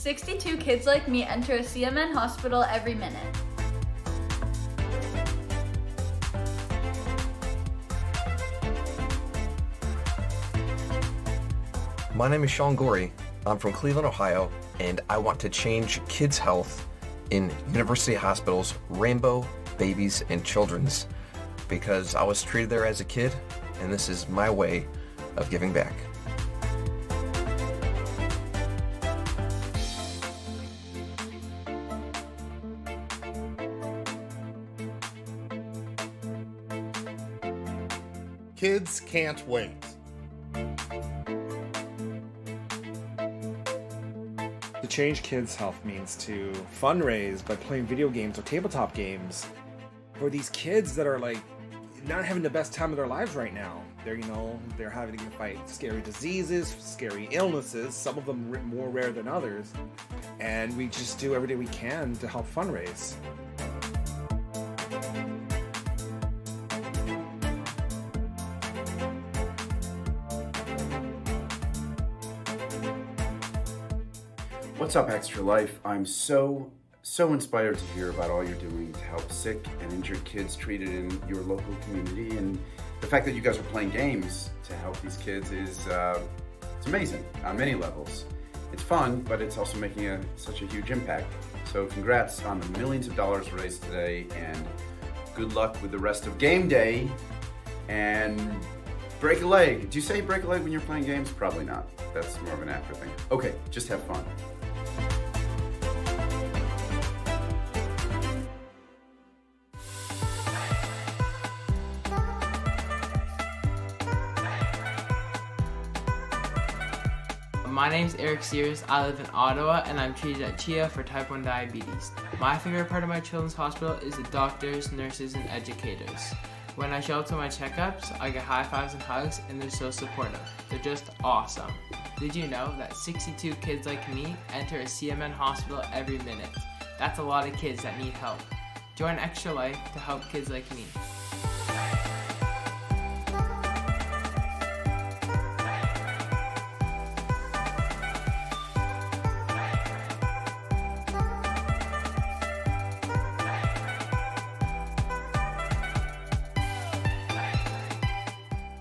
62 kids like me enter a CMN hospital every minute. My name is Sean Gorey. I'm from Cleveland, Ohio, and I want to change kids' health in University Hospitals, Rainbow, Babies, and Children's, because I was treated there as a kid, and this is my way of giving back. Kids can't wait. To change kids' health means to fundraise by playing video games or tabletop games for these kids that are like not having the best time of their lives right now. They're having to fight scary diseases, scary illnesses, some of them more rare than others, and we just do everything we can to help fundraise. What's up, Extra Life? I'm so inspired to hear about all you're doing to help sick and injured kids treated in your local community, and the fact that you guys are playing games to help these kids is it's amazing on many levels. It's fun, but it's also making such a huge impact. So congrats on the millions of dollars raised today, and good luck with the rest of game day, and break a leg. Do you say break a leg when you're playing games? Probably not. That's more of an actor thing. Okay, just have fun. My name's Eric Sears. I live in Ottawa and I'm treated at CHIA for type 1 diabetes. My favorite part of my children's hospital is the doctors, nurses, and educators. When I show up to my checkups, I get high fives and hugs, and they're so supportive. They're just awesome. Did you know that 62 kids like me enter a CMN hospital every minute? That's a lot of kids that need help. Join Extra Life to help kids like me.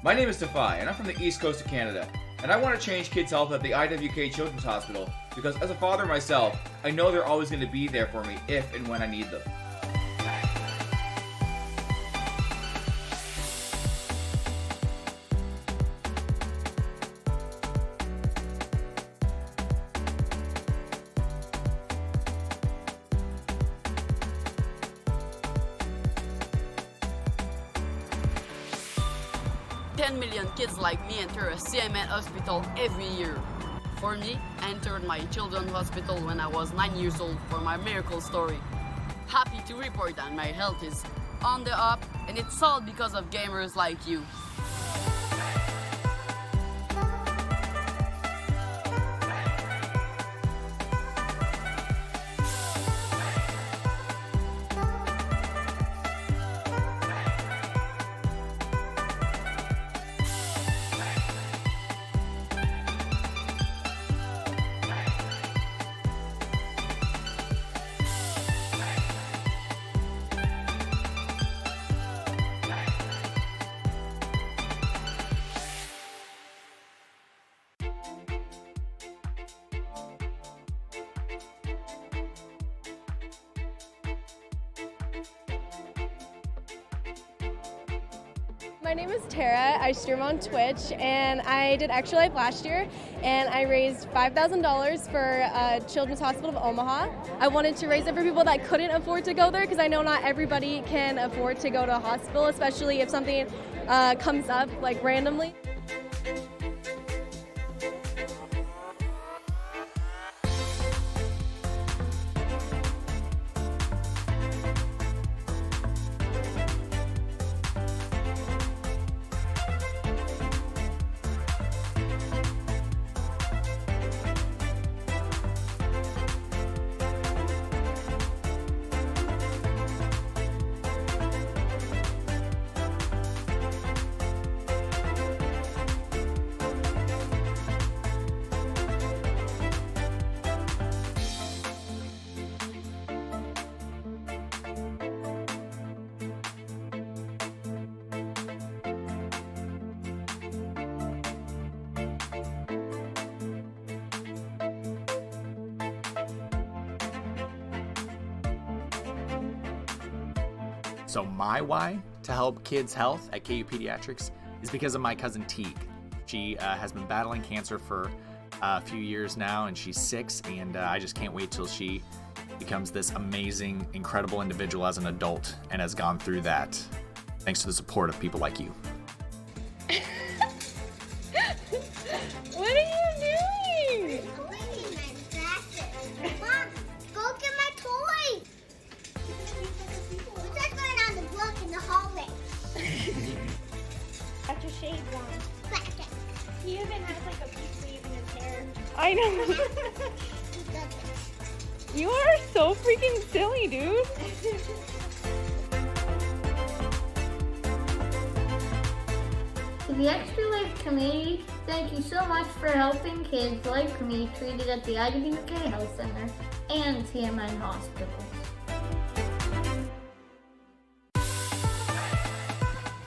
My name is Defy, and I'm from the East Coast of Canada, and I want to change kids' health at the IWK Children's Hospital because as a father myself, I know they're always going to be there for me if and when I need them. Million kids like me enter a CMN hospital every year. For me, I entered my children's hospital when I was 9 years old for my miracle story. Happy to report that my health is on the up, and it's all because of gamers like you. My name is Tara. I stream on Twitch, and I did Extra Life last year, and I raised $5,000 for Children's Hospital of Omaha. I wanted to raise it for people that couldn't afford to go there, because I know not everybody can afford to go to a hospital, especially if something comes up like randomly. So my why to help kids' health at KU Pediatrics is because of my cousin Teague. She has been battling cancer for a few years now, and she's 6, and I just can't wait till she becomes this amazing, incredible individual as an adult and has gone through that thanks to the support of people like you. What are you doing? Mom, go get my toy. We're just going on the block in the hallway. That's your shade one. He even has like a peach leaf in his hair. I know. You are so freaking silly, dude. To the Extra Life community, thank you so much for helping kids like me treated at the IWK Health Center and TMN Hospitals.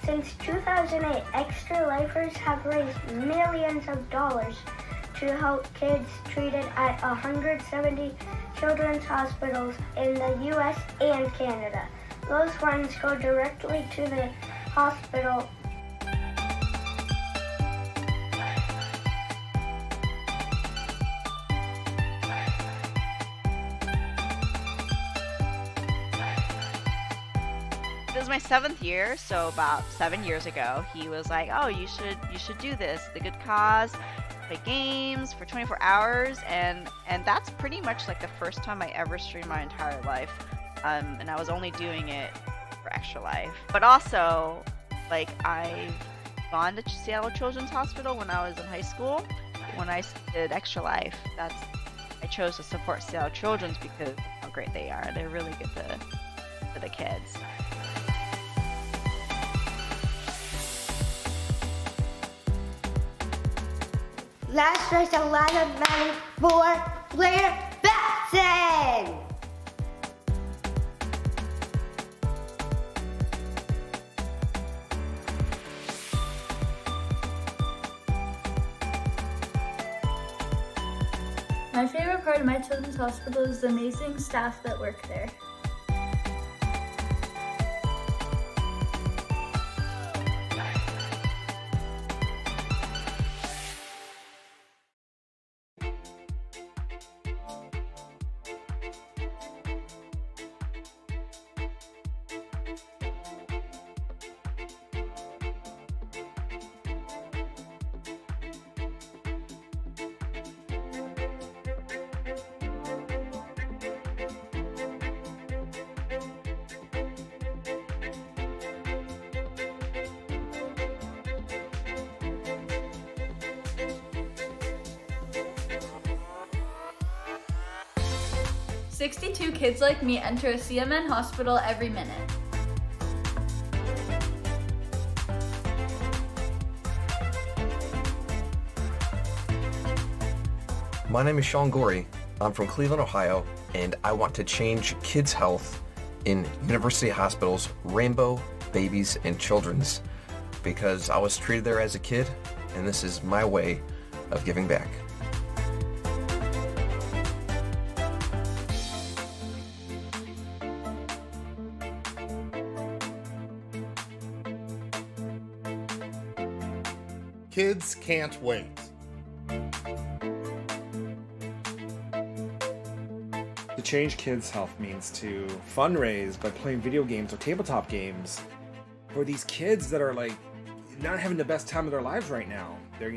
Since 2008, Extra Lifers have raised millions of dollars to help kids treated at 170 children's hospitals in the U.S. and Canada. Those funds go directly to the hospital. This is my 7th year, so about 7 years ago, he was like, "Oh, you should do this. The good cause, play games for 24 hours," and that's pretty much like the first time I ever streamed my entire life, and I was only doing it for Extra Life. But also, like, I've gone to Seattle Children's Hospital when I was in high school. When I did Extra Life, I chose to support Seattle Children's because of how great they are. They're really good for the kids. Let's raise a lot of money for Blair Batson! My favorite part of my children's hospital is the amazing staff that work there. "62 kids like me enter a CMN hospital every minute." My name is Sean Gorey. I'm from Cleveland, Ohio, and I want to change kids' health in university hospitals, Rainbow, Babies, and Children's, because I was treated there as a kid, and this is my way of giving back. Kids can't wait. To change kids' health means to fundraise by playing video games or tabletop games for these kids that are like not having the best time of their lives right now. They're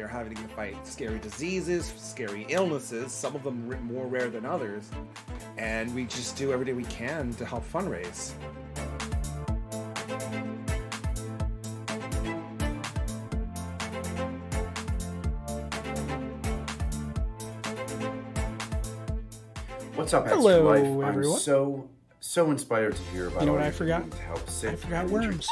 having to fight scary diseases, scary illnesses, some of them more rare than others, and we just do everything we can to help fundraise. What's up, Extra Hello, Life? everyone. I'm so inspired to hear about You know all what I you're forgot? doing to help sick I forgot and injured worms.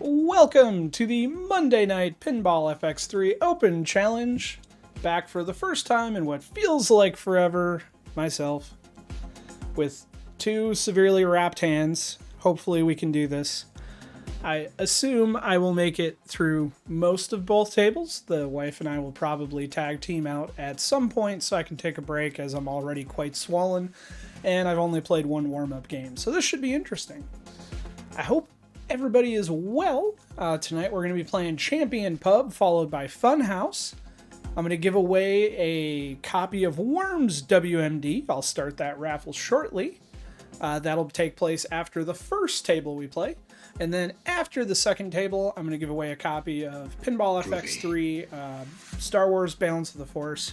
Welcome to the Monday Night Pinball FX3 Open Challenge. Back for the first time in what feels like forever, myself, with 2 severely wrapped hands. Hopefully we can do this. I assume I will make it through most of both tables. The wife and I will probably tag team out at some point so I can take a break as I'm already quite swollen and I've only played one warm-up game. So this should be interesting. I hope everybody is well. Tonight we're going to be playing Champion Pub followed by Funhouse. I'm going to give away a copy of Worms WMD. I'll start that raffle shortly. That'll take place after the first table we play. And then after the second table, I'm going to give away a copy of Pinball FX3, Star Wars Balance of the Force.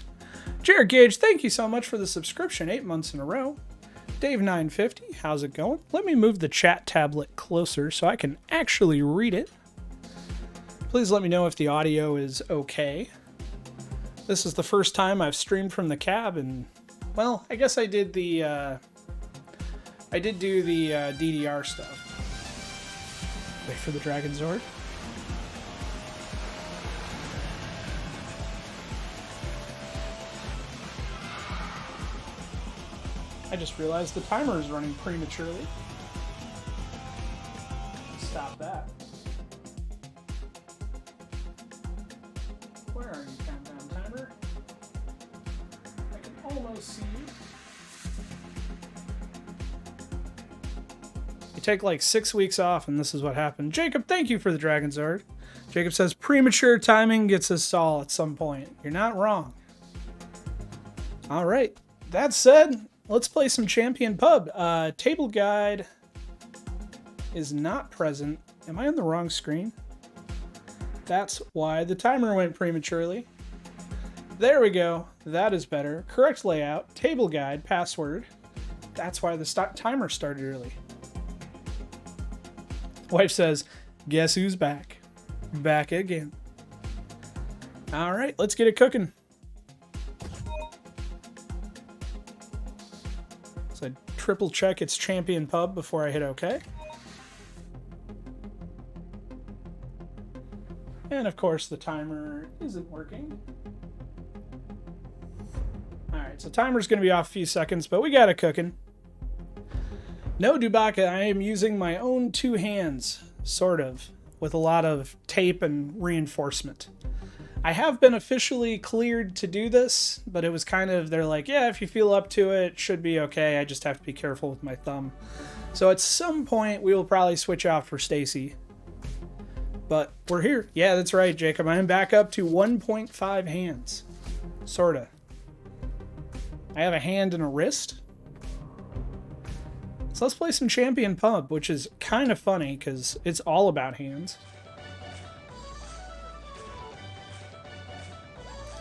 Jared Gage, thank you so much for the subscription, 8 months in a row. Dave950, how's it going? Let me move the chat tablet closer so I can actually read it. Please let me know if the audio is okay. This is the first time I've streamed from the cab, and, well, I guess I did the, I did do the DDR stuff. Wait for the Dragon Zord. I just realized the timer is running prematurely. Stop that. Where are you, countdown timer? I can almost see you. You take like 6 weeks off and this is what happened. Jacob, thank you for the Dragon Zord. Jacob says premature timing gets us all at some point. You're not wrong. All right. That said, let's play some Champion Pub. Table guide is not present. Am I on the wrong screen? That's why the timer went prematurely. There we go. That is better. Correct layout. Table guide. Password. That's why the timer started early. Wife says, guess who's back? Back again. All right, let's get it cooking. So I triple check it's Champion Pub before I hit OK. And of course the timer isn't working. All right, so timer's gonna be off a few seconds, but we got it cooking. No, Dubaka, I am using my own two hands, sort of, with a lot of tape and reinforcement. I have been officially cleared to do this, but it was kind of, they're like, yeah, if you feel up to it, it should be okay. I just have to be careful with my thumb. So at some point, we will probably switch out for Stacy. But we're here. Yeah, that's right, Jacob. I am back up to 1.5 hands. Sorta. I have a hand and a wrist. So let's play some Champion Pub, which is kind of funny because it's all about hands.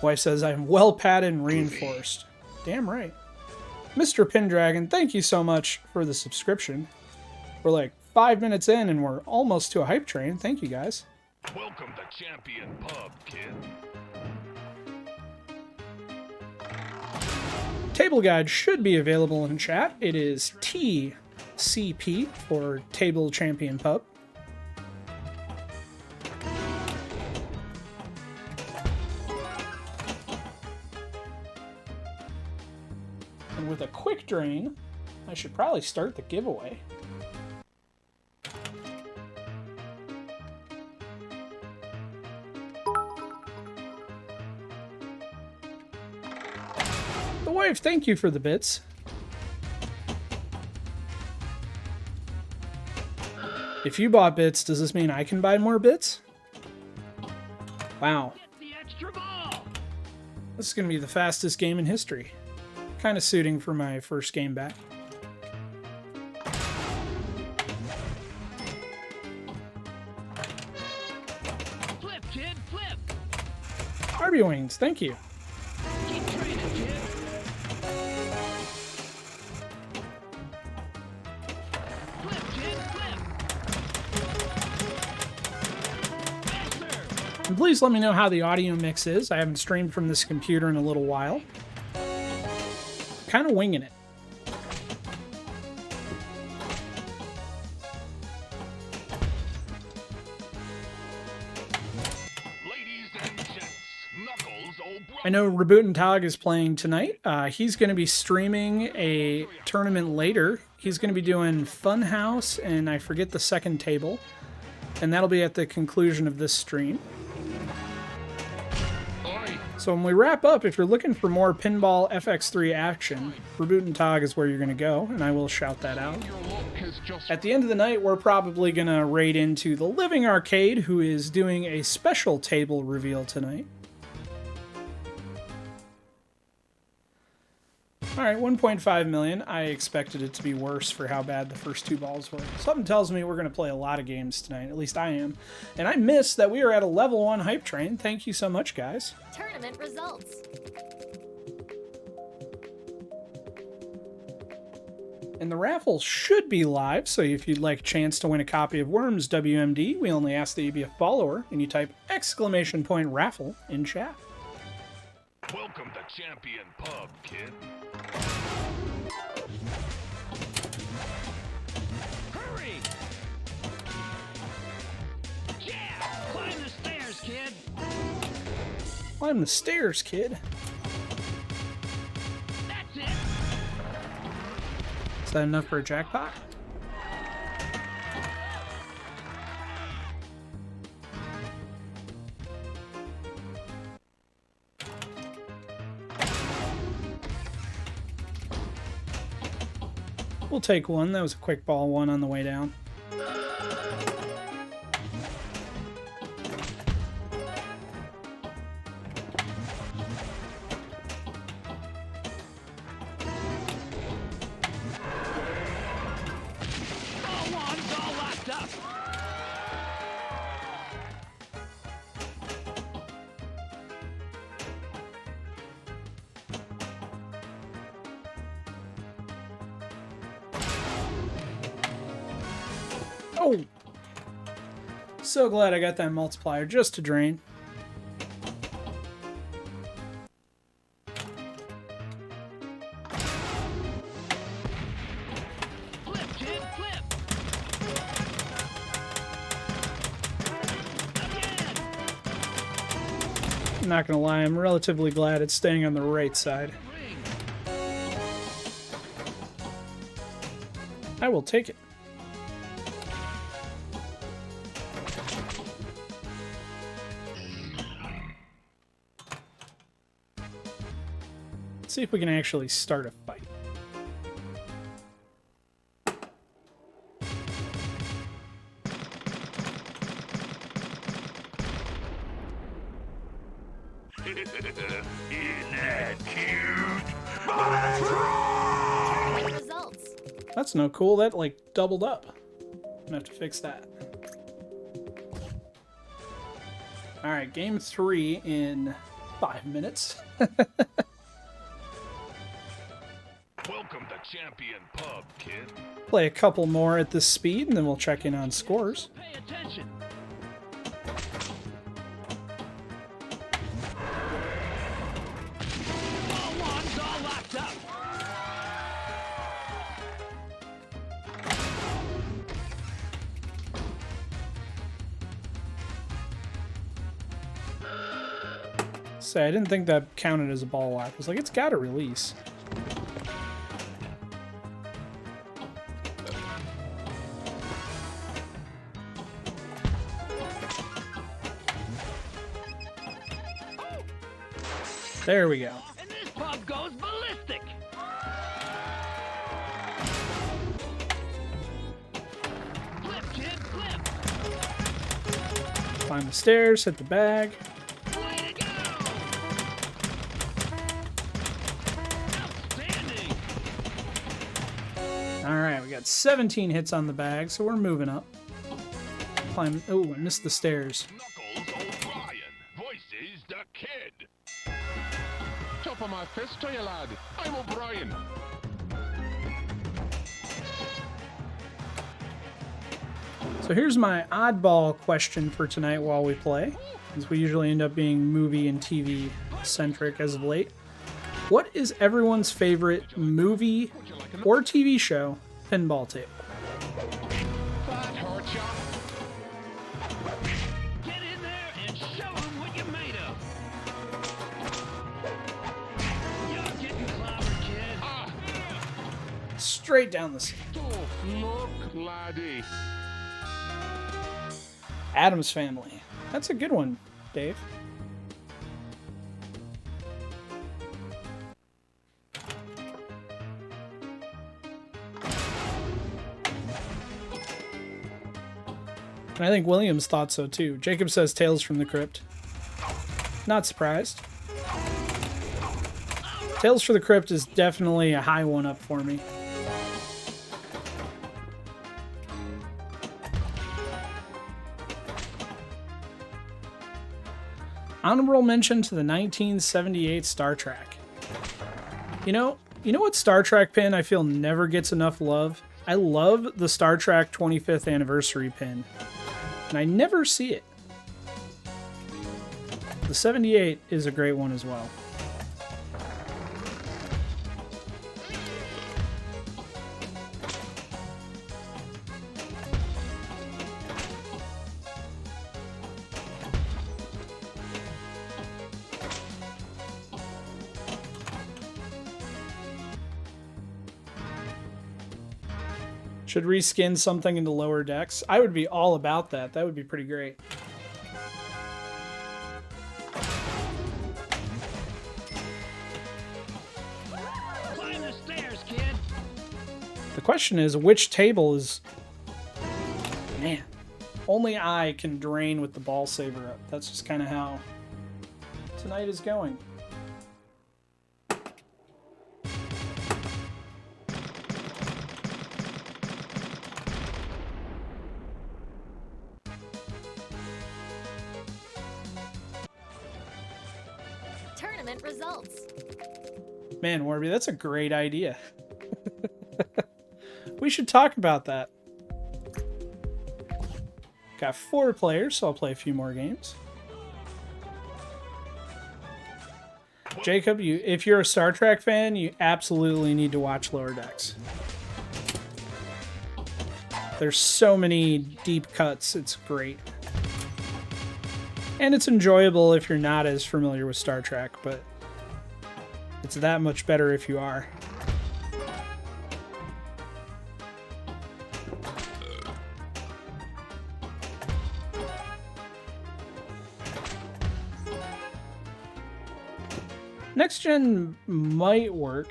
Wife says I'm well padded and reinforced. Damn right. Mr. Pendragon, thank you so much for the subscription. We're like 5 minutes in and we're almost to a hype train. Thank you guys. Welcome to Champion Pub, kid. Table guide should be available in chat. It is TCP for Table Champion Pub. And with a quick drain, I should probably start the giveaway. The wife, thank you for the bits. If you bought bits, does this mean I can buy more bits? Wow. This is going to be the fastest game in history. Kind of suiting for my first game back. Flip, kid, flip. Arby Wings, thank you. Keep training, kid. Flip, kid, flip. Faster. And please let me know how the audio mix is. I haven't streamed from this computer in a little while. Kind of winging it. I know Reboot and Tog is playing tonight. He's going to be streaming a tournament later. He's going to be doing Funhouse, and I forget the second table. And that'll be at the conclusion of this stream. So when we wrap up, if you're looking for more Pinball FX3 action, Reboot and Tog is where you're going to go, and I will shout that out. At the end of the night, we're probably going to raid into the Living Arcade, who is doing a special table reveal tonight. Alright, 1.5 million. I expected it to be worse for how bad the first two balls were. Something tells me we're going to play a lot of games tonight. At least I am. And I missed that we are at a level 1 hype train. Thank you so much, guys. Tournament results. And the raffle should be live, so if you'd like a chance to win a copy of Worms WMD, we only ask that you be a follower, and you type !raffle in chat. Welcome to Champion Pub, kid. Hurry! Yeah! Climb the stairs, kid! Climb the stairs, kid. That's it! Is that enough for a jackpot? We'll take one. That was a quick ball one on the way down. All one's all locked up! Oh! So glad I got that multiplier just to drain. Flip, kid, flip! I'm not gonna lie, I'm relatively glad it's staying on the right side. I will take it. Let's see if we can actually start a fight. Isn't that cute? Tournament results. That's no cool. That like doubled up. I'm gonna have to fix that. Alright, game 3 in 5 minutes. Welcome to Champion Pub, kid. Play a couple more at this speed and then we'll check in on scores. Pay attention! All one's all locked up! Say, I didn't think that counted as a ball lock. I was like, it's gotta release. There we go. And this pub goes ballistic! Flip, kid, flip! Climb the stairs, hit the bag. Way to go! Outstanding! Alright, we got 17 hits on the bag, so we're moving up. Climb. Oh, I missed the stairs. Knuckles O'Brien voices the kid. Top of my fist to you, lad. I'm O'Brien. So here's my oddball question for tonight while we play, as we usually end up being movie and TV centric as of late. What is everyone's favorite movie or TV show pinball table? That hurt ya. Get in there and show 'em what you're made of. You're getting clobbered, kid. Straight down the seat. Tough luck, laddie. Addams Family. That's a good one, Dave. And I think Williams thought so too. Jacob says Tales from the Crypt. Not surprised. Tales from the Crypt is definitely a high one up for me. Honorable mention to the 1978 Star Trek. You know what Star Trek pin I feel never gets enough love? I love the Star Trek 25th anniversary pin, and I never see it. The 78 is a great one as well. Should reskin something into lower decks. I would be all about that. That would be pretty great. Climb the stairs, kid. The question is, which table is... Man, only I can drain with the ball saver up. That's just kind of how tonight is going. Tournament results. Man, Warby, that's a great idea. We should talk about that. Got 4 players, so I'll play a few more games. Jacob, if you're a Star Trek fan, you absolutely need to watch Lower Decks. There's so many deep cuts, it's great. And it's enjoyable if you're not as familiar with Star Trek, but it's that much better if you are. Next gen might work.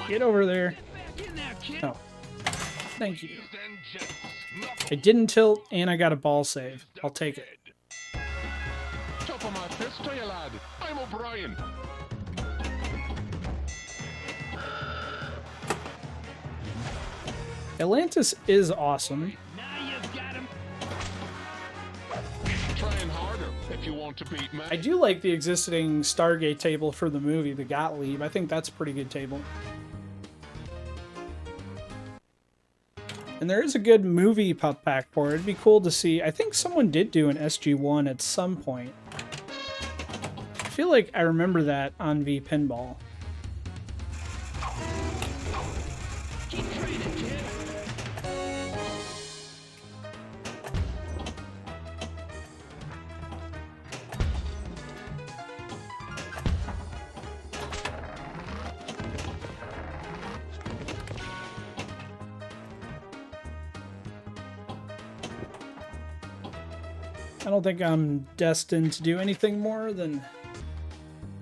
Get over there. Oh. Thank you. I didn't tilt, and I got a ball save. I'll take it. Top of my fist to you, lad. I'm O'Brien. Atlantis is awesome. Trying harder if you want to beat me. I do like the existing Stargate table for the movie, the Gottlieb. I think that's a pretty good table. And there is a good movie pup pack for it. It'd be cool to see. I think someone did do an SG-1 at some point. I feel like I remember that on V Pinball. I don't think I'm destined to do anything more than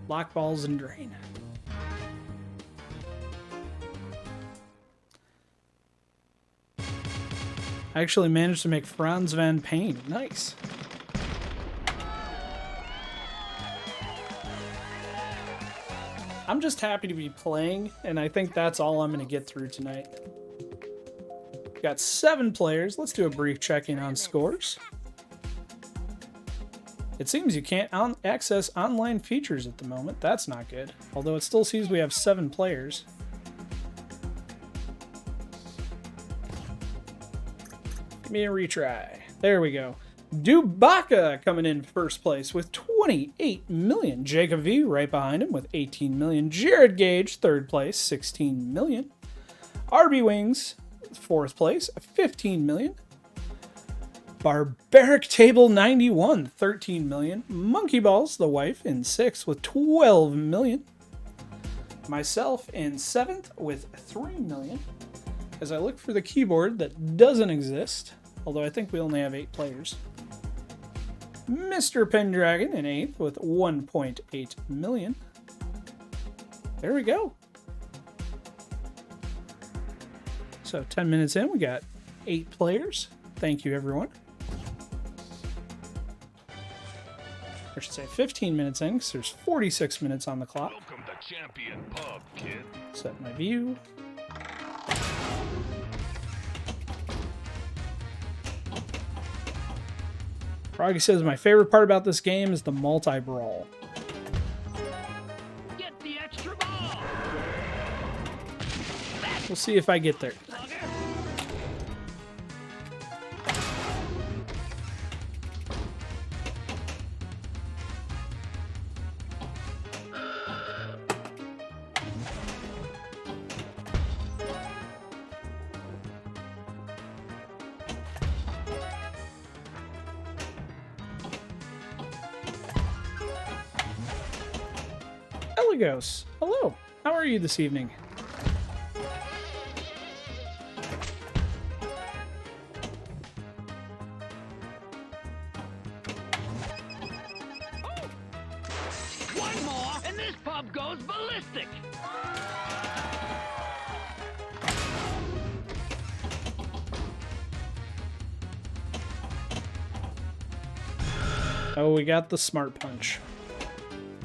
lock balls and drain. I actually managed to make Franz van Payne. Nice. I'm just happy to be playing, and I think that's all I'm going to get through tonight. Got 7 players. Let's do a brief check-in on scores. It seems you can't access online features at the moment. That's not good. Although it still seems we have 7 players. Give me a retry. There we go. Dubaka coming in first place with 28 million. Jacob V right behind him with 18 million. Jared Gage third place, 16 million. RB Wings fourth place, 15 million. Barbaric Table 91, 13 million. Monkey Balls, the wife, in sixth with 12 million. Myself in seventh with 3 million. As I look for the keyboard that doesn't exist, although I think we only have 8 players. Mr. Pendragon in 8th with 1.8 million. There we go. So 10 minutes in, we got 8 players. Thank you, everyone. I should say 15 minutes in, because there's 46 minutes on the clock. Welcome to Champion Pub, kid. Set my view. Froggy says, my favorite part about this game is the multi-brawl. Get the extra ball. We'll see if I get there. Eligos, hello. How are you this evening? One more, and this pub goes ballistic. Oh, we got the smart punch.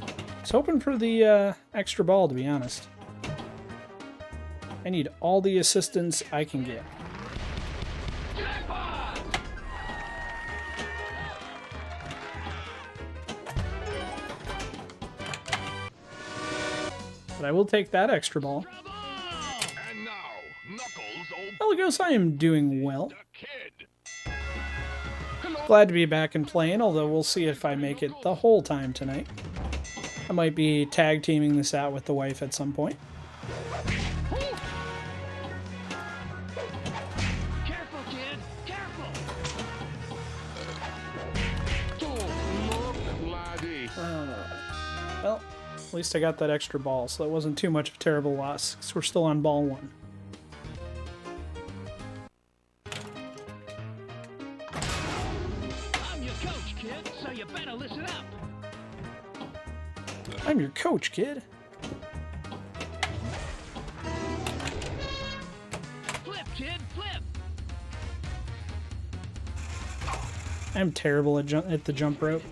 I was hoping for the extra ball, to be honest. I need all the assistance I can get. But I will take that extra ball. And now, Knuckles, Eligos, I am doing well. Glad to be back and playing, although we'll see if I make it the whole time tonight. I might be tag teaming this out with the wife at some point. Careful, kid. Careful. Well, at least I got that extra ball, so that wasn't too much of a terrible loss, because we're still on ball 1. I'm your coach, kid, so you better listen up. I'm your coach, kid. Flip, kid, flip. I'm terrible at the jump rope.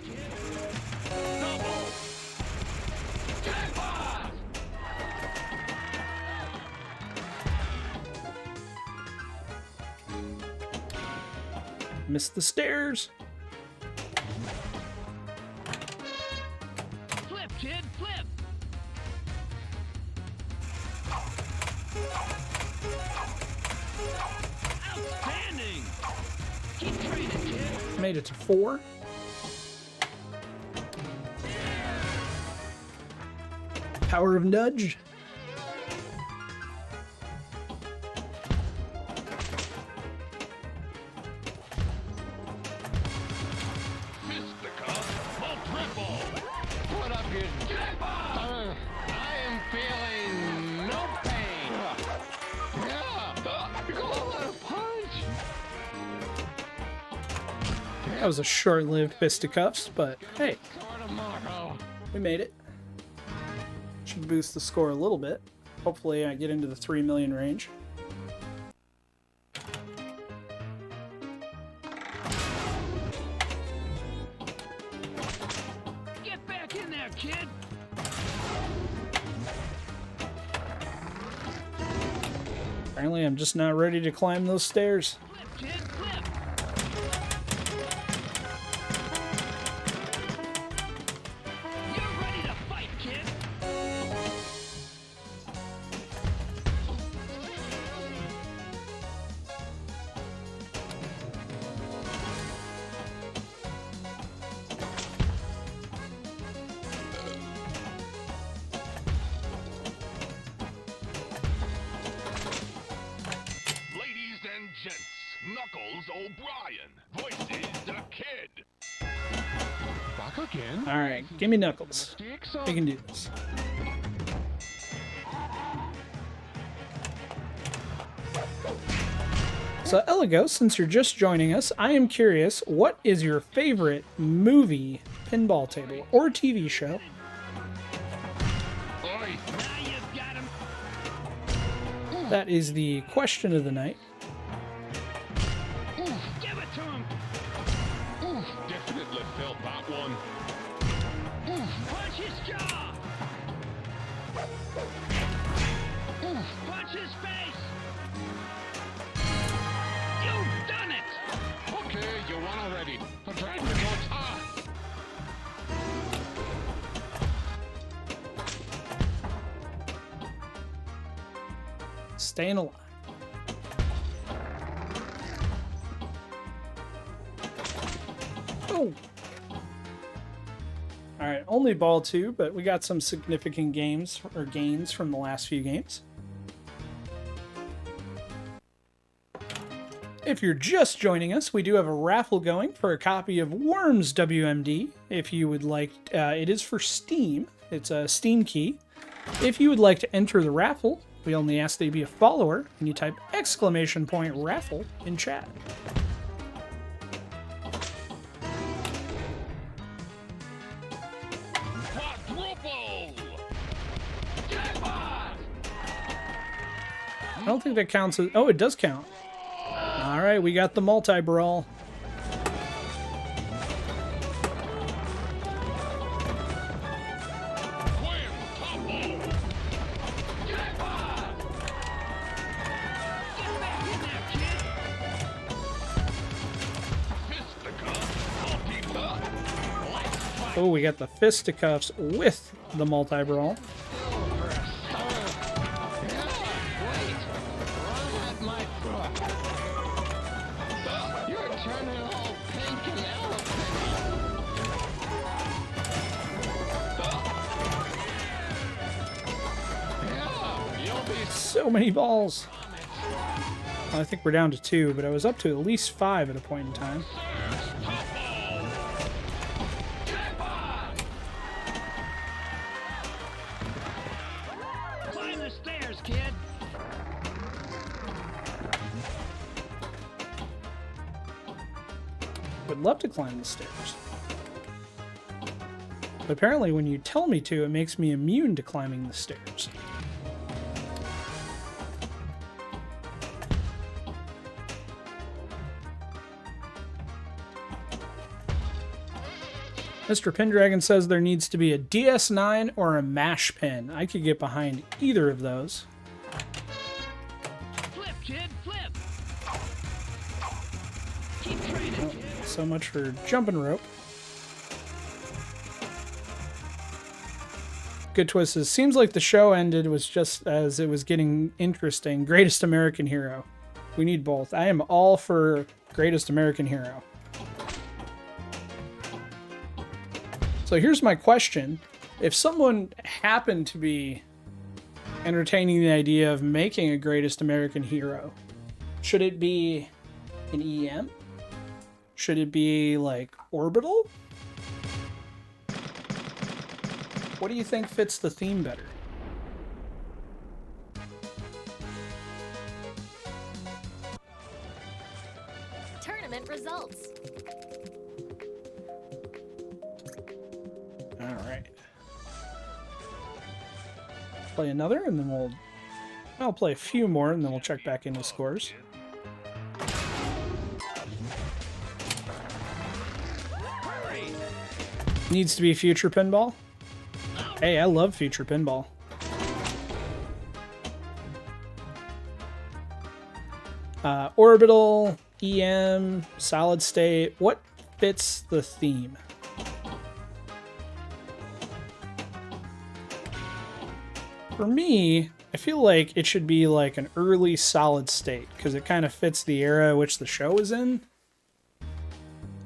Missed the stairs. Flip, kid, flip. Outstanding. Keep training, kid. Made it to 4. Power of nudge. What up, kid? I am feeling no pain. Yeah, because I want to punch. That was a short-lived fisticuffs, but hey, we made it. Should boost the score a little bit. Hopefully I get into the 3 million range. Get back in there, kid. Apparently I'm just not ready to climb those stairs. Flip, kid, flip. You're ready to fight, kid. O'Brien voices the kid. Back again? All right, give me Knuckles. We can do this. So, Eligo, since you're just joining us, I am curious, what is your favorite movie pinball table or TV show? That is the question of the night. Give it to him. Definitely felt that one. Punch his jaw. Punch his face. You've done it. Okay, you won already. The dragon goes off. Staying alive. Oh. All right, only ball 2, but we got some significant gains from the last few games. If you're just joining us, we do have a raffle going for a copy of Worms WMD. If you would like, it is for Steam. It's a Steam key. If you would like to enter the raffle, we only ask that you be a follower and you type !raffle in chat. I don't think that counts as... Oh, it does count. All right, we got the multi-brawl. Oh, we got the fisticuffs with the multi-brawl. So many balls. Well, I think we're down to 2, but I was up to at least 5 at a point in time. Climb the stairs, kid. Would love to climb the stairs. But apparently when you tell me to, it makes me immune to climbing the stairs. Mr. Pendragon says there needs to be a DS9 or a mash pin. I could get behind either of those. Flip, kid, flip. Keep training, kid. So much for jumping rope. Good Twist says, seems like the show ended was just as it was getting interesting. Greatest American Hero. We need both. I am all for Greatest American Hero. So here's my question. If someone happened to be entertaining the idea of making a Greatest American Hero, should it be an EM? Should it be like Orbital? What do you think fits the theme better? Tournament results. All right. Play another, and then I'll play a few more, and then we'll check back into scores. Needs to be Future Pinball. Hey, I love Future Pinball. Orbital, EM, Solid State. What fits the theme? For me, I feel like it should be like an early Solid State because it kind of fits the era which the show is in.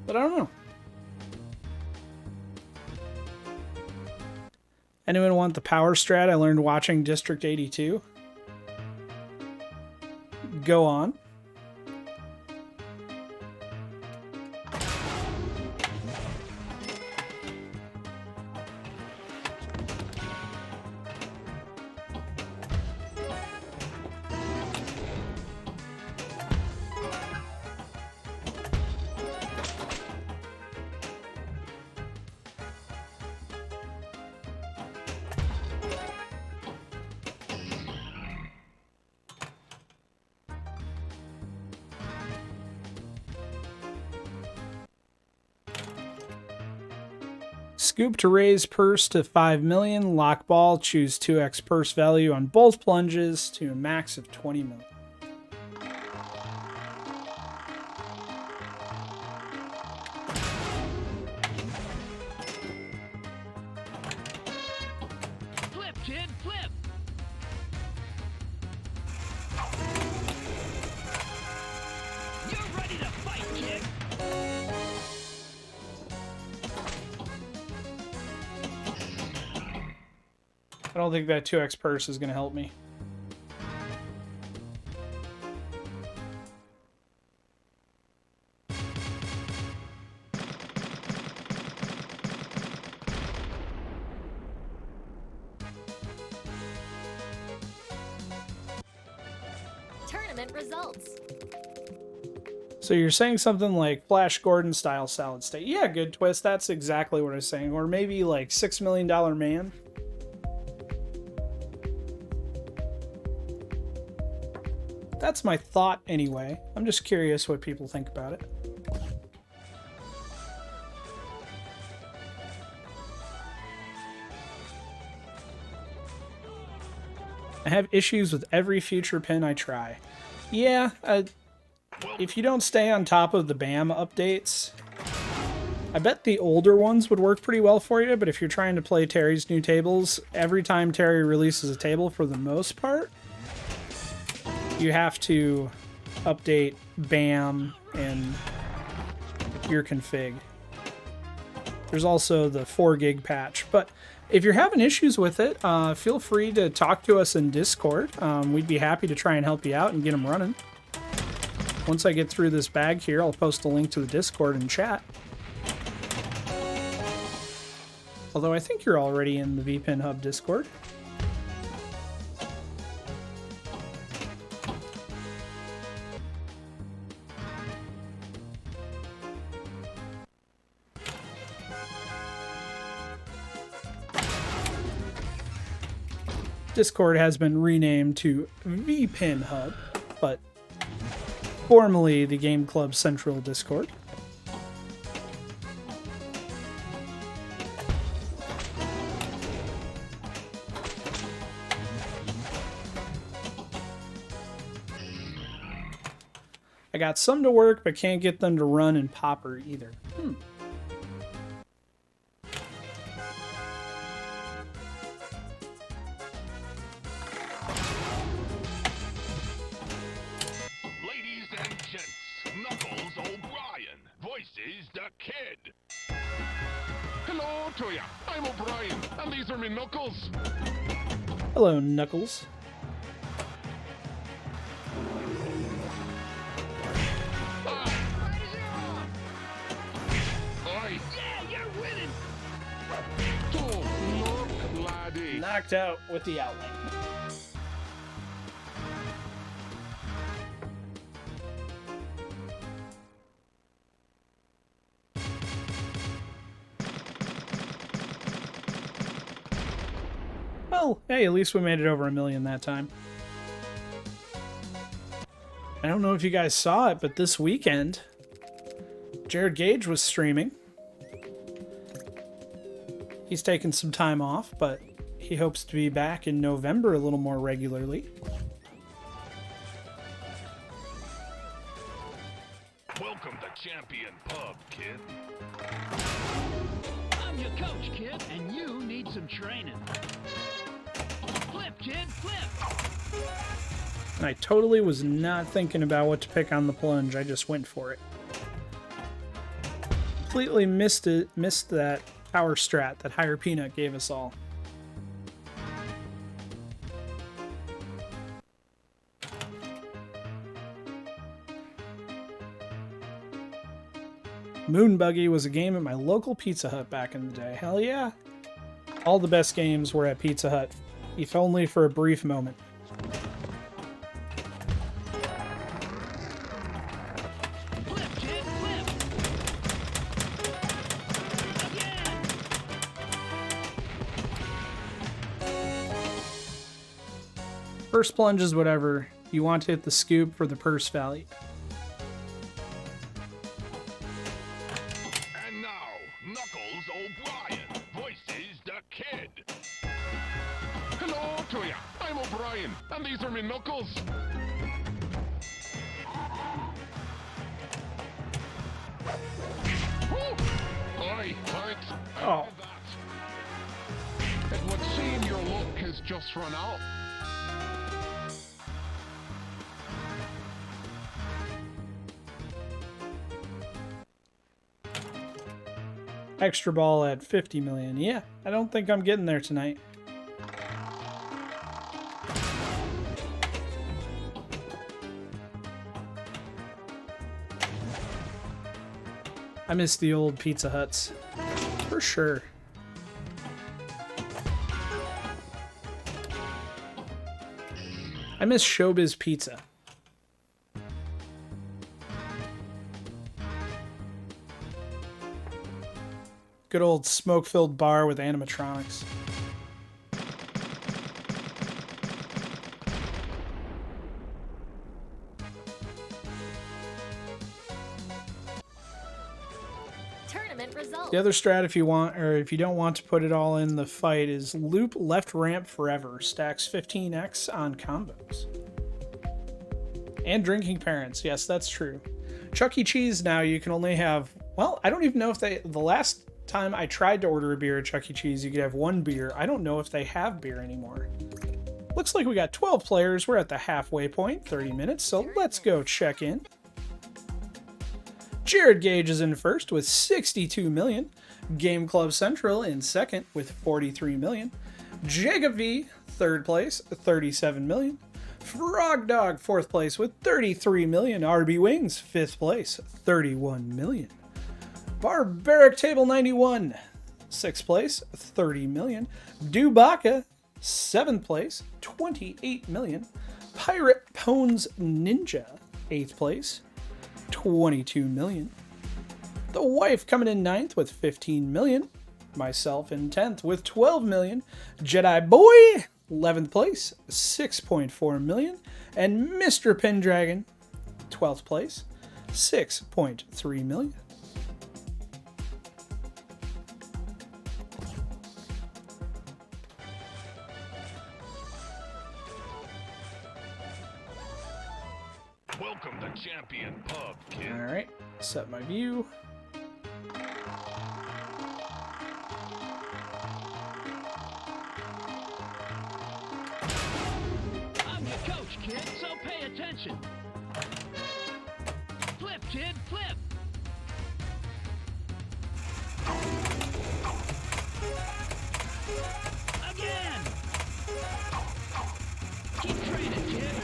But I don't know. Anyone want the power strat I learned watching District 82? Go on. Scoop to raise purse to 5 million. Lock ball, choose 2x purse value on both plunges to a max of 20 million. Flip, kid, flip! You're ready to fight, kid! I don't think that 2x purse is going to help me. Tournament results. So you're saying something like Flash Gordon style solid state. Yeah, good twist. That's exactly what I was saying. Or maybe like $6 million man. That's my thought anyway. I'm just curious what people think about it. I have issues with every future pin I try. Yeah, if you don't stay on top of the BAM updates, I bet the older ones would work pretty well for you, but if you're trying to play Terry's new tables, every time Terry releases a table, for the most part, you have to update BAM and your config. There's also the 4 gig patch, but if you're having issues with it, feel free to talk to us in Discord. We'd be happy to try and help you out and get them running. Once I get through this bag here, I'll post a link to the Discord and chat. Although I think you're already in the VPN Hub Discord. Discord has been renamed to VPN Hub, but formerly the Game Club Central Discord. I got some to work, but can't get them to run in Popper either. Ladies and gents, Knuckles O'Brien voices the kid. Hello to ya. I'm O'Brien, and these are me Knuckles. Hello, Knuckles. Oi. Yeah, you're winning! Tough luck, laddie. Knocked out with the outline. Well, hey, at least we made it over 1 million that time. I don't know if you guys saw it, but this weekend, Jared Gage was streaming. He's taken some time off, but he hopes to be back in November a little more regularly. Welcome to Champion Pub, kid. I'm your coach, kid, and you need some training. Flip, kid, flip! And I totally was not thinking about what to pick on the plunge. I just went for it. Completely missed that power strat that Higher Peanut gave us all. Moon Buggy was a game at my local Pizza Hut back in the day. Hell yeah. All the best games were at Pizza Hut, if only for a brief moment. Flip, kid, flip! Again! First plunge is whatever. You want to hit the scoop for the purse value. And now, Knuckles O'Brien. O'Brien, and these are me knuckles. Woo! Aye, thanks. Oh. It would seem your luck has just run out. Extra ball at 50 million. Yeah, I don't think I'm getting there tonight. I miss the old Pizza Huts. For sure. I miss Showbiz Pizza. Good old smoke-filled bar with animatronics. Tournament results. The other strat, if you want, or if you don't want to put it all in the fight, is loop left ramp forever. Stacks 15x on combos. And drinking parents. Yes, that's true. Chuck E. Cheese now you can only have, well, I don't even know if the last time I tried to order a beer at Chuck E. Cheese, you could have one beer. I don't know if they have beer anymore. Looks like we got 12 players. We're at the halfway point, 30 minutes, so let's go check in. Jared Gage is in first with 62 million. Game Club Central in second with 43 million. Jacob V, third place, 37 million. Frog Dog, fourth place with 33 million. RB Wings, fifth place, 31 million. Barbaric Table 91, sixth place, 30 million. Dubaka, seventh place, 28 million. Pirate Pones Ninja, eighth place, 22 million. The Wife coming in ninth with 15 million. Myself in 10th with 12 million. Jedi Boy, 11th place, 6.4 million. And Mr. Pendragon, 12th place, 6.3 million. Welcome to Champion Pub, kid. Alright, set my view. I'm your coach, kid, so pay attention. Flip, kid, flip. Again. Keep training, kid.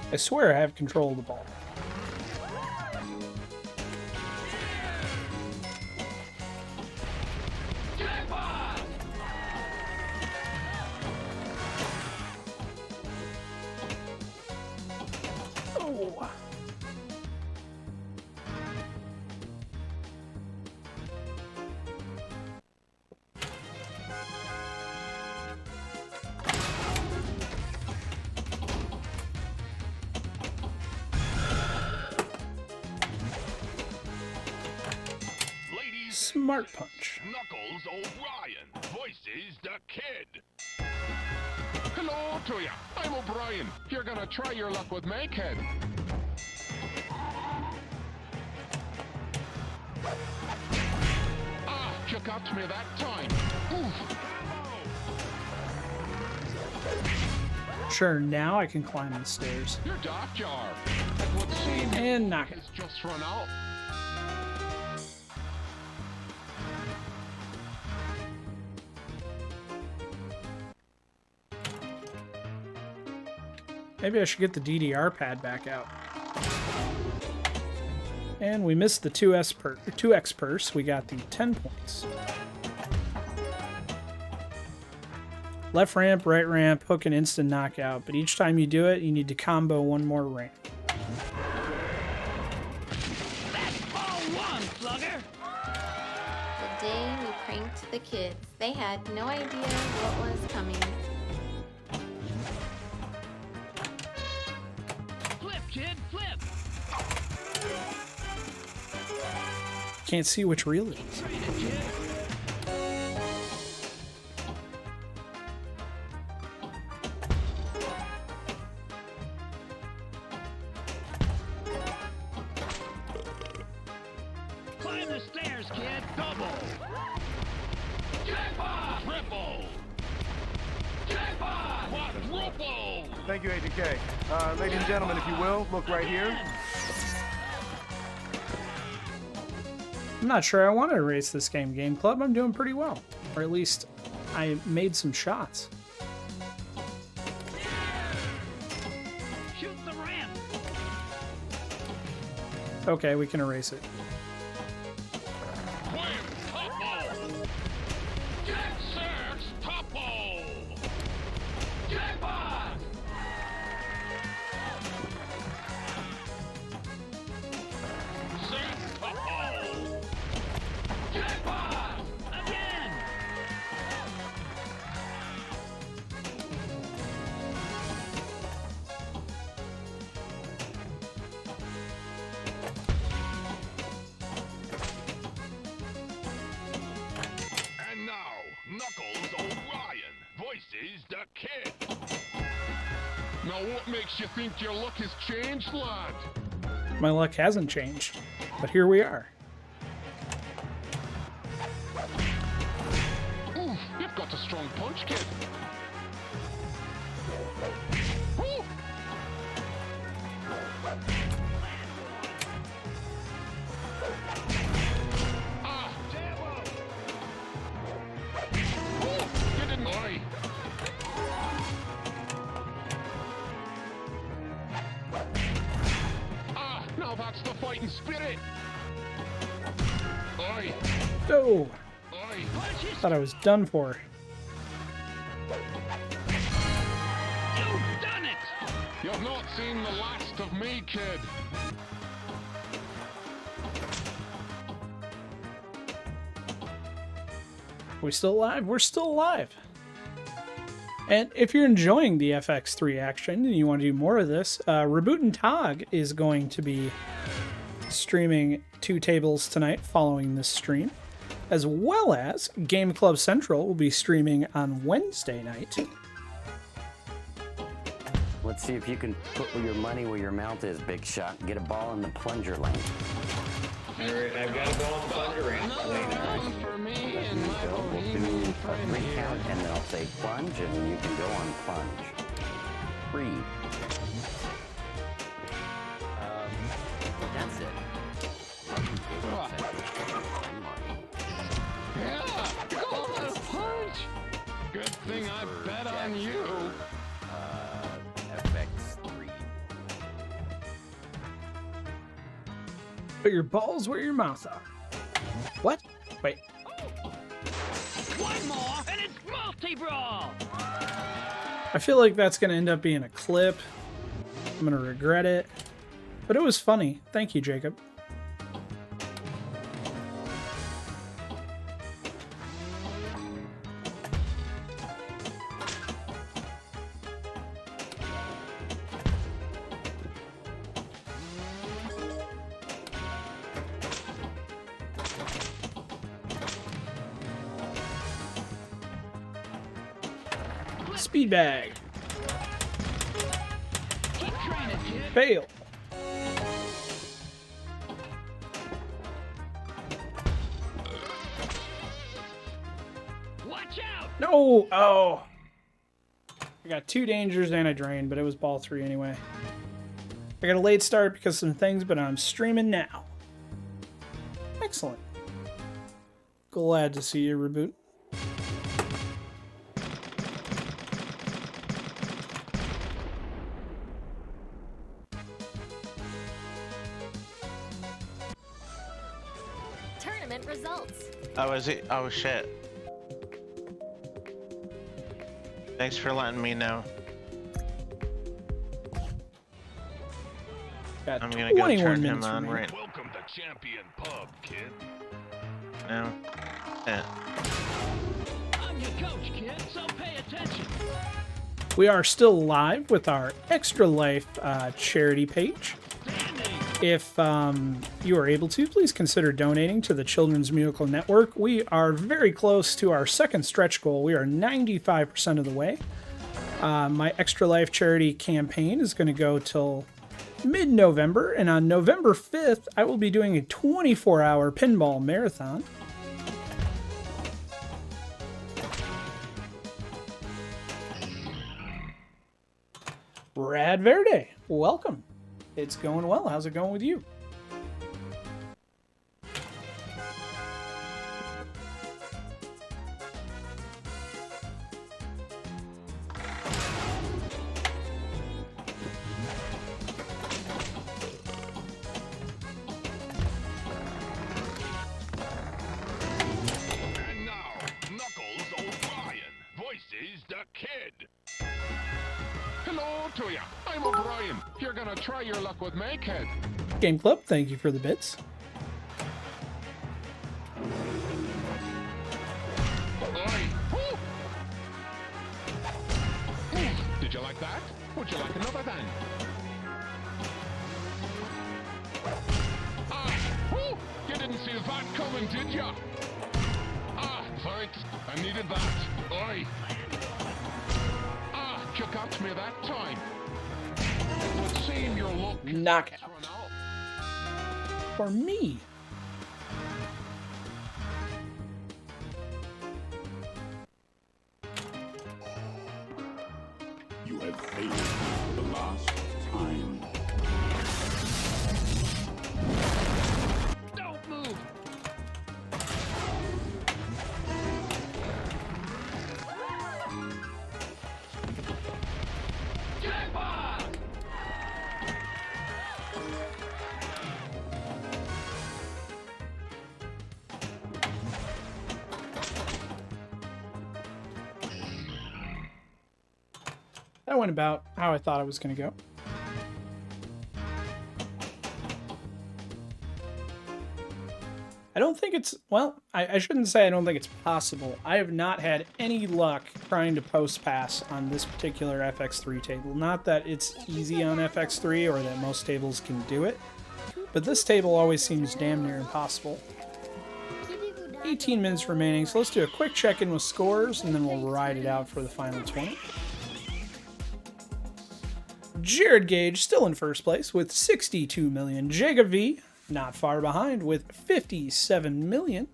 I swear I have control of the ball. Oh. Smart punch. Knuckles O'Brien voices the kid. Hello to ya. I'm O'Brien. You're gonna try your luck with Makehead. Ah, you got me that time. Oof. Sure, now I can climb the stairs. You're daft, jar. It would seem And knock it. has just run out. Maybe I should get the DDR pad back out. And we missed the 2x purse. We got the 10 points. Left ramp, right ramp, hook and instant knockout. But each time you do it, you need to combo one more ramp. That's ball one, slugger. The day we pranked the kids, they had no idea what was coming. Flip, kid, flip. Can't see which reel it is. Climb the stairs, kid. Double. Jackpot. Triple. Jackpot. Quadruple. Thank you, Agent K. Ladies and gentlemen, if you will, look right here. I'm not sure I want to race this game club. I'm doing pretty well. Or at least I made some shots. Shoot the ramp. Okay, we can erase it. Wham, top ball. Jack Six, top ball. Jackpot. Six, top ball. Jackpot. Again. And now, Knuckles O'Brien voices the kid. Now what makes you think your luck has changed, lad? My luck hasn't changed, but here we are. Oof, you've got a strong punch, kid. Ooh. Ah, ooh, you didn't lie. Ah, now that's the fighting spirit. Oi. Oh, Oi. thought I was done for. You've done it. You've not seen the last of me, kid. We still alive? We're still alive. And if you're enjoying the FX3 action and you want to do more of this, Reboot and Tog is going to be streaming 2 tables tonight following this stream, as well as Game Club Central will be streaming on Wednesday night. Let's see if you can put your money where your mouth is, big shot. Get a ball in the plunger lane. Alright, I've got a ball in the plunger lane. For me and my So we'll do a 3 count, and then I'll say plunge, and you can go on plunge. 3. That's it. Yeah, go on a punch. Good thing I bet on you. FX3. Put your balls where your mouth are. What? Wait. One more, and it's multi-brawl. I feel like that's going to end up being a clip. I'm going to regret it. But it was funny. Thank you, Jacob. Speed bag. Keep training, kid. Fail. Watch out. No! Oh. I got 2 dangers and I drained, but it was ball 3 anyway. I got a late start because of some things, but I'm streaming now. Excellent. Glad to see you, Reboot. Tournament results. Oh, is it? Oh, shit. Thanks for letting me know. Got I'm gonna go 21 turn him minutes on remaining. right. Welcome to Champion Pub, kid. No. I'm your coach, kid, so pay attention. We are still live with our Extra Life charity page. If you are able to, please consider donating to the Children's Miracle Network. We are very close to our second stretch goal. We are 95% of the way. My Extra Life charity campaign is going to go till mid-November, and on November 5th, I will be doing a 24-hour pinball marathon. Brad Verde, welcome. It's going well. How's it going with you? And now, Knuckles O'Brien voices the kid. Hello to ya. I'm O'Brien. You're gonna try your luck with Makehead. Game Club, thank you for the bits. Did you like that? Would you like another then? You didn't see that coming, did ya? Thanks. I needed that. Oi. You got me that time. Would seem your luck. Knockout. For me. You have failed me for the last time. Don't move. Jackpot! That went about how I thought it was going to go. I don't think it's, well, I shouldn't say I don't think it's possible. I have not had any luck trying to post pass on this particular FX3 table. Not that it's easy on FX3 or that most tables can do it, but this table always seems damn near impossible. 18 minutes remaining, so let's do a quick check-in with scores, and then we'll ride it out for the final 20. Jared Gage still in first place with 62 million. Jacob V not far behind with 57 million.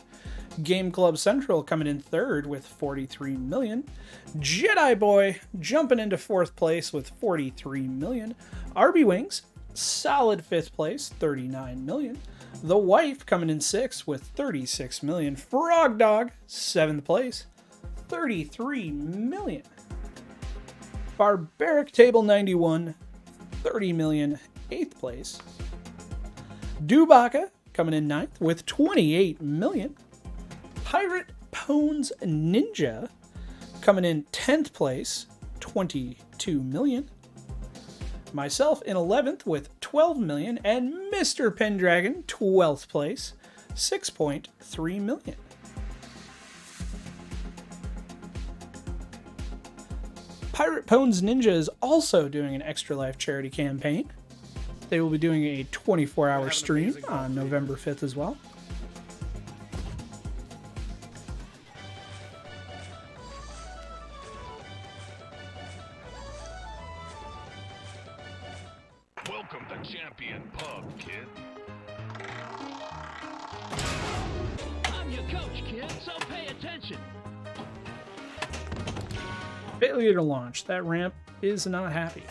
Game Club Central coming in third with 43 million. Jedi Boy jumping into fourth place with 43 million. RB Wings solid fifth place, 39 million. The Wife coming in sixth with 36 million. Frog Dog seventh place, 33 million. Barbaric Table 91, 30 million, 8th place. Dubaka coming in 9th with 28 million. Pirate Pones Ninja coming in 10th place, 22 million. Myself in 11th with 12 million, and Mr. Pendragon, 12th place, 6.3 million. Pirate Pones Ninja is also doing an Extra Life charity campaign. They will be doing a 24-hour stream on November 5th as well. Welcome to Champion Pub, kid. I'm your coach, kid, so pay attention. Failure to launch. That ramp is not happy.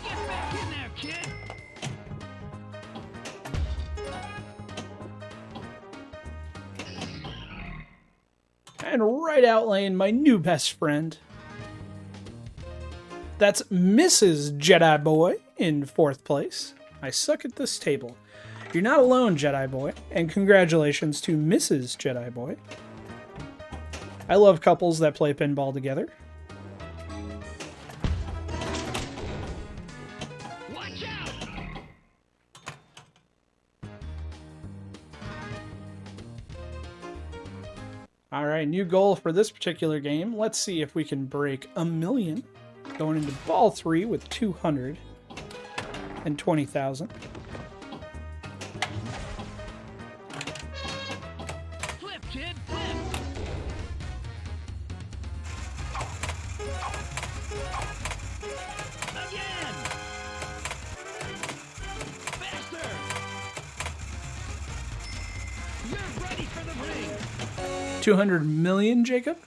Get back in there, kid. And right out lane, my new best friend, That's Mrs. Jedi Boy in 4th place. I suck at this table. You're not alone, Jedi Boy, and congratulations to Mrs. Jedi Boy. I love couples that play pinball together. Watch out! All right, new goal for this particular game. Let's see if we can break 1,000,000. Going into ball 3 with 220,000. Flip, kid, flip! Again! Faster! You're ready for the ring! 200 million, Jacob?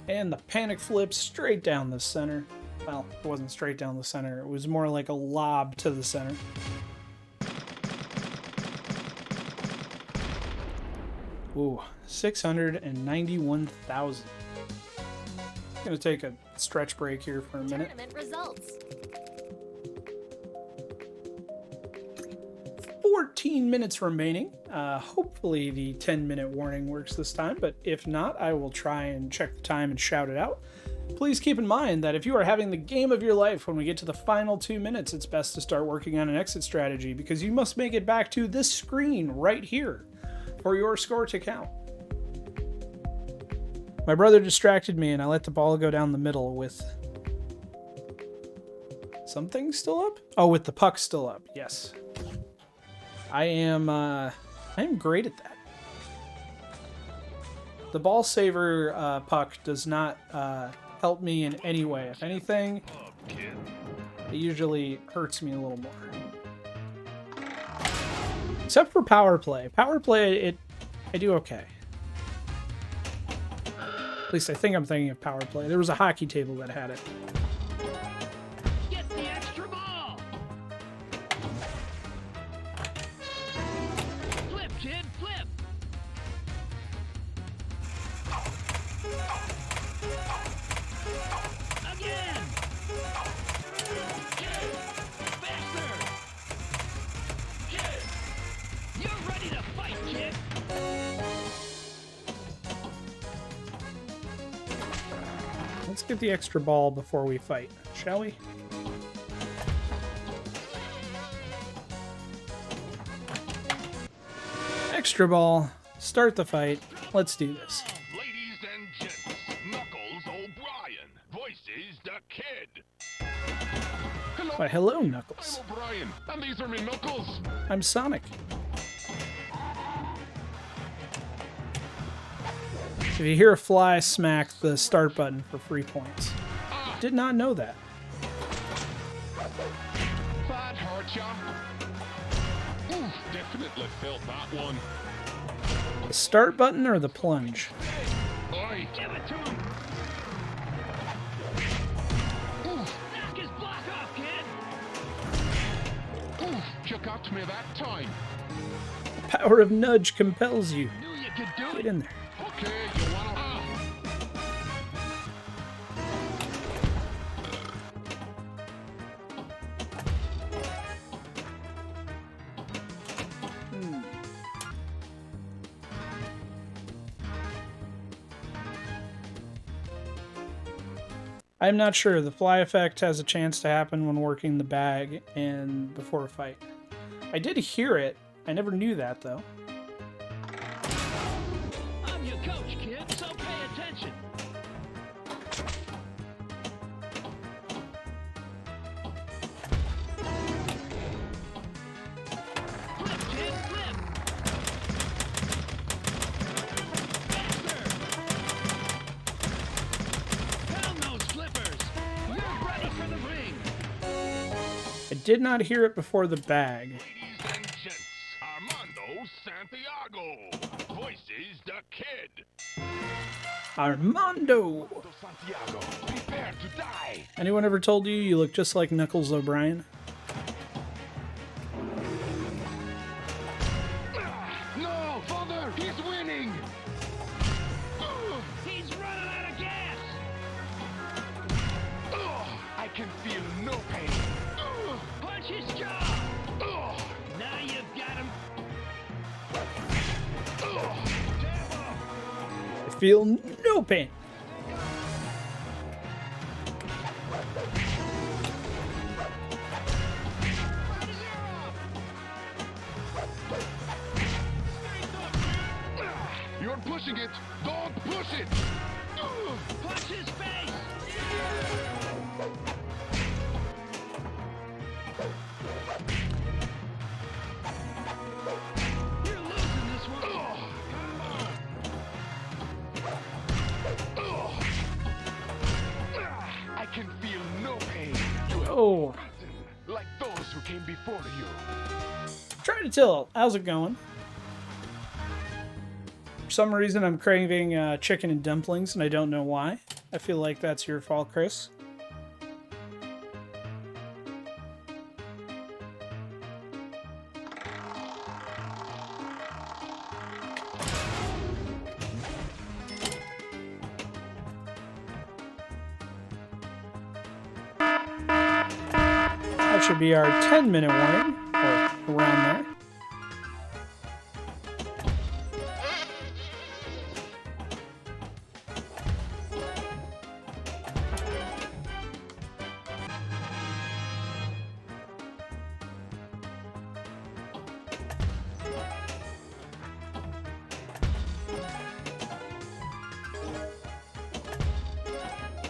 And the panic flip straight down the center. Well, it wasn't straight down the center. It was more like a lob to the center. Ooh, 691,000. Gonna take a stretch break here for a minute. Tournament results. 14 minutes remaining. Hopefully the 10-minute warning works this time, but if not, I will try and check the time and shout it out. Please keep in mind that if you are having the game of your life when we get to the final 2 minutes, it's best to start working on an exit strategy because you must make it back to this screen right here for your score to count. My brother distracted me and I let the ball go down the middle with something still up? Oh, with the puck still up, yes. I am great at that. The ball saver puck does not help me in any way. If anything, it usually hurts me a little more. Except for power play. Power play, I do okay. At least I think I'm thinking of power play. There was a hockey table that had it. Get the extra ball! Flip, kid, flip! Again! Faster! You're ready to fight, kid! Let's get the extra ball before we fight, shall we? Extra ball. Start the fight. Let's do this. Ladies and gents, Knuckles O'Brien voices the kid. Why, hello, Knuckles. I'm O'Brien, and these are me Knuckles. I'm Sonic. If you hear a fly, smack the start button for free points. Did not know that. That hurt ya. Oof, definitely felt that one. The start button or the plunge? Oi, give it to him. Oof, knock his block off, kid. Oof, you got me that time. The power of nudge compels you. Knew you could do Get it. in there. Okay, you wanna... I'm not sure. The fly effect has a chance to happen when working the bag and before a fight. I did hear it. I never knew that, though. I'm your coach, kid, so pay attention. Flip, kid, flip. Faster. Pound those flippers. You're ready for the ring. I did not hear it before the bag. Ladies and gents, Armando Santiago voices the kid. Armando. Santiago, prepare to die. Anyone ever told you you look just like Knuckles O'Brien? No, father, he's winning. He's running out of gas. I can feel no pain. Punch his jaw. Now you've got him. I feel no pain. You're pushing it. Don't push it. Punch his face. You're losing this one. I can feel no pain. You have Oh. like those who came before you. Try to tell. How's it going? For some reason, I'm craving chicken and dumplings, and I don't know why. I feel like that's your fault, Chris. That should be our 10-minute warning, or around there.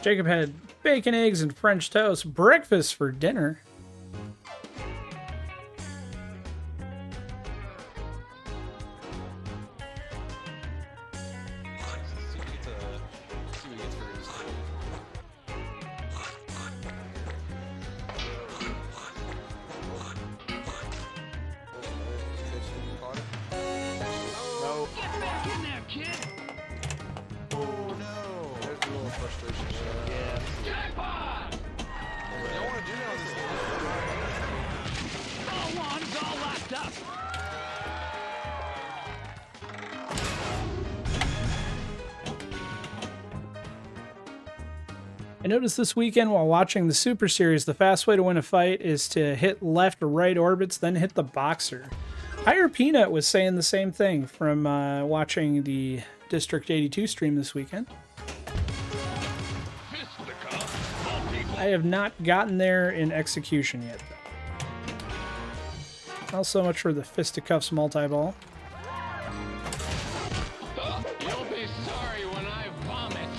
Jacob had bacon, eggs, and French toast breakfast for dinner. No. Get back in there, kid. Oh no. There's a little frustration. Yeah. Jackpot! You don't want to do that on this All one's all locked up. I noticed this weekend while watching the Super Series, the fast way to win a fight is to hit left or right orbits, then hit the boxer. Higher Peanut was saying the same thing from watching the District 82 stream this weekend. I have not gotten there in execution yet, though. Not so much for the fisticuffs multi-ball. You'll be sorry when I vomit.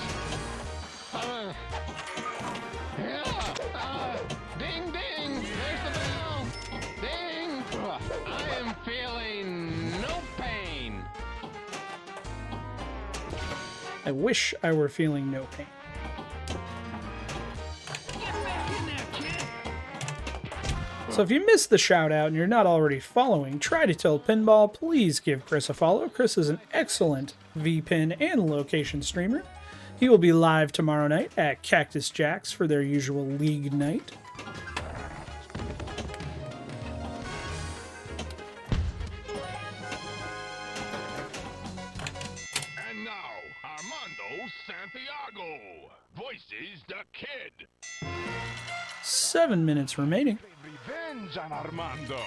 Ding ding! There's the bell! Ding! I am feeling no pain. I wish I were feeling no pain. So if you missed the shout out and you're not already following Try to Tell Pinball, please give Chris a follow. Chris is an excellent VPin and location streamer. He will be live tomorrow night at Cactus Jack's for their usual league night. And now, Armando Santiago voices the kid. 7 minutes remaining. Revenge on Armando.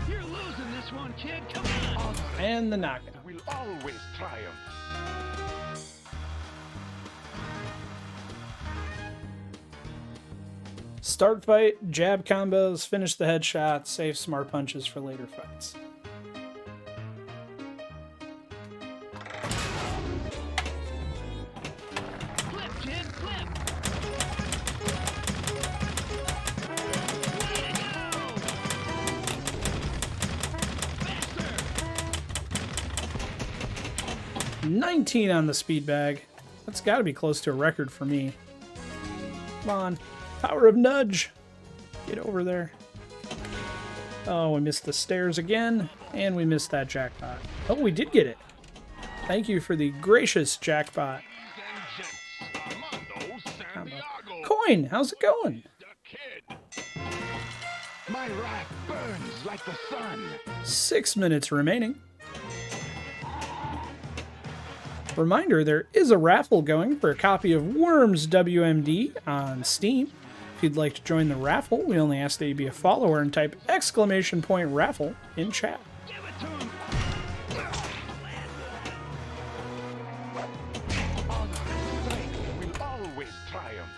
You're losing this one, kid. Come on. And the knockout. Will always triumph. Start fight, jab combos, finish the headshot, save smart punches for later fights. Flip, kid, flip. 19 on the speed bag. That's got to be close to a record for me. Come on. Power of nudge. Get over there. Oh, we missed the stairs again, and we missed that jackpot. Oh, we did get it. Thank you for the gracious jackpot. Coin, how's it going? My wrath burns like the sun. 6 minutes remaining. Reminder, there is a raffle going for a copy of Worms WMD on Steam. If you'd like to join the raffle, we only ask that you be a follower and type !raffle in chat. Will always triumph.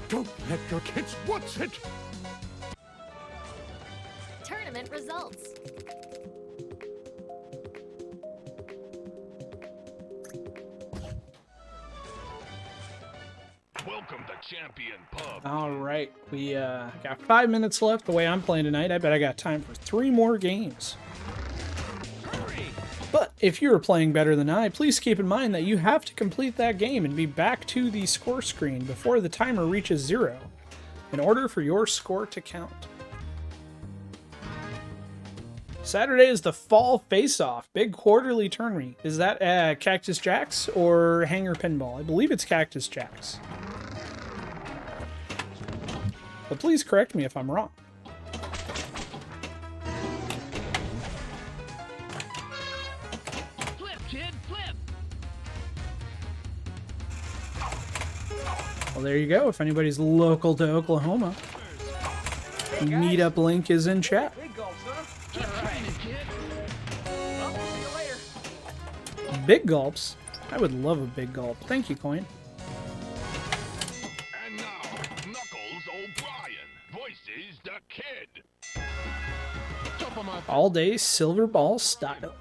Don't let your kids watch it! Tournament results. Welcome to Champion Pub. All right, we got 5 minutes left. The way I'm playing tonight, I bet I got time for 3 more games. But if you are playing better than I, please keep in mind that you have to complete that game and be back to the score screen before the timer reaches 0 in order for your score to count. Saturday is the Fall Face-Off, big quarterly tournament. Is that Cactus Jacks or Hanger Pinball? I believe it's Cactus Jacks. But please correct me if I'm wrong. Flip, kid, flip. Well, there you go. If anybody's local to Oklahoma, meetup link is in chat. Big gulps? I would love a big gulp. Thank you, Coin. And now, Knuckles O'Brien voices the kid. All day silver ball style.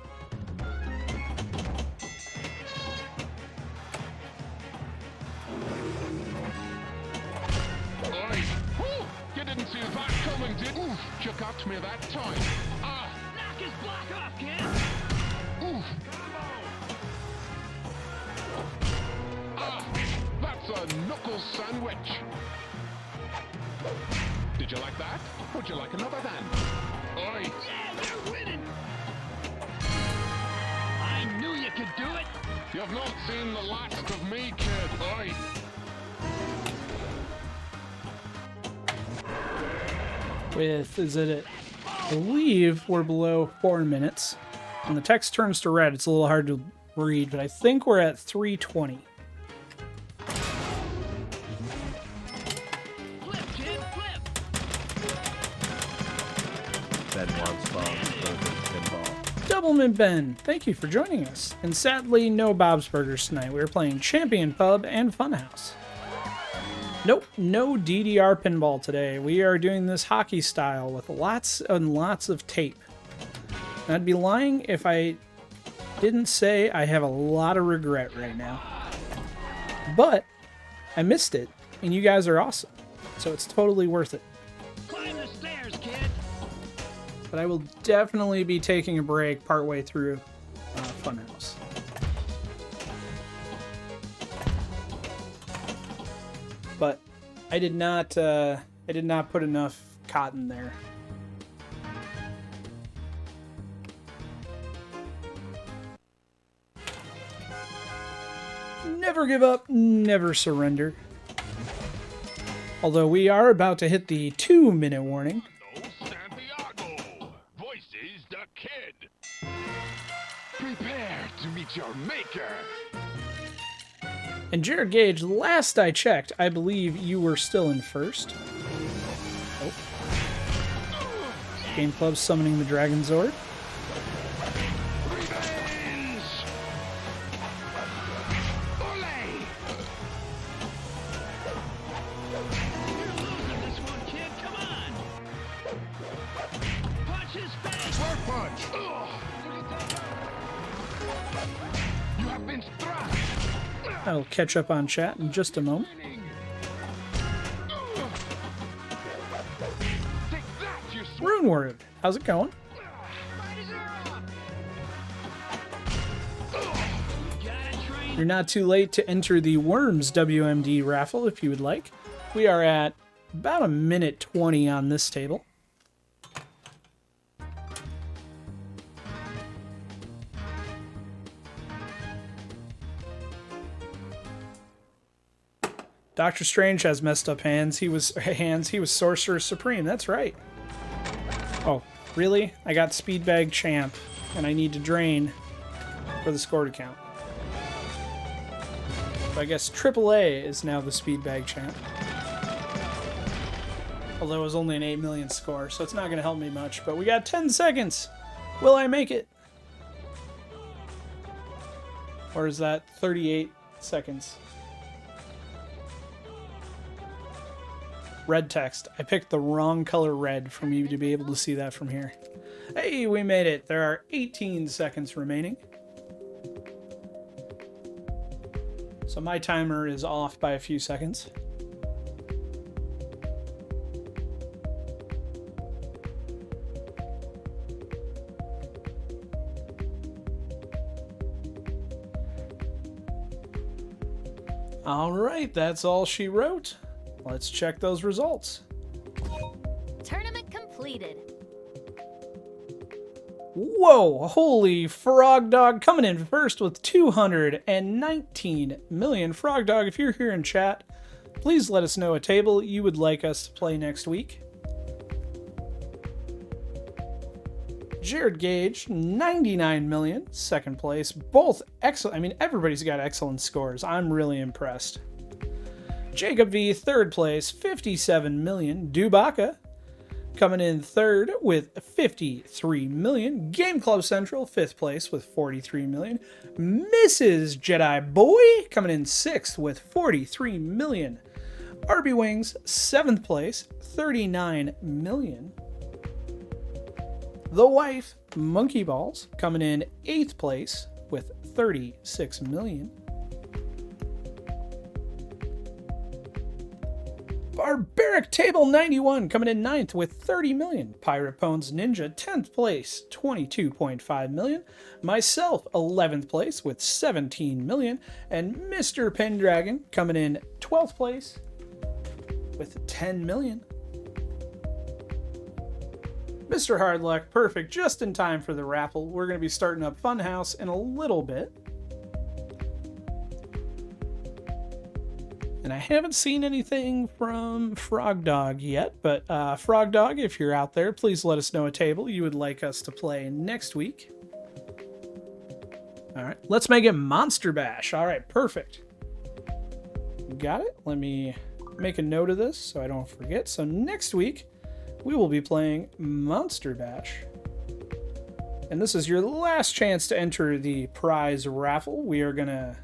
Oi! Whew! You didn't see that coming, did you? You got me that time. Ah! Knock his block off, kid. Oof! Ah! That's a knuckles sandwich. Did you like that? Would you like another then? Oi! Yeah, we're winning. I knew you could do it. You've not seen the last of me, kid. Oi! With, is it, I believe we're below 4 minutes. When the text turns to red, it's a little hard to read, but I think we're at 3:20. Flip, kid, flip. Ben wants Bob's Burgers Pinball. Doublemint Ben, thank you for joining us. And sadly, no Bob's Burgers tonight. We're playing Champion Pub and Funhouse. Nope, no DDR pinball today. We are doing this hockey style with lots and lots of tape. And I'd be lying if I didn't say I have a lot of regret right now. But I missed it, and you guys are awesome. So it's totally worth it. Climb the stairs, kid. But I will definitely be taking a break partway through Funhouse. But I did not put enough cotton there. Never give up, never surrender. Although we are about to hit the 2-minute warning. Santiago voices the kid. Prepare to meet your maker. And Jared Gage, last I checked, I believe you were still in first. Oh. Game Club summoning the Dragon Zord. Revenge! Ole! You're losing this one, kid. Come on. Punch his face. Swerve punch! Ugh. You have been struck. I'll catch up on chat in just a moment. Rune Word, how's it going? You're not too late to enter the Worms WMD raffle if you would like. We are at about a minute 20 on this table. Doctor Strange has messed up hands. He was Sorcerer Supreme. That's right. Oh, really? I got Speed Bag Champ, and I need to drain for the score to count. So I guess AAA is now the Speed Bag Champ. Although it was only an 8 million score, so it's not going to help me much. But we got 10 seconds. Will I make it? Or is that 38 seconds? Red text. I picked the wrong color red for you to be able to see that from here. Hey, we made it. There are 18 seconds remaining. So my timer is off by a few seconds. All right, that's all she wrote. Let's check those results. Tournament completed. Whoa, holy Frog Dog coming in first with 219 million. Frog Dog, if you're here in chat, please let us know a table you would like us to play next week. Jared Gage, 99 million, second place. Both excellent. I mean, everybody's got excellent scores. I'm really impressed. Jacob V, third place, 57 million. Dubaka coming in third with 53 million. Game Club Central, fifth place with 43 million. Mrs. Jedi Boy coming in sixth with 43 million. RB Wings, seventh place, 39 million. The Wife, Monkey Balls, coming in eighth place with 36 million. Barbaric Table 91 coming in 9th with 30 million. Pirate Pones Ninja 10th place, 22.5 million. Myself 11th place with 17 million. And Mr. Pendragon coming in 12th place with 10 million. Mr. Hardluck, perfect, just in time for the raffle. We're going to be starting up Funhouse in a little bit. And I haven't seen anything from Frog Dog yet, but Frog Dog, if you're out there, please let us know a table you would like us to play next week. All right, let's make it Monster Bash. All right, perfect. Got it? Let me make a note of this so I don't forget. So next week, we will be playing Monster Bash. And this is your last chance to enter the prize raffle. We are going to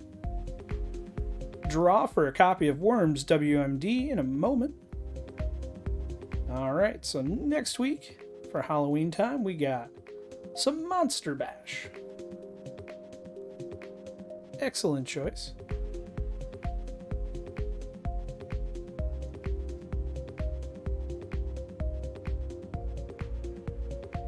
draw for a copy of Worms WMD in a moment. All right, so next week for Halloween time, we got some Monster Bash. Excellent choice.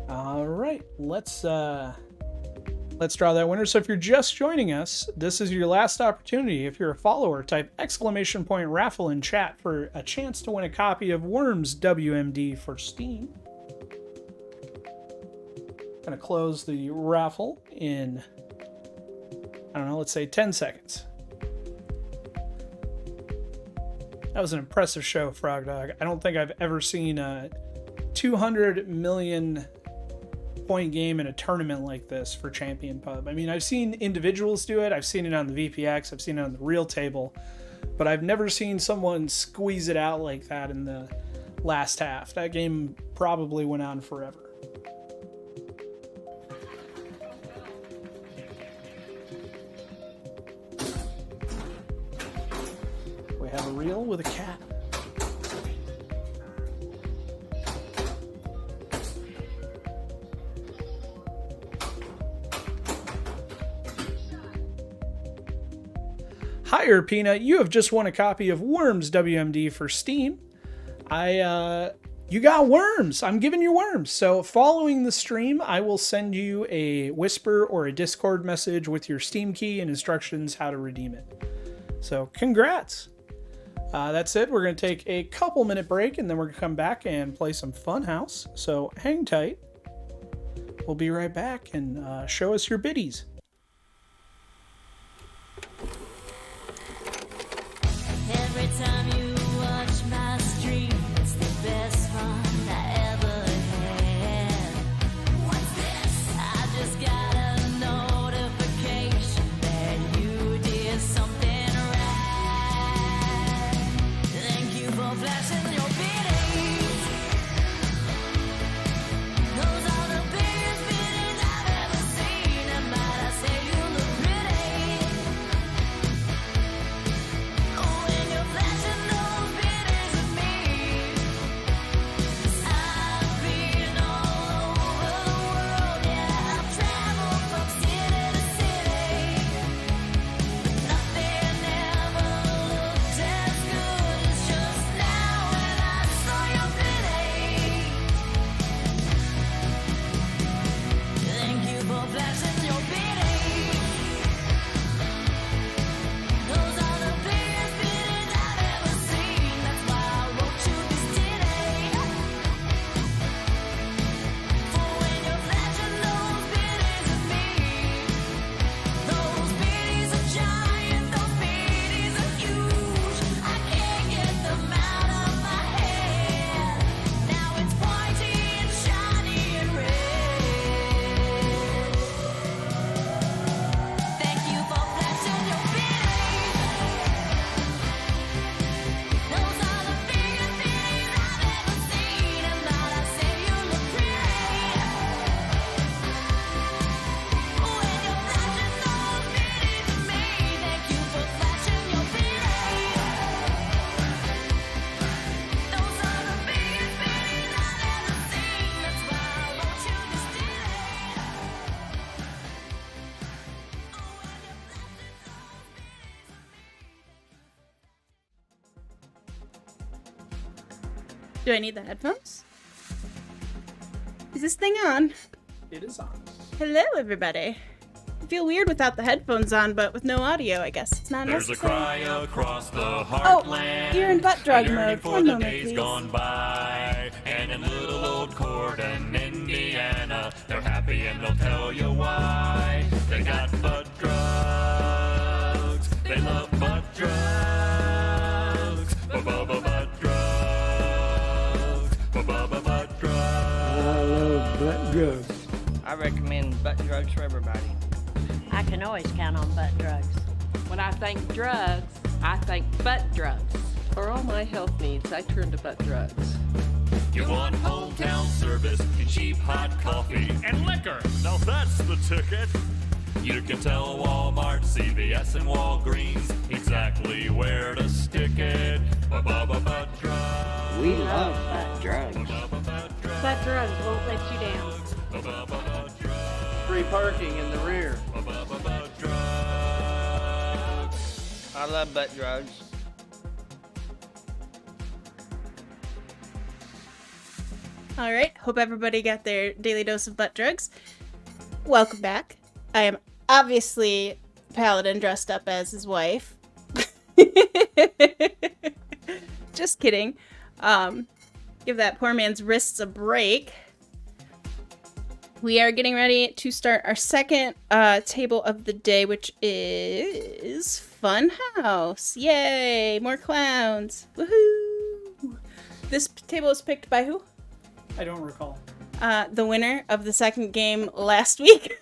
All right, let's draw that winner. So if you're just joining us, this is your last opportunity. If you're a follower, type !raffle in chat for a chance to win a copy of Worms WMD for Steam. Gonna close the raffle in, I don't know, let's say 10 seconds. That was an impressive show, Frog Dog. I don't think I've ever seen a 200 million point game in a tournament like this for Champion Pub. I mean, I've seen individuals do it. I've seen it on the VPX. I've seen it on the real table. But I've never seen someone squeeze it out like that in the last half. That game probably went on forever. We have a reel with a cat. Hi, Erpina. You have just won a copy of Worms WMD for Steam. You got Worms. I'm giving you Worms. So following the stream, I will send you a Whisper or a Discord message with your Steam key and instructions how to redeem it. So congrats. That's it. We're going to take a couple minute break and then we're going to come back and play some Funhouse. So hang tight. We'll be right back and show us your biddies. Every time you watch my stream, it's the best fun I ever had. What's this? I just got a notification that you did something right. Thank you for flashing your biddies. Those are the biggest biddies I've ever seen. And might I say you look pretty. When you're flashing those biddies at me, I've been all over the world, yeah, I've traveled from city to city, but nothing ever looked as good as just now when I saw your biddy. Thank you for flashing your biddy. Those are the biggest biddies I've ever seen. That's why I wrote you this ditty. For when you're flashing those biddies at me, those biddies are giant, those biddies are huge. I can't get them out of my head. Now it's pointy and shiny and red. Thank you for flashing your biddies. Those are the biggest biddies I've ever seen, and might I say you look pretty. When you're flashing those biddies at me, thank you for flashing your biddies. Those are the biggest biddies I've ever seen. That's why I wrote you this ditty. Do I need the headphones? Is this thing on? It is on. Hello, everybody. I feel weird without the headphones on, but with no audio, I guess it's not There's a necessary. cry across the Oh, heartland. you're in butt drug yearning mode. for One the moment, days please. gone by. And in little old Corden, Indiana, they're happy and they'll tell you why. They got butt drugs. They love butt drugs. Ba-ba-ba butt drugs. Ba-ba-ba butt drugs. I love butt drugs. I recommend butt drugs for everybody. I can always count on butt drugs. When I think drugs, I think butt drugs. For all my health needs, I turn to butt drugs. You want hometown service, cheap hot coffee, and liquor. Now that's the ticket. You can tell Walmart, CVS, and Walgreens exactly where to stick it. Ba-ba-ba-butt drugs. We love butt drugs. Butt drugs won't let you down. Free parking in the rear. I love butt drugs. All right. Hope everybody got their daily dose of butt drugs. Welcome back. I am obviously Paladin dressed up as his wife. Just kidding. Give that poor man's wrists a break. We are getting ready to start our second table of the day, which is Funhouse. Yay! More clowns. Woohoo! This table is picked by who? I don't recall. The winner of the second game last week.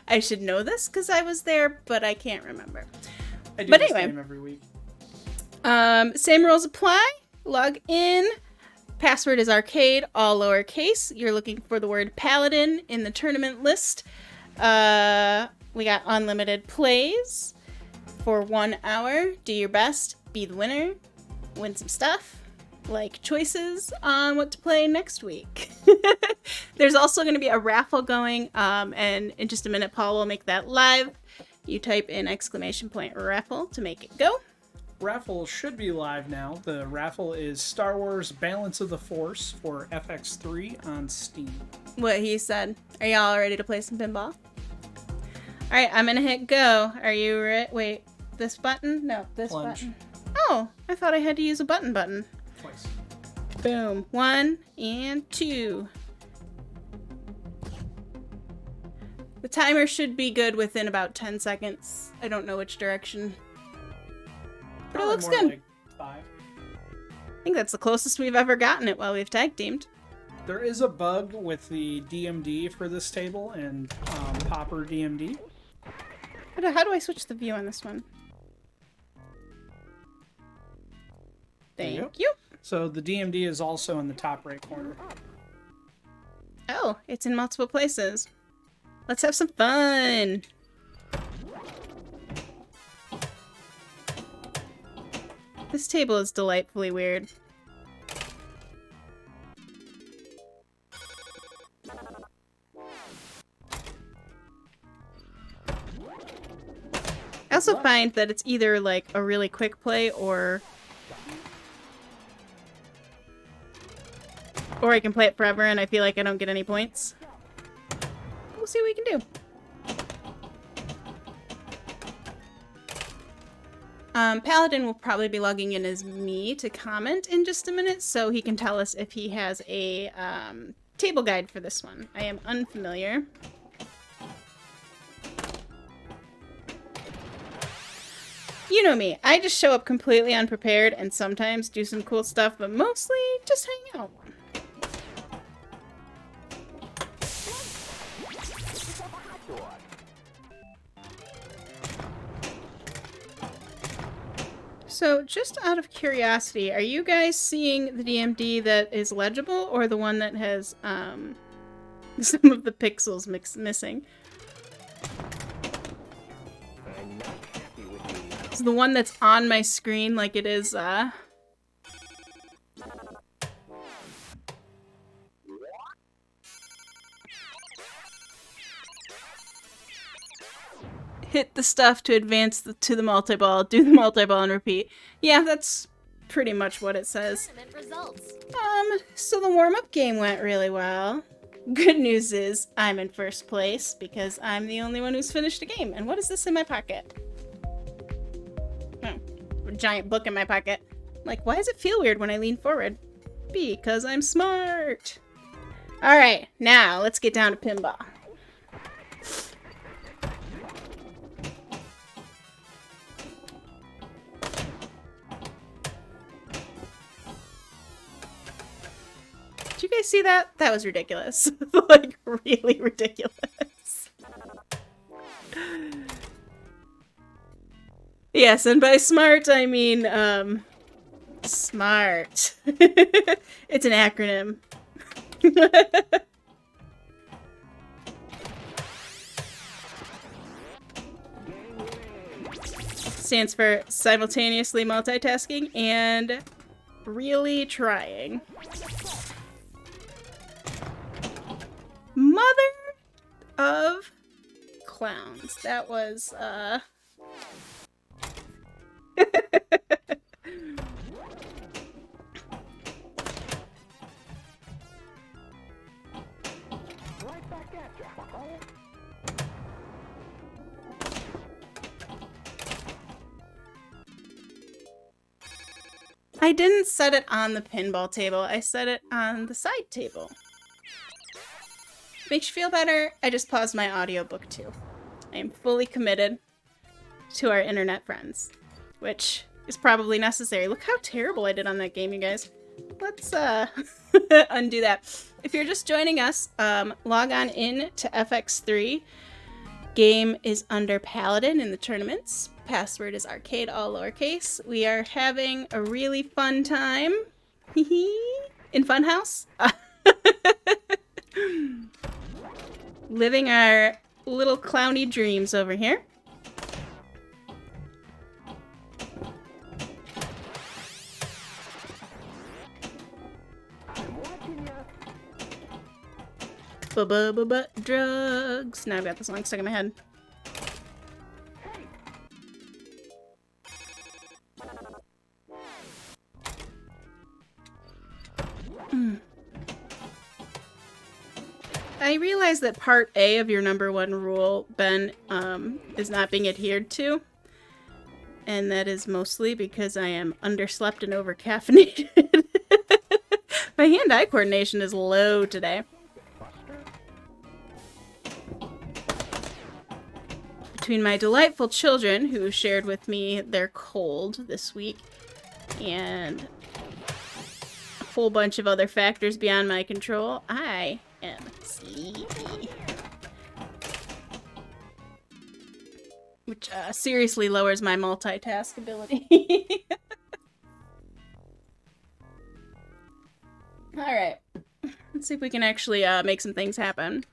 I should know this because I was there, but I can't remember. I do But this anyway. game every week. Same rules apply. Log in. Password is arcade, all lowercase. You're looking for the word Paladin in the tournament list. We got unlimited plays for 1 hour. Do your best. Be the winner. Win some stuff. Like choices on what to play next week. There's also going to be a raffle going, and in just a minute, Paul will make that live. You type in !raffle to make it go. Raffle should be live now. The raffle is Star Wars Balance of the Force for FX3 on Steam. What he said. Are y'all ready to play some pinball? Alright, I'm gonna hit go. Are you ready? Wait, this button? No, this Plunge. button. Oh, I thought I had to use a button. Twice. Boom. 1 and 2. The timer should be good within about 10 seconds. I don't know which direction. But it Probably looks more good. like 5. I think that's the closest we've ever gotten it while we've tag teamed. There is a bug with the DMD for this table and Popper DMD. How do I switch the view on this one? Thank you. So the DMD is also in the top right corner. Oh, it's in multiple places. Let's have some fun. This table is delightfully weird. I also find that it's either like a really quick play or I can play it forever and I feel like I don't get any points. We'll see what we can do. Paladin will probably be logging in as me to comment in just a minute, so he can tell us if he has a table guide for this one. I am unfamiliar. You know me, I just show up completely unprepared and sometimes do some cool stuff, but mostly just hang out. So, just out of curiosity, are you guys seeing the DMD that is legible or the one that has some of the pixels missing? So the one that's on my screen like it is hit the stuff to advance to the multi-ball, do the multi-ball and repeat. Yeah, that's pretty much what it says. So the warm-up game went really well. Good news is I'm in first place because I'm the only one who's finished a game. And what is this in my pocket? Oh, a giant book in my pocket. Like, why does it feel weird when I lean forward? Because I'm smart. All right, now let's get down to pinball. Did you guys see that? That was ridiculous. Like, really ridiculous. Yes, and by smart, I mean, smart. It's an acronym. Stands for simultaneously multitasking and really trying. Mother of clowns. That was, I didn't set it on the pinball table. I set it on the side table. Makes you feel better? I just paused my audiobook too. I am fully committed to our internet friends, which is probably necessary. Look how terrible I did on that game, you guys. Let's undo that. If you're just joining us, log on in to FX3. Game is under Paladin in the tournaments. Password is arcade, all lowercase. We are having a really fun time in Funhouse. Living our little clowny dreams over here. Drugs. Now I've got the song stuck in my head. I realize that part A of your number one rule, Ben, is not being adhered to. And that is mostly because I am underslept and overcaffeinated. My hand-eye coordination is low today. Between my delightful children, who shared with me their cold this week, and a whole bunch of other factors beyond my control, I am sleepy. Which seriously lowers my multitask ability. Alright. Let's see if we can actually make some things happen.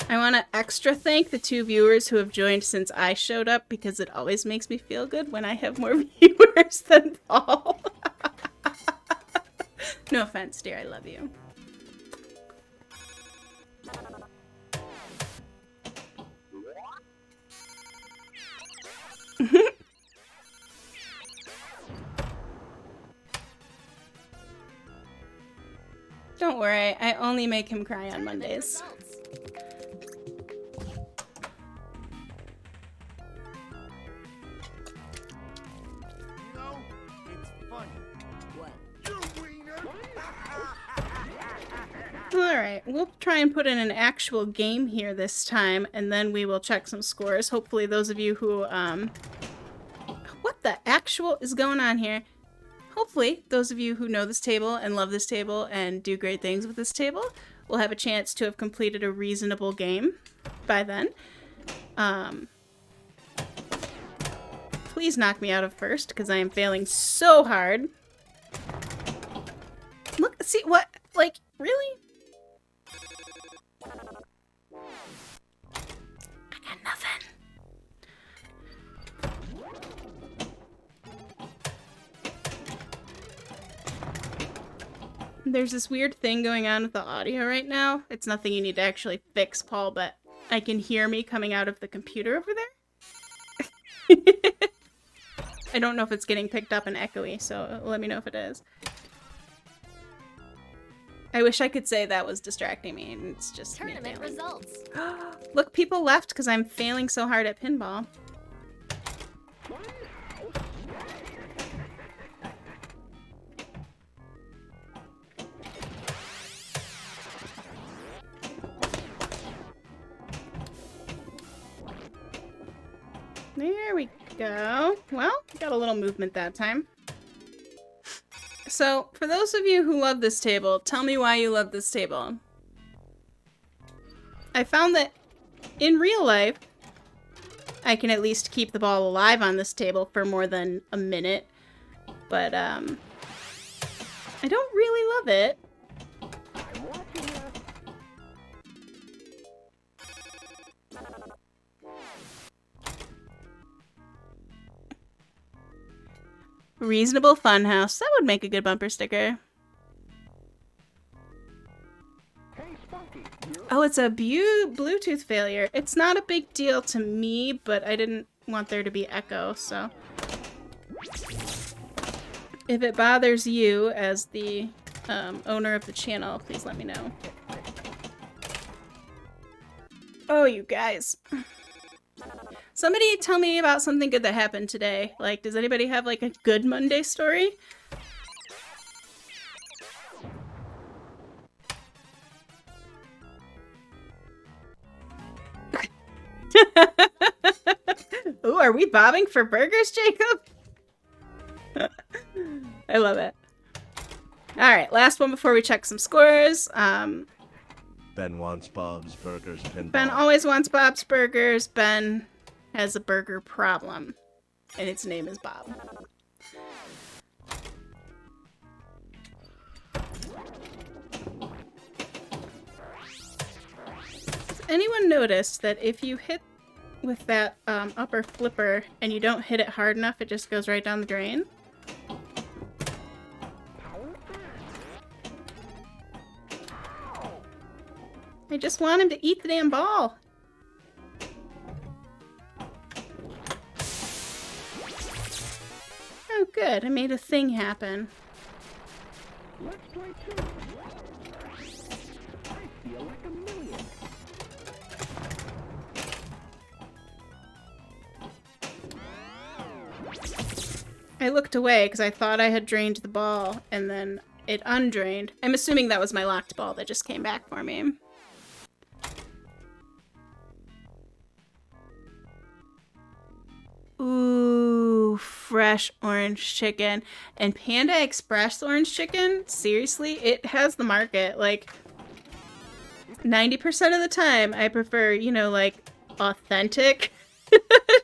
I want to extra thank the 2 viewers who have joined since I showed up, because it always makes me feel good when I have more viewers than Paul. No offense, dear. I love you. Don't worry, I only make him cry on Mondays. Alright, we'll try and put in an actual game here this time, and then we will check some scores. Hopefully those of you who, what the actual is going on here? Hopefully those of you who know this table and love this table and do great things with this table will have a chance to have completed a reasonable game by then. Please knock me out of first, because I am failing so hard. Look, see, what? Like, really? I got nothing. There's this weird thing going on with the audio right now. It's nothing you need to actually fix, Paul, but I can hear me coming out of the computer over there. I don't know if it's getting picked up and echoey, so let me know if it is. I wish I could say that was distracting me, and it's just Tournament results. Look, people left because I'm failing so hard at pinball. There we go. Well, got a little movement that time. So, for those of you who love this table, tell me why you love this table. I found that in real life, I can at least keep the ball alive on this table for more than a minute. But, I don't really love it. Reasonable Funhouse. That would make a good bumper sticker. Oh, it's a Bluetooth failure. It's not a big deal to me, but I didn't want there to be echo, so. If it bothers you as the owner of the channel, please let me know. Oh, you guys. Somebody tell me about something good that happened today. Like, does anybody have, like, a good Monday story? Ooh, are we bobbing for burgers, Jacob? I love it. Alright, last one before we check some scores. Ben wants Bob's Burgers Pinball. Ben always wants Bob's Burgers. Ben has a burger problem, and its name is Bob. Has anyone noticed that if you hit with that upper flipper and you don't hit it hard enough, it just goes right down the drain? I just want him to eat the damn ball. Oh, good. I made a thing happen. Let's play two. I feel like a million. I looked away because I thought I had drained the ball, and then it undrained. I'm assuming that was my locked ball that just came back for me. Ooh, fresh orange chicken. And Panda Express orange chicken, seriously, it has the market. Like, 90% of the time, I prefer, you know, like, authentic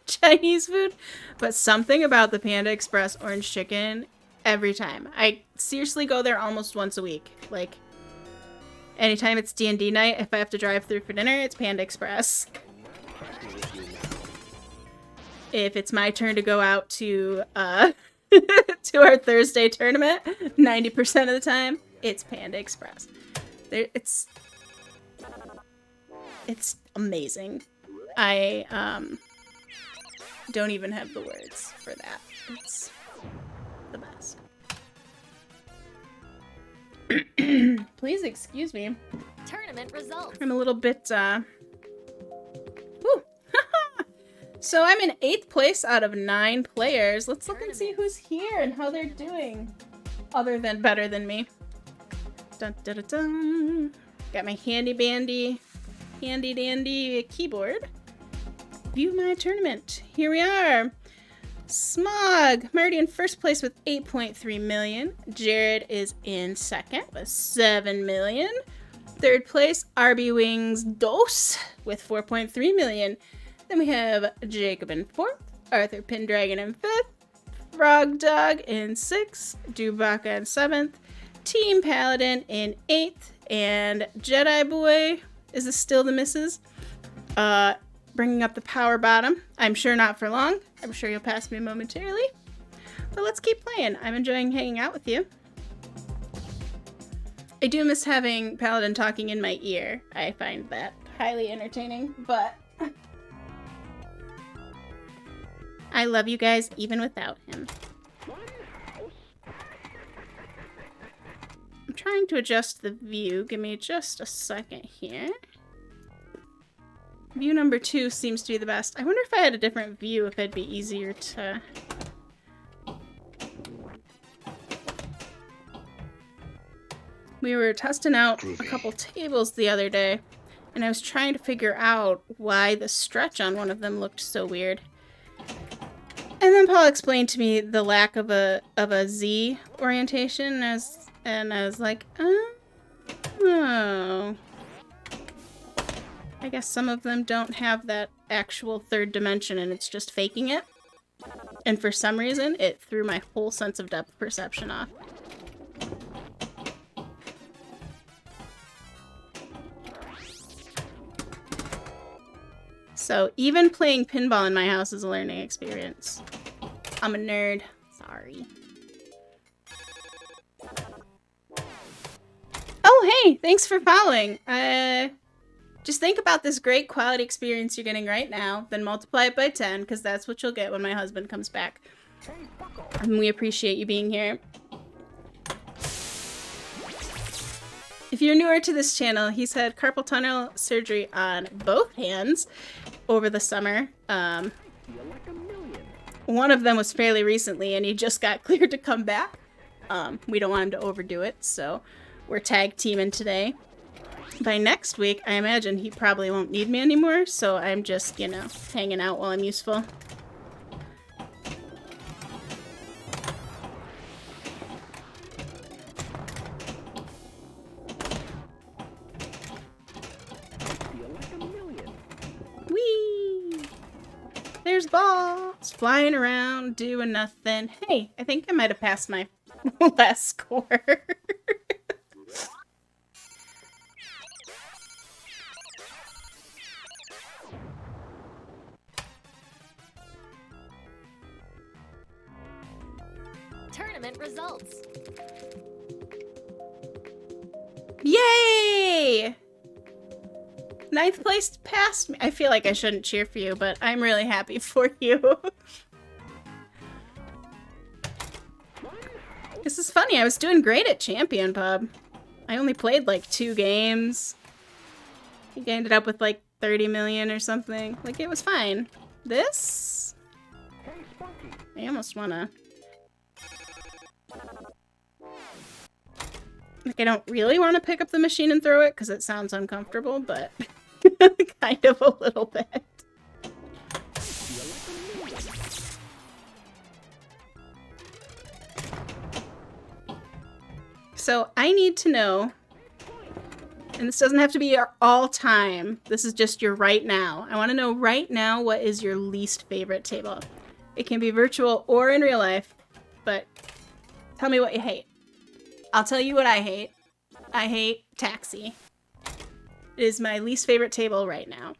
Chinese food. But something about the Panda Express orange chicken, every time. I seriously go there almost once a week. Like, anytime it's D&D night, if I have to drive through for dinner, it's Panda Express. If it's my turn to go out to to our Thursday tournament, 90% of the time, it's Panda Express. It's amazing. I don't even have the words for that. It's the best. Please excuse me. Tournament results. I'm a little bit Whew. So I'm in 8th place out of 9 players. Let's look and see who's here and how they're doing. Other than better than me. Dun, dun, dun, dun. Got my handy dandy keyboard. View my tournament. Here we are. Smog. I'm already in 1st place with 8.3 million. Jared is in 2nd with 7 million. 3rd place, RB Wings Dos with 4.3 million. Then we have Jacob in 4th, Arthur Pendragon in 5th, Frog Dog in 6th, Dubaka in 7th, Team Paladin in 8th, and Jedi Boy, is this still the missus? Bringing up the power bottom. I'm sure not for long. I'm sure you'll pass me momentarily. But let's keep playing. I'm enjoying hanging out with you. I do miss having Paladin talking in my ear. I find that highly entertaining, but I love you guys even without him. I'm trying to adjust the view. Give me just a second here. View number 2 seems to be the best. I wonder if I had a different view, if it'd be easier to... We were testing out a couple tables the other day, and I was trying to figure out why the stretch on one of them looked so weird. And then Paul explained to me the lack of a Z orientation, and I was like, oh. I guess some of them don't have that actual 3rd dimension, and it's just faking it. And for some reason, it threw my whole sense of depth perception off. So even playing pinball in my house is a learning experience. I'm a nerd. Sorry. Oh, hey! Thanks for following. Just think about this great quality experience you're getting right now, then multiply it by 10, because that's what you'll get when my husband comes back. And we appreciate you being here. If you're newer to this channel, he's had carpal tunnel surgery on both hands over the summer. One of them was fairly recently, and he just got cleared to come back. We don't want him to overdo it, so we're tag teaming today. By next week, I imagine he probably won't need me anymore, so I'm just, you know, hanging out while I'm useful. Whee! There's balls flying around, doing nothing. Hey, I think I might have passed my last score. Tournament results. Yay! 9th place passed me. I feel like I shouldn't cheer for you, but I'm really happy for you. This is funny. I was doing great at Champion Pub. I only played like 2 games. I think I ended up with like 30 million or something. Like, it was fine. This? I almost wanna... Like, I don't really want to pick up the machine and throw it because it sounds uncomfortable, but kind of a little bit. So I need to know, and this doesn't have to be your all-time, this is just your right now. I want to know right now what is your least favorite table. It can be virtual or in real life, but tell me what you hate. I'll tell you what I hate. I hate Taxi. It is my least favorite table right now.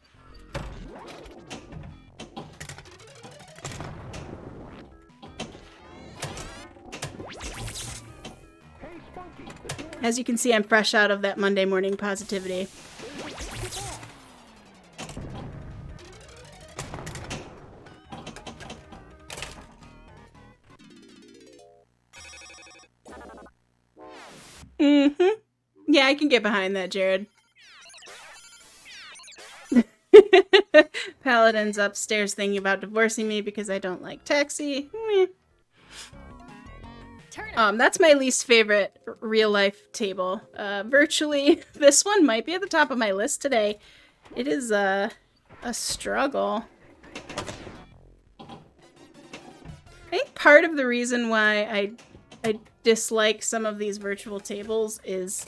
As you can see, I'm fresh out of that Monday morning positivity. Mm-hmm. Yeah, I can get behind that, Jared. Paladin's upstairs thinking about divorcing me because I don't like Taxi. Meh. That's my least favorite real-life table. Virtually, this one might be at the top of my list today. It is a struggle. I think part of the reason why I dislike some of these virtual tables is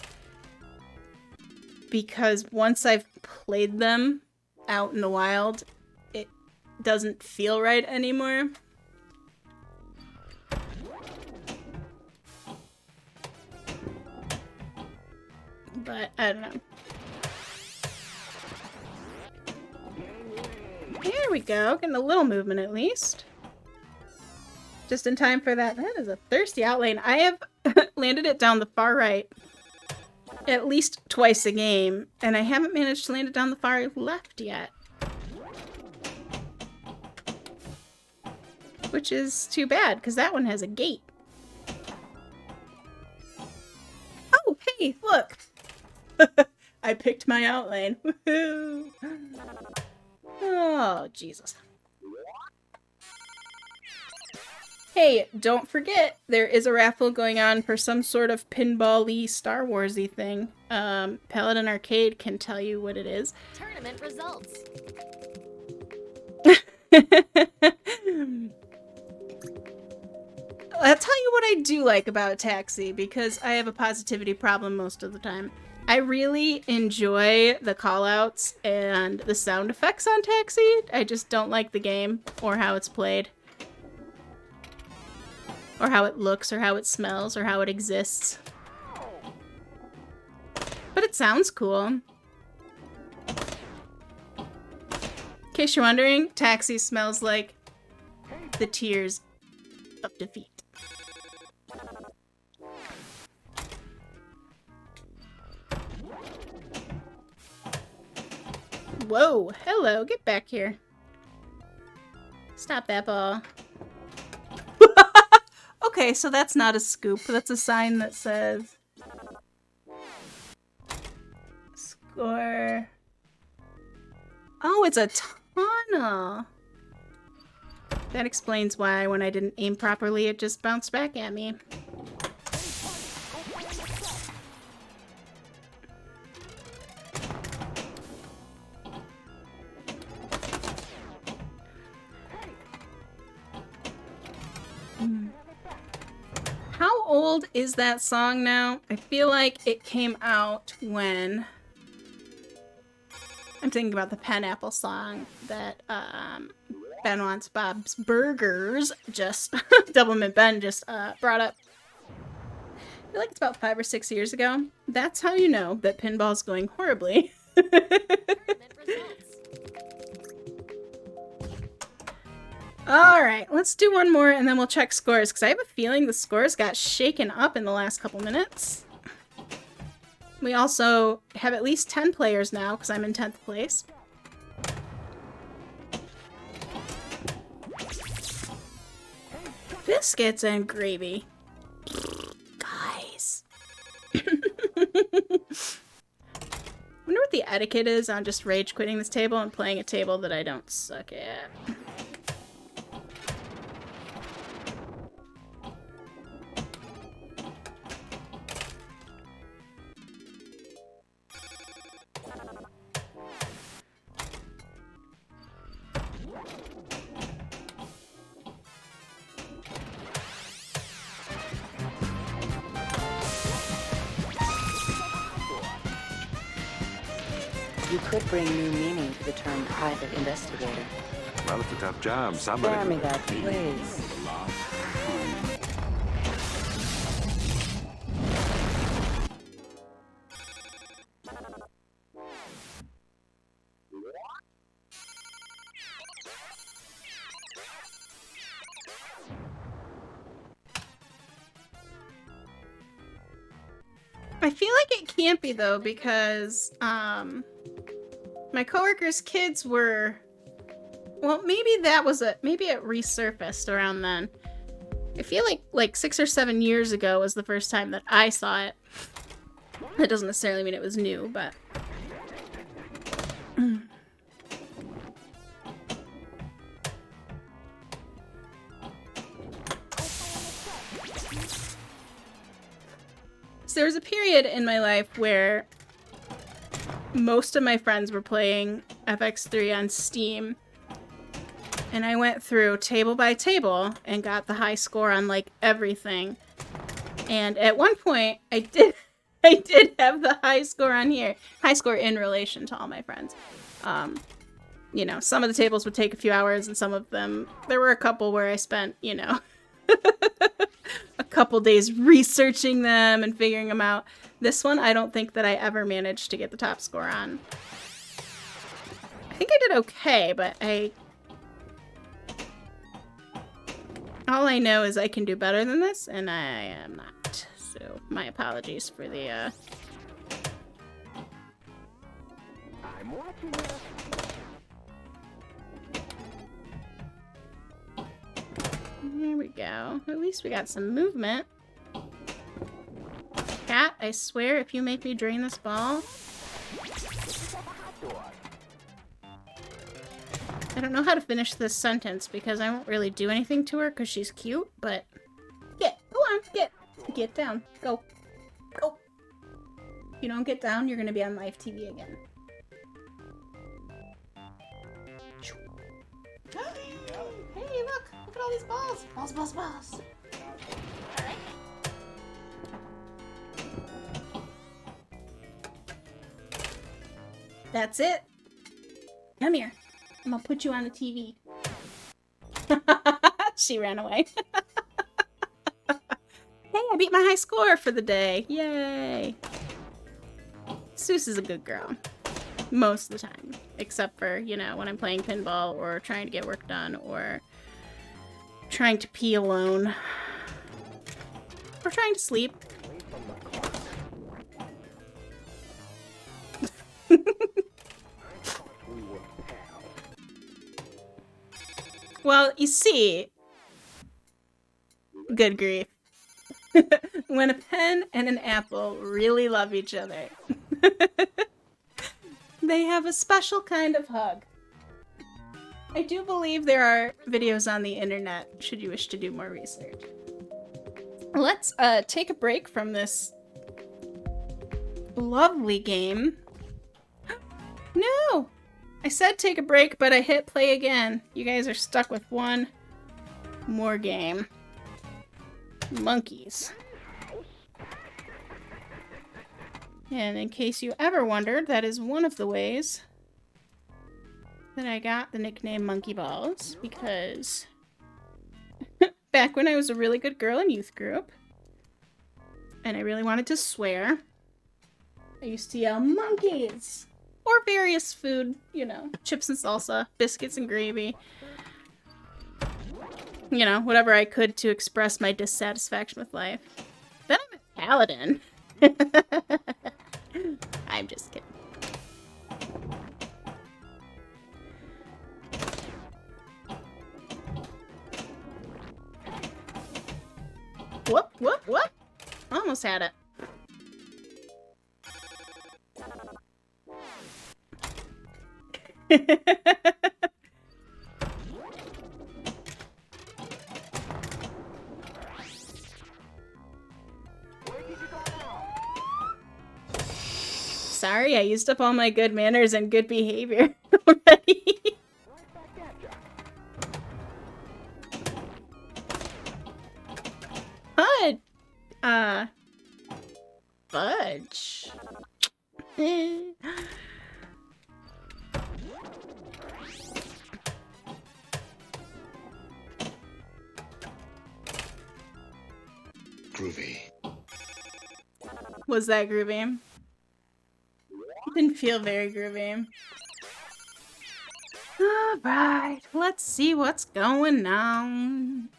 because once I've played them out in the wild, it doesn't feel right anymore. But I don't know. There we go. Getting a little movement at least. Just in time for that. That is a thirsty outlane. I have landed it down the far right at least twice a game, and I haven't managed to land it down the far left yet. Which is too bad, because that one has a gate. Oh, hey, look! I picked my outlane. Woohoo! Oh, Jesus. Hey, don't forget, there is a raffle going on for some sort of pinball-y, Star Wars-y thing. Paladin Arcade can tell you what it is. Tournament results. I'll tell you what I do like about Taxi, because I have a positivity problem most of the time. I really enjoy the callouts and the sound effects on Taxi. I just don't like the game or how it's played. Or how it looks, or how it smells, or how it exists. But it sounds cool. In case you're wondering, Taxi smells like the tears of defeat. Whoa, hello, get back here. Stop that ball. Okay, so that's not a scoop. That's a sign that says... Score... Oh, it's a tunnel. That explains why when I didn't aim properly, it just bounced back at me. How old is that song now? I feel like it came out when... I'm thinking about the Pineapple song that Ben Wants Bob's Burgers just... Doublemint Ben just brought up. I feel like it's about 5 or 6 years ago. That's how you know that pinball's going horribly. Alright, let's do one more and then we'll check scores, because I have a feeling the scores got shaken up in the last couple minutes. We also have at least 10 players now, because I'm in 10th place. Biscuits and gravy. etiquette is on just rage quitting this table and playing a table that I don't suck at. You could bring new meaning to the term private investigator. Well, it's a tough job. Somebody. Spare me that, please. I feel like it can't be though, because my coworkers' kids were, well, maybe maybe it resurfaced around then. I feel like 6 or 7 years ago was the first time that I saw it. That doesn't necessarily mean it was new, but so there was a period in my life where most of my friends were playing FX3 on Steam, and I went through table by table and got the high score on like everything. And at one point, I did have the high score on here, high score in relation to all my friends. You know, some of the tables would take a few hours, and some of them, there were a couple where I spent, you know, a couple days researching them and figuring them out. This one, I don't think that I ever managed to get the top score on. I think I did okay, but all I know is I can do better than this, and I am not. So, my apologies for the, I'm watching you. There we go. At least we got some movement. Cat, I swear if you make me drain this ball. I don't know how to finish this sentence because I won't really do anything to her because she's cute, but go on, get down. Go. If you don't get down, you're gonna be on live TV again. Hey, look at all these balls. Balls. Alright. That's it. Come here. I'm gonna put you on the TV. She ran away. Hey, I beat my high score for the day. Yay. Seuss is a good girl. Most of the time. Except for, you know, when I'm playing pinball or trying to get work done or trying to pee alone. Or trying to sleep. Well, you see, good grief. When a pen and an apple really love each other, they have a special kind of hug. I do believe there are videos on the internet, should you wish to do more research. Let's take a break from this lovely game. No! I said take a break, but I hit play again. You guys are stuck with one more game. Monkeys. And in case you ever wondered, that is one of the ways that I got the nickname Monkey Balls, because back when I was a really good girl in youth group, and I really wanted to swear, I used to yell, monkeys! Or various food, you know, chips and salsa, biscuits and gravy. You know, whatever I could to express my dissatisfaction with life. Then I'm a paladin. I'm just kidding. Whoop. Almost had it. Sorry, I used up all my good manners and good behavior already. Fudge. Groovy. Was that groovy? Didn't feel very groovy. Alright, let's see what's going on.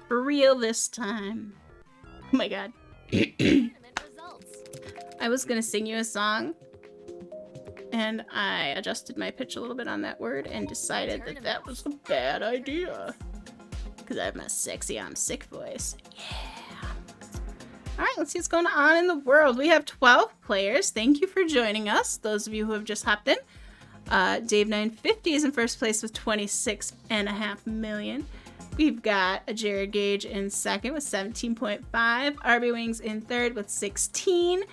For real this time. Oh my god. I was gonna sing you a song, and I adjusted my pitch a little bit on that word and decided that that was a bad idea. Because I have my sexy I'm sick voice. Yeah. Alright, let's see what's going on in the world. We have 12 players. Thank you for joining us, those of you who have just hopped in. Dave950 is in first place with 26.5 million. We've got a Jared Gage in second with 17.5. RB Wings in third with 16.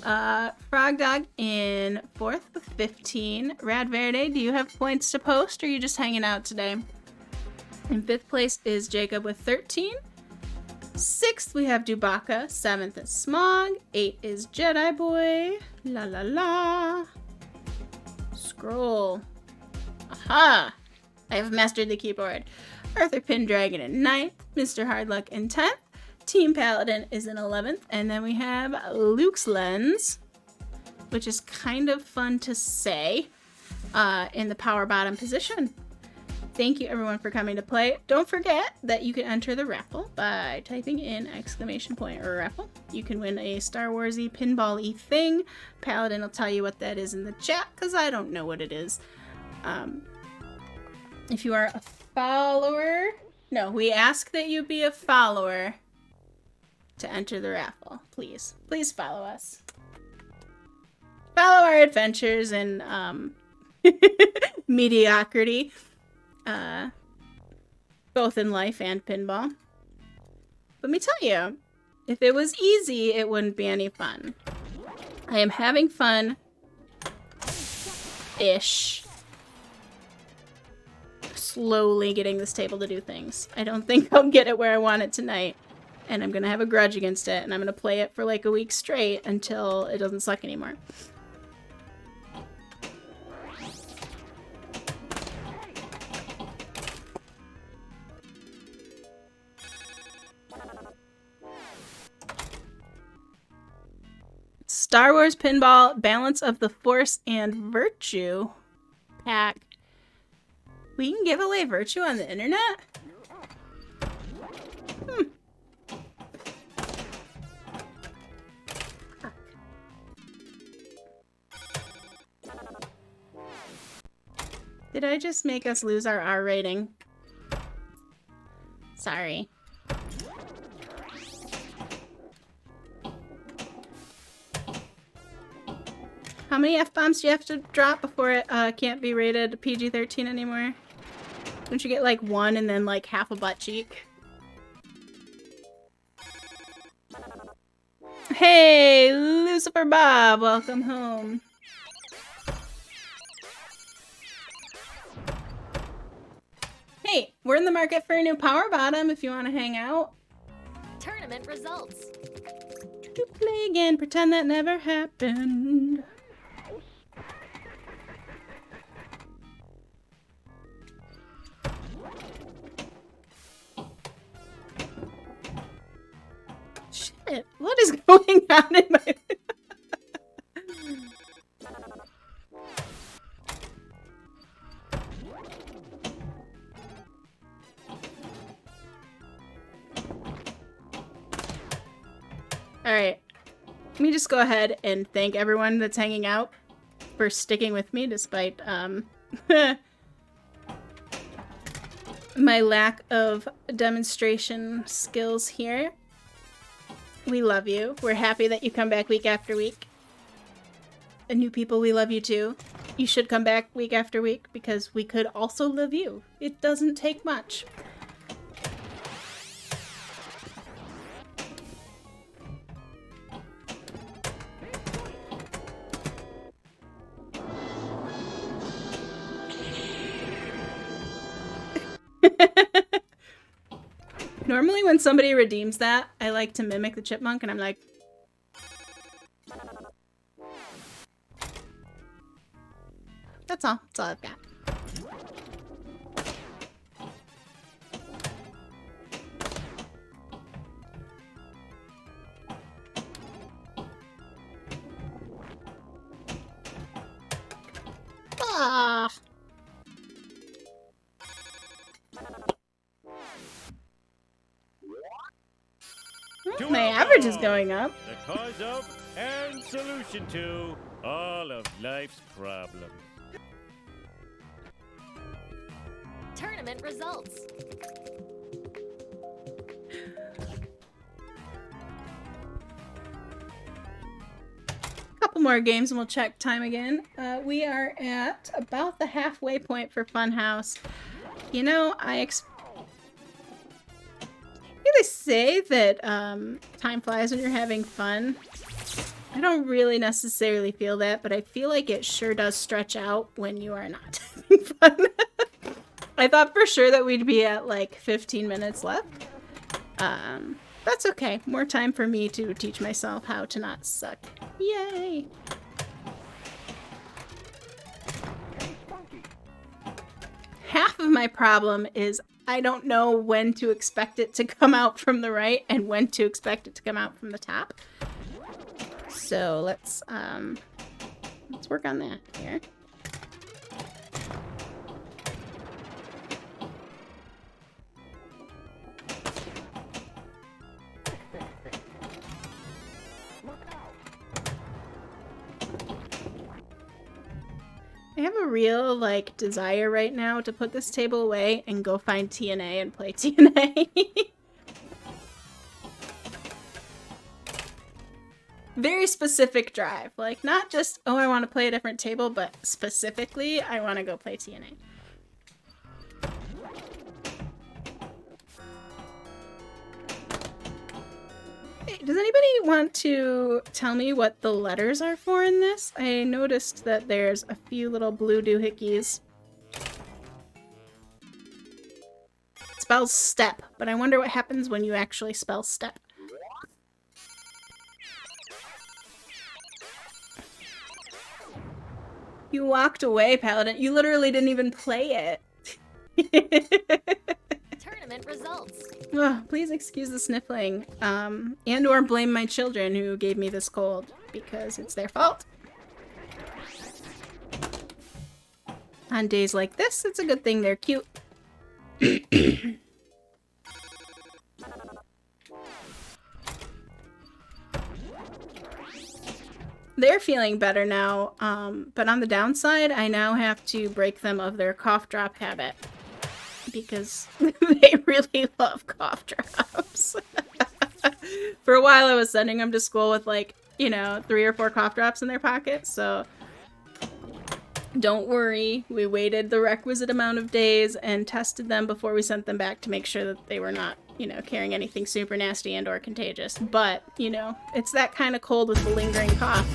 Frog Dog in fourth with 15. Rad Verde, do you have points to post or are you just hanging out today? In fifth place is Jacob with 13. Sixth, we have Dubaka. Seventh is Smog. 8 is Jedi Boy. La la la. Scroll. Aha! I have mastered the keyboard. Arthur Pendragon in 9th. Mr. Hardluck in 10th. Team Paladin is in 11th. And then we have Luke's Lens, which is kind of fun to say, in the power bottom position. Thank you everyone for coming to play. Don't forget that you can enter the raffle by typing in ! or raffle. You can win a Star Warsy pinball-y thing. Paladin will tell you what that is in the chat because I don't know what it is. If you are a follower, no, we ask that you be a follower to enter the raffle. Please, please follow us. Follow our adventures in mediocrity. Both in life and pinball. Let me tell you, if it was easy, it wouldn't be any fun. I am having fun-ish. Slowly getting this table to do things. I don't think I'll get it where I want it tonight. And I'm gonna have a grudge against it, and I'm gonna play it for like a week straight until it doesn't suck anymore. Star Wars Pinball Balance of the Force and Virtue pack. We can give away Virtue on the internet? Did I just make us lose our R rating? Sorry. How many F-bombs do you have to drop before it can't be rated PG-13 anymore? Don't you get like one and then like half a butt cheek? Hey, Lucifer Bob, welcome home. Hey, we're in the market for a new power bottom if you want to hang out. Tournament results. To play again, pretend that never happened. Shit, what is going on in my... Alright, let me just go ahead and thank everyone that's hanging out for sticking with me despite my lack of demonstration skills here. We love you. We're happy that you come back week after week. And new people, we love you too. you should come back week after week because we could also live you. It doesn't take much. Normally when somebody redeems that, I like to mimic the chipmunk and I'm like... That's all. That's all I've got. Ah. Well, my average is going up. The cause of and solution to all of life's problems. Tournament results. Couple more games and we'll check time again. We are at about the halfway point for Funhouse. You know, they say that time flies when you're having fun. I don't really necessarily feel that, but I feel like it sure does stretch out when you are not having fun. I thought for sure that we'd be at like 15 minutes left. That's okay. More time for me to teach myself how to not suck. Yay! Half of my problem is I don't know when to expect it to come out from the right and when to expect it to come out from the top. So let's work on that here. I have a real, like, desire right now to put this table away and go find TNA and play TNA. Very specific drive. Like, not just, oh, I want to play a different table, but specifically, I want to go play TNA. Does anybody want to tell me what the letters are for in this? I noticed that there's a few little blue doohickeys. It spells step, but I wonder what happens when you actually spell step. You walked away, Paladin. You literally didn't even play it. Tournament results. Oh, please excuse the sniffling, and or blame my children who gave me this cold, because it's their fault. On days like this, it's a good thing they're cute. They're feeling better now, but on the downside, I now have to break them of their cough drop habit. Because they really love cough drops. For a while I was sending them to school with like, you know, 3 or 4 cough drops in their pocket, so don't worry. We waited the requisite amount of days and tested them before we sent them back to make sure that they were not, you know, carrying anything super nasty and or contagious. But, you know, it's that kind of cold with the lingering cough.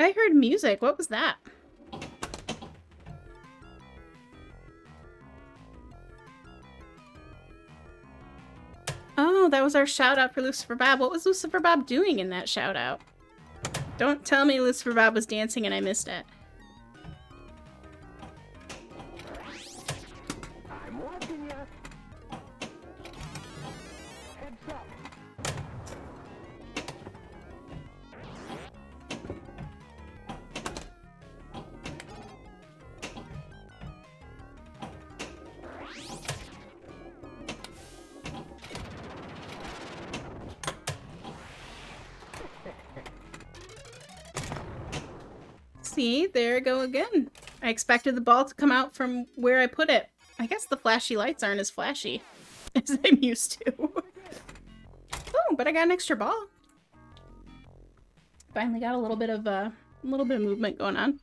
I heard music. What was that? Oh, that was our shout out for Lucifer Bob. What was Lucifer Bob doing in that shout out? Don't tell me Lucifer Bob was dancing and I missed it. I'm watching ya. Heads up. See, there I go again. I expected the ball to come out from where I put it. I guess the flashy lights aren't as flashy as I'm used to. Oh, but I got an extra ball. Finally got a little bit of movement going on.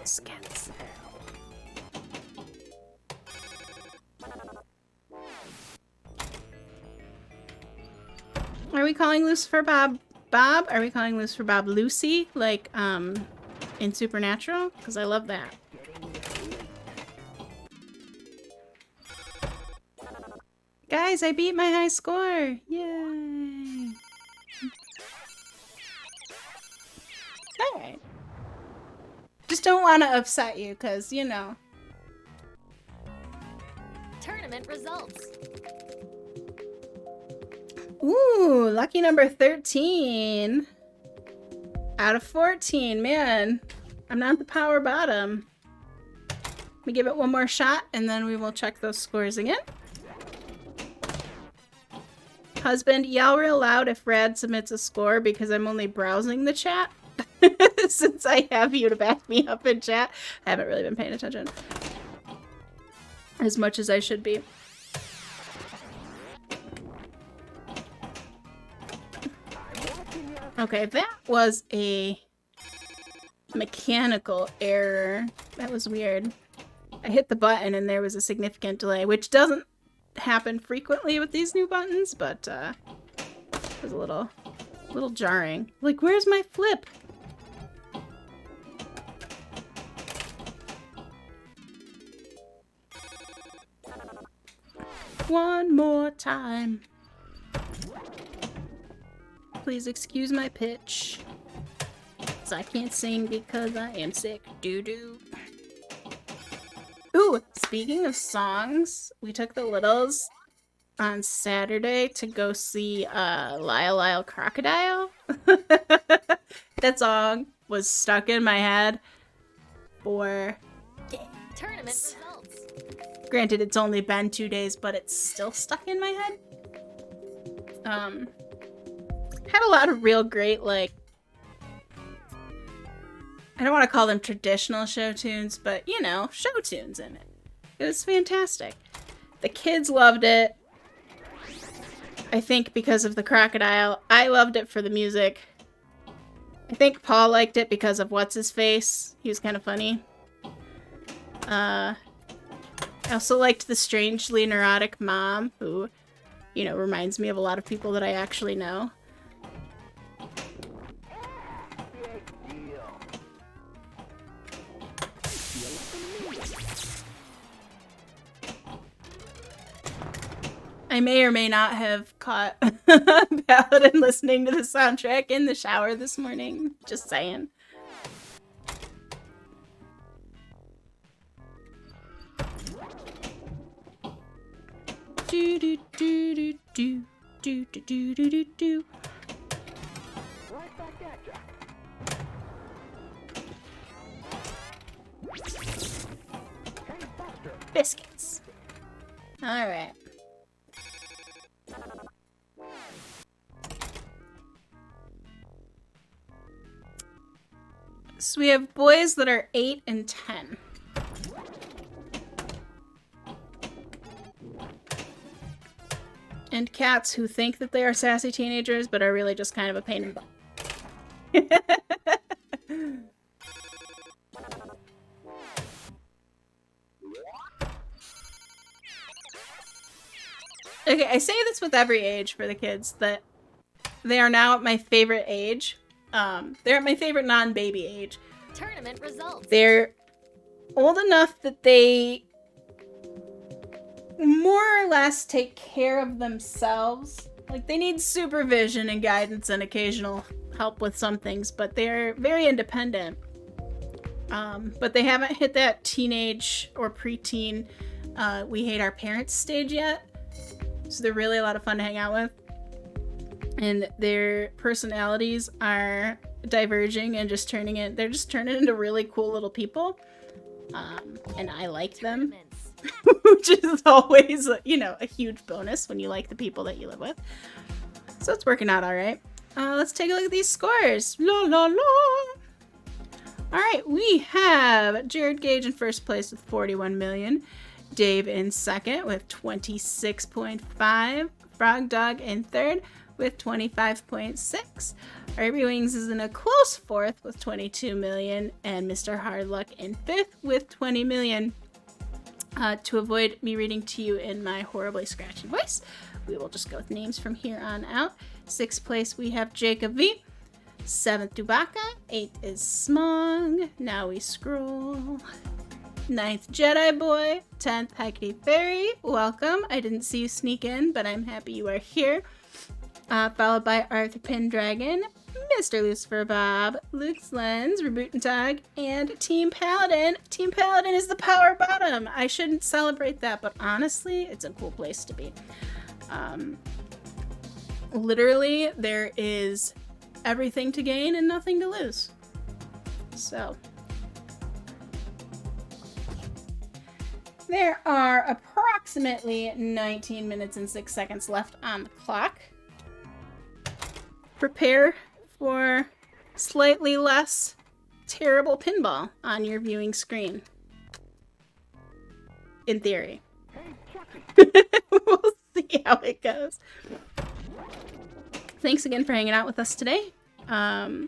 Skits. Are we calling Lucifer Bob Bob? Are we calling Lucifer Bob Lucy? Like, in Supernatural? Because I love that. Guys, I beat my high score! Yay! Alright. Just don't want to upset you, because, you know. Tournament results. Ooh, lucky number 13. Out of 14, man. I'm not the power bottom. Let me give it one more shot, and then we will check those scores again. Husband, yell real loud if Rad submits a score because I'm only browsing the chat. Since I have you to back me up in chat. I haven't really been paying attention as much as I should be. Okay, that was a mechanical error. That was weird. I hit the button and there was a significant delay, which doesn't happen frequently with these new buttons, but it was a little jarring. Like, where's my flip? One more time. Please excuse my pitch. So I can't sing because I am sick. Doo-doo. Ooh, speaking of songs, we took the littles on Saturday to go see Lyle Lyle Crocodile. That song was stuck in my head for Tournament results. Granted, it's only been 2 days, but it's still stuck in my head. Had a lot of real great, like, I don't want to call them traditional show tunes, but, you know, show tunes in it. It was fantastic. The kids loved it. I think because of the crocodile. I loved it for the music. I think Paul liked it because of what's-his-face. He was kind of funny. I also liked the strangely neurotic mom, who, you know, reminds me of a lot of people that I actually know. I may or may not have caught Paladin listening to the soundtrack in the shower this morning. Just saying. Do do do do do do do do do do do. Right back at ya. Biscuits. All right. So we have boys that are 8 and 10. And cats who think that they are sassy teenagers, but are really just kind of a pain in the butt. Okay, I say this with every age for the kids, that they are now at my favorite age. They're at my favorite non-baby age. Tournament results. They're old enough that they more or less take care of themselves. Like, they need supervision and guidance and occasional help with some things, but they're very independent. But they haven't hit that teenage or preteen we hate our parents stage yet. So they're really a lot of fun to hang out with. And their personalities are diverging and just turning into really cool little people. And I like them. which is always, you know, a huge bonus when you like the people that you live with. So it's working out all right. Let's take a look at these scores. La la la. All right, we have Jared Gage in first place with 41 million. Dave in second with 26.5. Frog Dog in third with 25.6. Irby Wings is in a close fourth with 22 million. And Mr. Hardluck in fifth with 20 million. To avoid me reading to you in my horribly scratchy voice, we will just go with names from here on out. Sixth place, we have Jacob V. Seventh, Dubaka. Eighth is Smog. Now we scroll. Ninth, Jedi Boy. 10th, Hikey Fairy. Welcome. I didn't see you sneak in, but I'm happy you are here. Followed by Arthur Pendragon, Mr. Lucifer Bob, Luke's Lens, Rebootin' Tag, and Team Paladin. Team Paladin is the power bottom. I shouldn't celebrate that, but honestly, it's a cool place to be. Literally, there is everything to gain and nothing to lose. So, there are approximately 19 minutes and 6 seconds left on the clock. Prepare for slightly less terrible pinball on your viewing screen. In theory. We'll see how it goes. Thanks again for hanging out with us today. I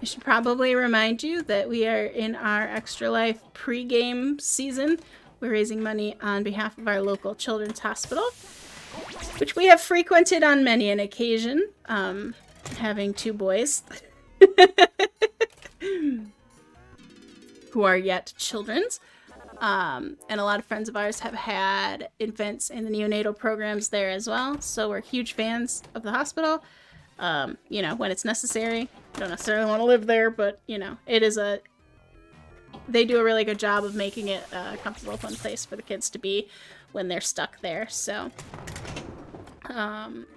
should probably remind you that we are in our Extra Life pre-game season. We're raising money on behalf of our local children's hospital, which we have frequented on many an occasion, having two boys who are yet children's. And a lot of friends of ours have had infants in the neonatal programs there as well. So we're huge fans of the hospital. You know, when it's necessary. Don't necessarily want to live there, but, you know, they do a really good job of making it a comfortable, fun place for the kids to be when they're stuck there. So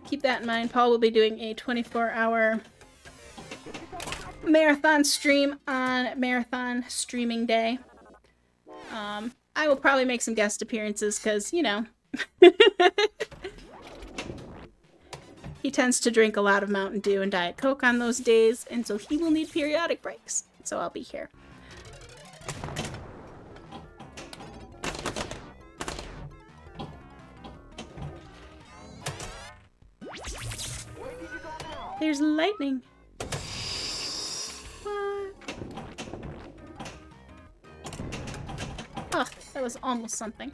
keep that in mind. Paul will be doing a 24-hour marathon stream on Marathon Streaming Day. I will probably make some guest appearances because, you know, he tends to drink a lot of Mountain Dew and Diet Coke on those days, and so he will need periodic breaks. So I'll be here. There's lightning. What? Oh, that was almost something.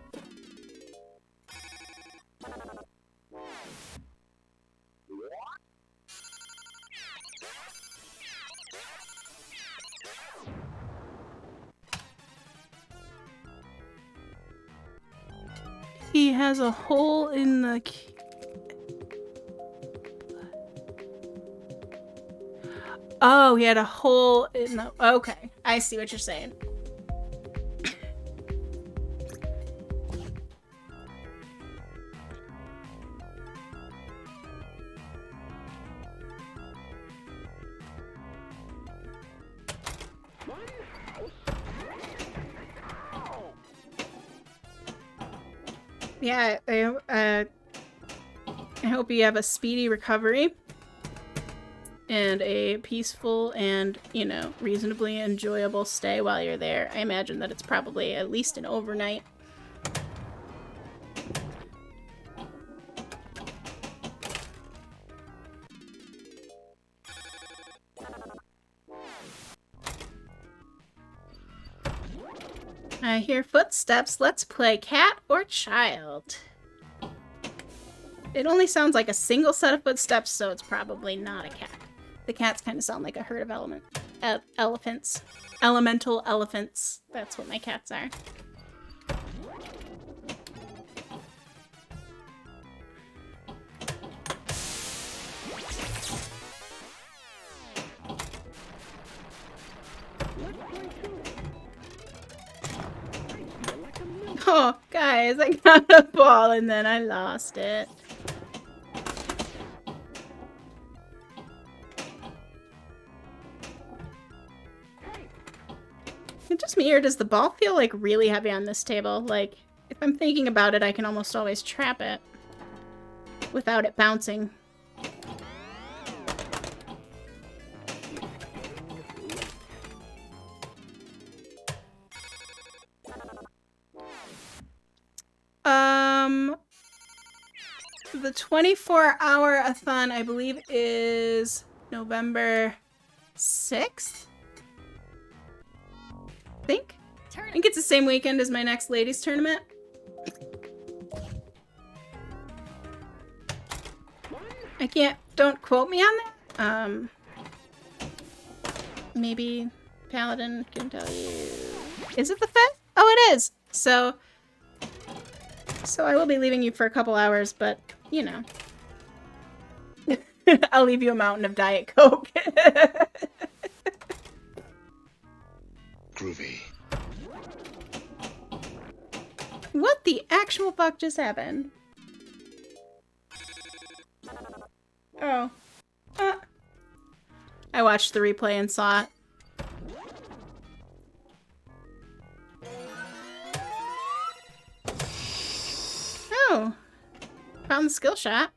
He has a hole in the... Oh, he had a hole in the... Okay, I see what you're saying. Yeah, I hope you have a speedy recovery and a peaceful and, you know, reasonably enjoyable stay while you're there. I imagine that it's probably at least an overnight. I hear footsteps. Let's play cat or child. It only sounds like a single set of footsteps, so it's probably not a cat. The cats kind of sound like a herd of elephants. Elemental elephants. That's what my cats are. Oh, guys, I got a ball and then I lost it. just me, or does the ball feel like really heavy on this table? Like, if I'm thinking about it, I can almost always trap it without it bouncing. The 24-hour-a-thon, I believe, is November 6th? I think it's the same weekend as my next ladies tournament. I can't, don't quote me on that. Maybe Paladin can tell you. Is it the 5th? Oh, it is. So I will be leaving you for a couple hours, but, you know. I'll leave you a mountain of Diet Coke. Groovy. What the actual fuck just happened? Oh. I watched the replay and saw it. Oh. Found the skill shot.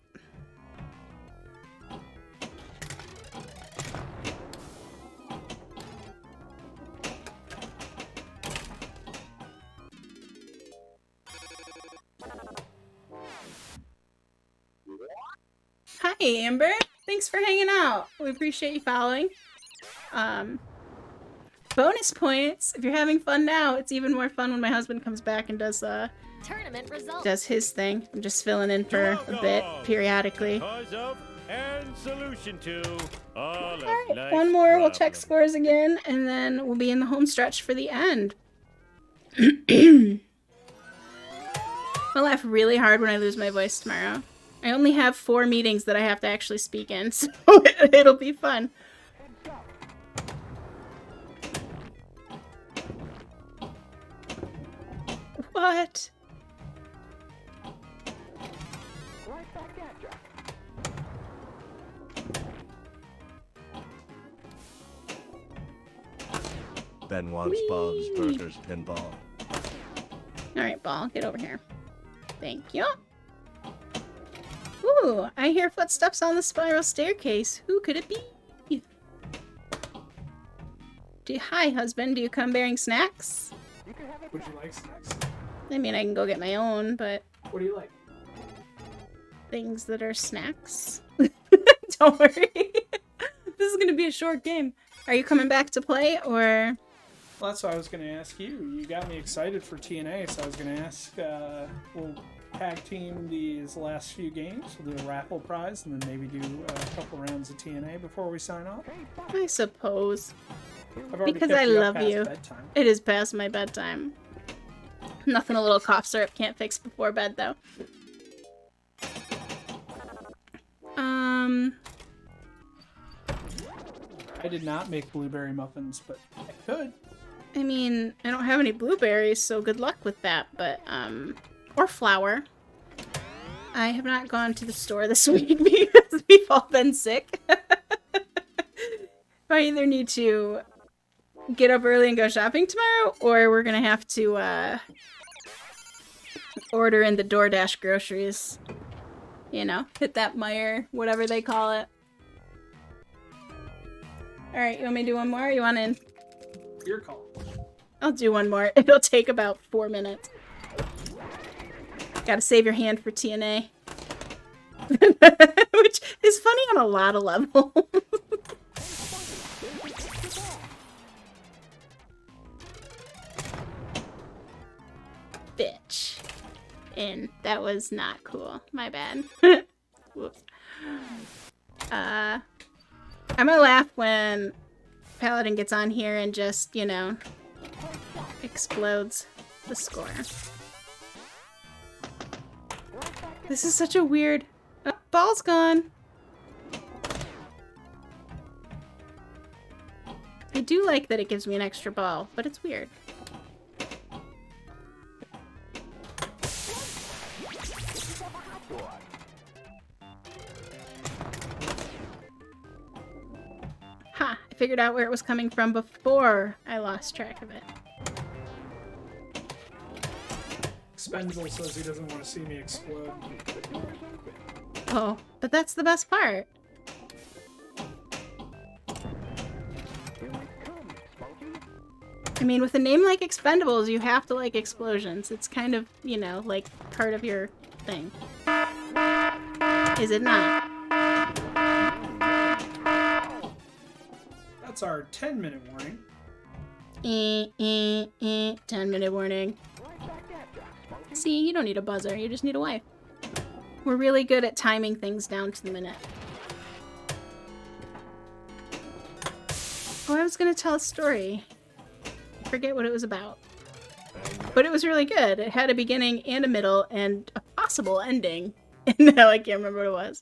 Hi, Amber. Thanks for hanging out. We appreciate you following. Bonus points. If you're having fun now, it's even more fun when my husband comes back and does Tournament results. does his thing. I'm just filling in for a bit periodically. Cause of and solution to all of life's One more, we'll problems. check scores again, and then we'll be in the home stretch for the end. I'll laugh really hard when I lose my voice tomorrow. I only have 4 meetings that I have to actually speak in, so it'll be fun. What? Ben wants Bob's Burgers Pinball. Alright, ball, get over here. Thank you. Ooh, I hear footsteps on the spiral staircase. Who could it be? Hi, husband. Do you come bearing snacks? Would you like snacks? I mean, I can go get my own, but What do you like? things that are snacks. Don't worry. This is gonna be a short game. Are you coming back to play, or? Well, that's what I was going to ask you. You got me excited for TNA, so I was going to ask, we'll tag team these last few games. We'll do a raffle prize, and then maybe do a couple rounds of TNA before we sign off. I suppose. I've already Because kept I you up love past you. bedtime. It is past my bedtime. Nothing a little cough syrup can't fix before bed, though. I did not make blueberry muffins, but I could. I mean, I don't have any blueberries, so good luck with that, but, or flour. I have not gone to the store this week because we've all been sick. I either need to get up early and go shopping tomorrow, or we're gonna have to, order in the DoorDash groceries. You know, hit that Meijer, whatever they call it. Alright, you want me to do one more, or you want in? Your call. I'll do one more. It'll take about 4 minutes. Gotta save your hand for TNA. Which is funny on a lot of levels. Bitch. And that was not cool. My bad. Whoops. I'm gonna laugh when Paladin gets on here and just, you know, explodes the score. This is such a weird... Oh, ball's gone. I do like that it gives me an extra ball, but it's weird. Ha! I figured out where it was coming from before I lost track of it. Expendable says he doesn't want to see me explode. Oh, but that's the best part. I mean, with a name like Expendables, you have to like explosions. It's kind of, you know, like part of your thing. Is it not? That's our 10-minute warning. 10-minute warning. See, you don't need a buzzer, you just need a wife. We're really good at timing things down to the minute. Oh, I was gonna tell a story. I forget what it was about. But it was really good. It had a beginning and a middle and a possible ending. And now I can't remember what it was.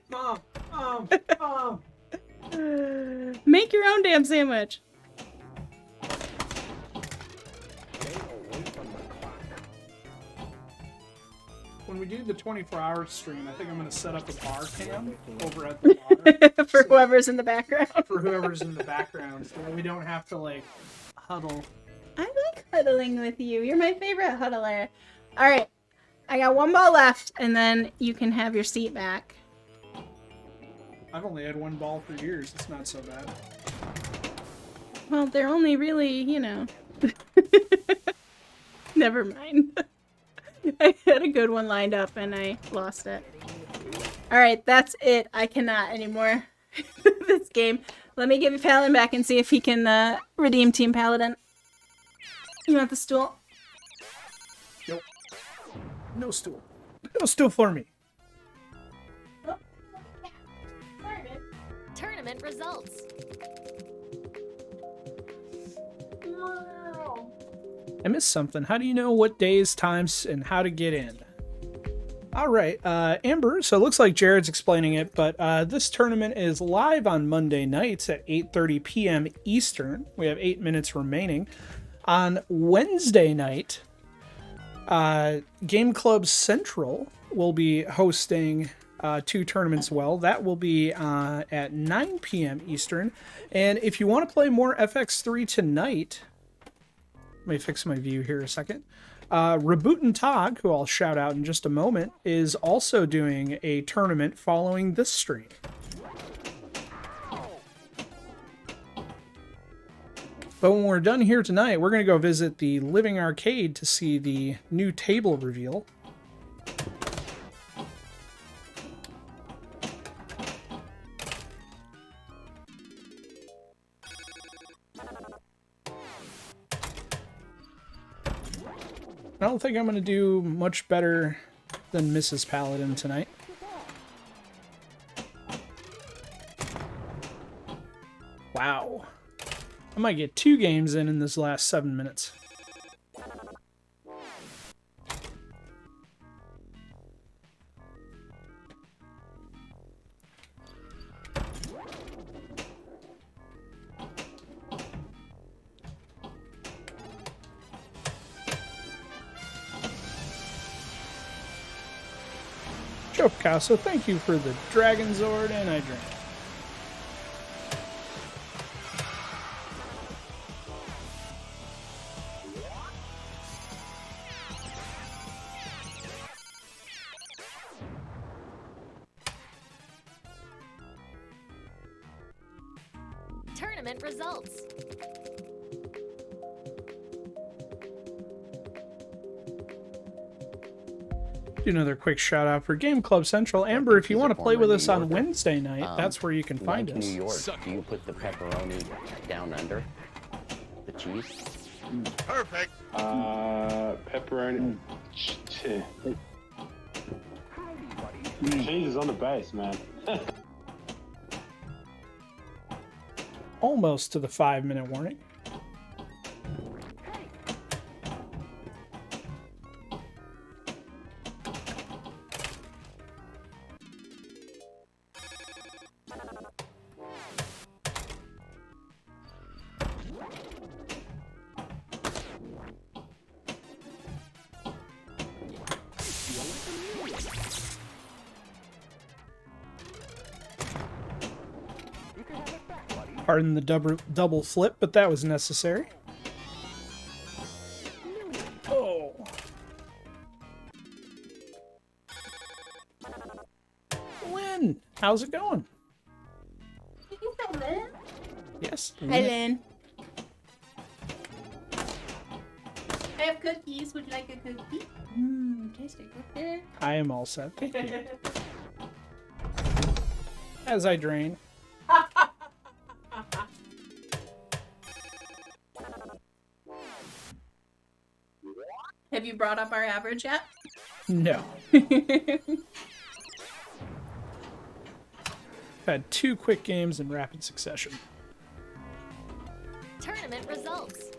Mom! Make your own damn sandwich. When we do the 24-hour stream, I think I'm going to set up a bar cam over at the bar. For whoever's in the background. For whoever's in the background, so that we don't have to, like, huddle. I like huddling with you. You're my favorite huddler. Alright. I got one ball left, and then you can have your seat back. I've only had one ball for years. It's not so bad. Well, they're only really, you know... Never mind. I had a good one lined up, and I lost it. Alright, that's it. I cannot anymore. This game. Let me give you Paladin back and see if he can redeem Team Paladin. You want the stool? Nope. No stool. No stool for me. Tournament results. I missed something. How do you know what days, times, and how to get in? Alright, Amber, so it looks like Jared's explaining it, but this tournament is live on Monday nights at 8:30 p.m. Eastern. We have 8 minutes remaining. On Wednesday night, Game Club Central will be hosting 2 tournaments. Well, that will be at 9 p.m. Eastern. And if you want to play more FX3 tonight, let me fix my view here a second. Reboot Tog, who I'll shout out in just a moment, is also doing a tournament following this stream. But when we're done here tonight, we're going to go visit the Living Arcade to see the new table reveal. I don't think I'm going to do much better than Mrs. Paladin tonight. Wow. I might get 2 games in this last 7 minutes. Joe Picasso, thank you for the Dragon Zord, and I drink. Tournament results. Do another quick shout out for Game Club Central. Amber, if you want to play with us on Wednesday night, that's where you can find us. New York, do you put the pepperoni down under the cheese? Perfect. Pepperoni. Cheese is on the base, man. Almost to the 5-minute warning. Pardon the double flip, but that was necessary. Oh. Lynn, how's it going? Yes. Hi, Lynn. I have cookies. Would you like a cookie? Mmm, tasty cookie. I am all set. Thank you. As I drain. Have you brought up our average yet? No. Had 2 quick games in rapid succession. Tournament results.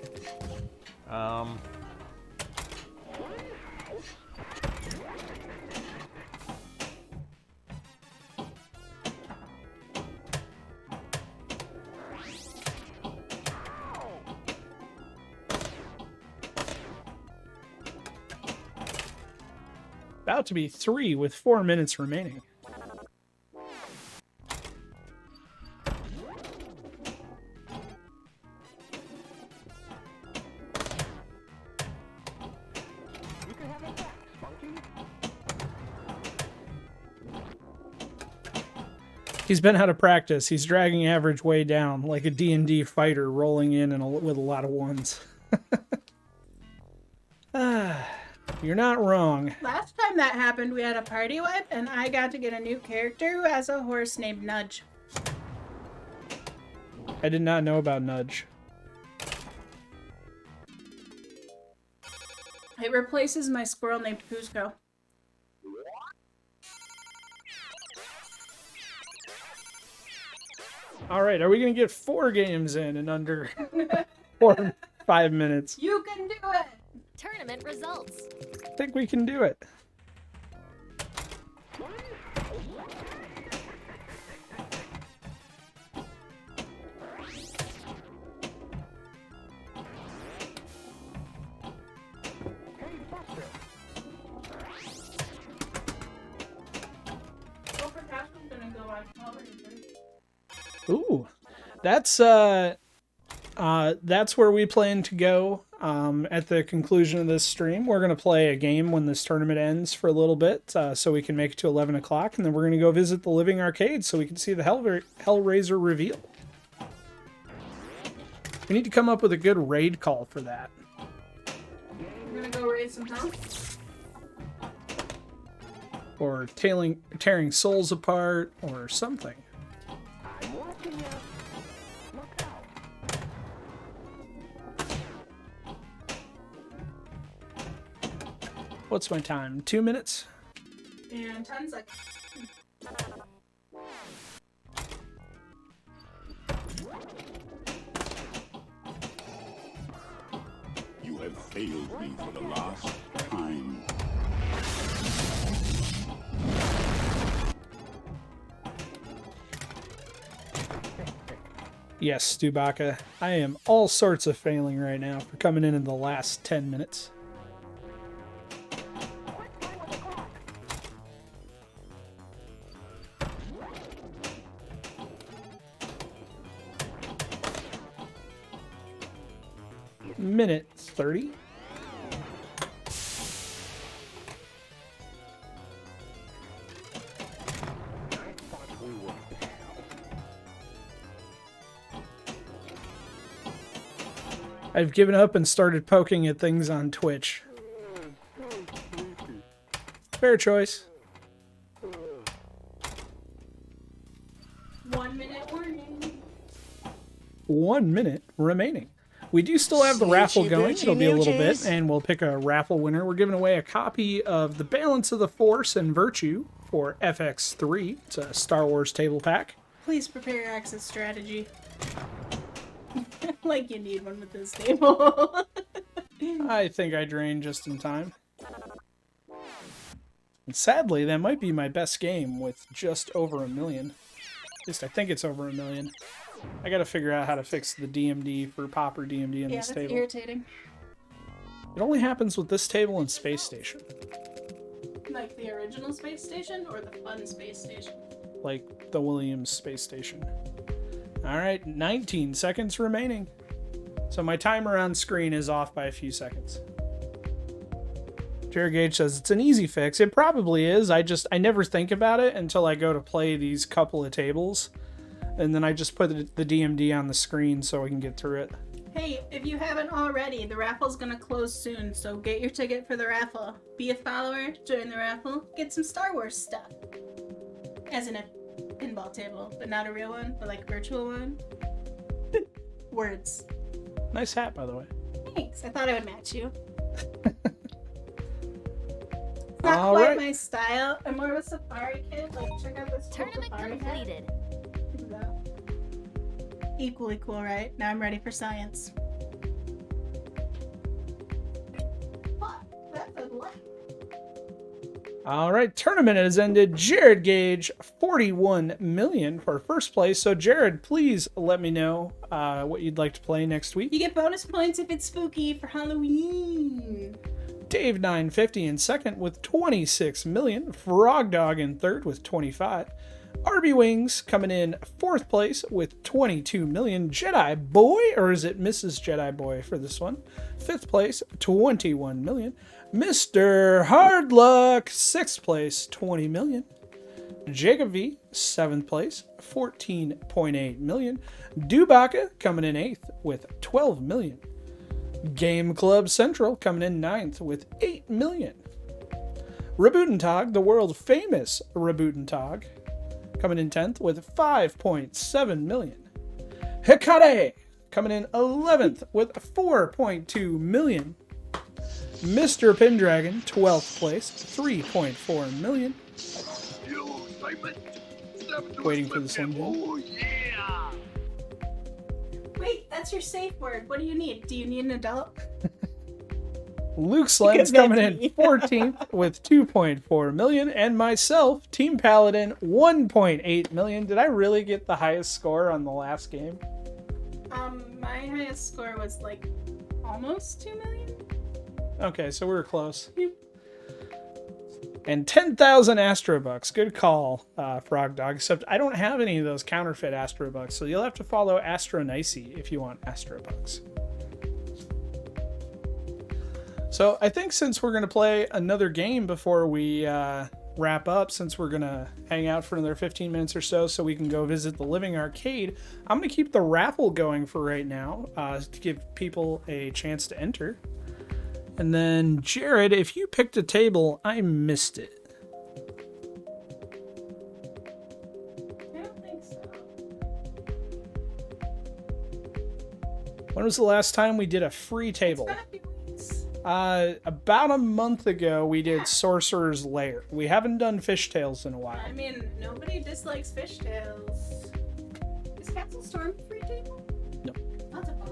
About to be 3 with 4 minutes remaining. He's been out of practice. He's dragging average way down, like a D&D fighter rolling in with a lot of ones. You're not wrong. Last time that happened, we had a party wipe, and I got to get a new character who has a horse named Nudge. I did not know about Nudge. It replaces my squirrel named Cusco. All right, are we going to get 4 games in under 5 minutes? You can do it! Tournament results. I think we can do it. Ooh, that's where we plan to go at the conclusion of this stream. We're going to play a game when this tournament ends for a little bit so we can make it to 11 o'clock, and then we're going to go visit the Living Arcade so we can see the Hellraiser reveal. We need to come up with a good raid call for that. We're going to go raid some house. Or tearing souls apart or something. What's my time? 2 minutes? And 10 seconds. You have failed me for the last time. Yes, Stubaka. I am all sorts of failing right now for coming in the last 10 minutes. Minute 30. I've given up and started poking at things on Twitch. Fair choice. 1 minute warning. 1 minute remaining. We do still have the raffle going. It'll be a little bit, and we'll pick a raffle winner. We're giving away a copy of The Balance of the Force and Virtue for FX3. It's a Star Wars table pack. Please prepare your exit strategy. Like you need one with this table. I think I drained just in time. And sadly, that might be my best game with just over 1 million. At least I think it's over 1 million. I gotta figure out how to fix the DMD for Popper DMD in this table. Yeah, that's irritating. It only happens with this table and Space Station. Like the original space station or the fun space station? Like the Williams Space Station. All right, 19 seconds remaining. So my timer on screen is off by a few seconds. Jared Gage says it's an easy fix. It probably is. I never think about it until I go to play these couple of tables. And then I just put the DMD on the screen so we can get through it. Hey, if you haven't already, the raffle's gonna close soon, so get your ticket for the raffle. Be a follower, join the raffle, get some Star Wars stuff. As in a pinball table, but not a real one, but like a virtual one. Words. Nice hat, by the way. Thanks, I thought I would match you. It's not quite my style. I'm more of a safari kid. Like, check out this cool Tournament safari completed. hat. Equally cool, right? Now I'm ready for science. What? That's a lot. All right, tournament has ended. Jared Gage, 41 million for first place. So Jared, please let me know what you'd like to play next week. You get bonus points if it's spooky for Halloween. Dave 950 in second with 26 million. Frog Dog in third with 25. RB Wings coming in fourth place with 22 million. Jedi Boy, or is it Mrs. Jedi Boy for this one? Fifth place, 21 million. Mr. Hard Luck, sixth place, 20 million. Jacob V, seventh place, 14.8 million. Dubaka coming in eighth with 12 million. Game Club Central coming in ninth with 8 million. Rabootentog, the world famous Rabootentog, coming in 10th with 5.7 million. Hikare coming in 11th with 4.2 million. Mr. Pendragon, 12th place, 3.4 million. Waiting for the Slim Jim. Wait, that's your safe word. What do you need? Do you need an adult? Luke Slen's coming in 14th with 2.4 million, and myself, Team Paladin, 1.8 million. Did I really get the highest score on the last game? My highest score was like almost 2 million. Okay, so we were close. And 10,000 Astrobucks. Good call, Frog Dog. Except I don't have any of those counterfeit Astrobucks, so you'll have to follow Astronicey if you want Astrobucks. So I think since we're going to play another game before we wrap up, since we're going to hang out for another 15 minutes or so we can go visit the Living Arcade, I'm going to keep the raffle going for right now to give people a chance to enter. And then, Jared, if you picked a table, I missed it. I don't think so. When was the last time we did a free table? It's been a few weeks. About a month ago, we did Sorcerer's Lair. We haven't done Fishtails in a while. I mean, nobody dislikes fishtails. Is Castle Storm a free table? No. That's a bummer.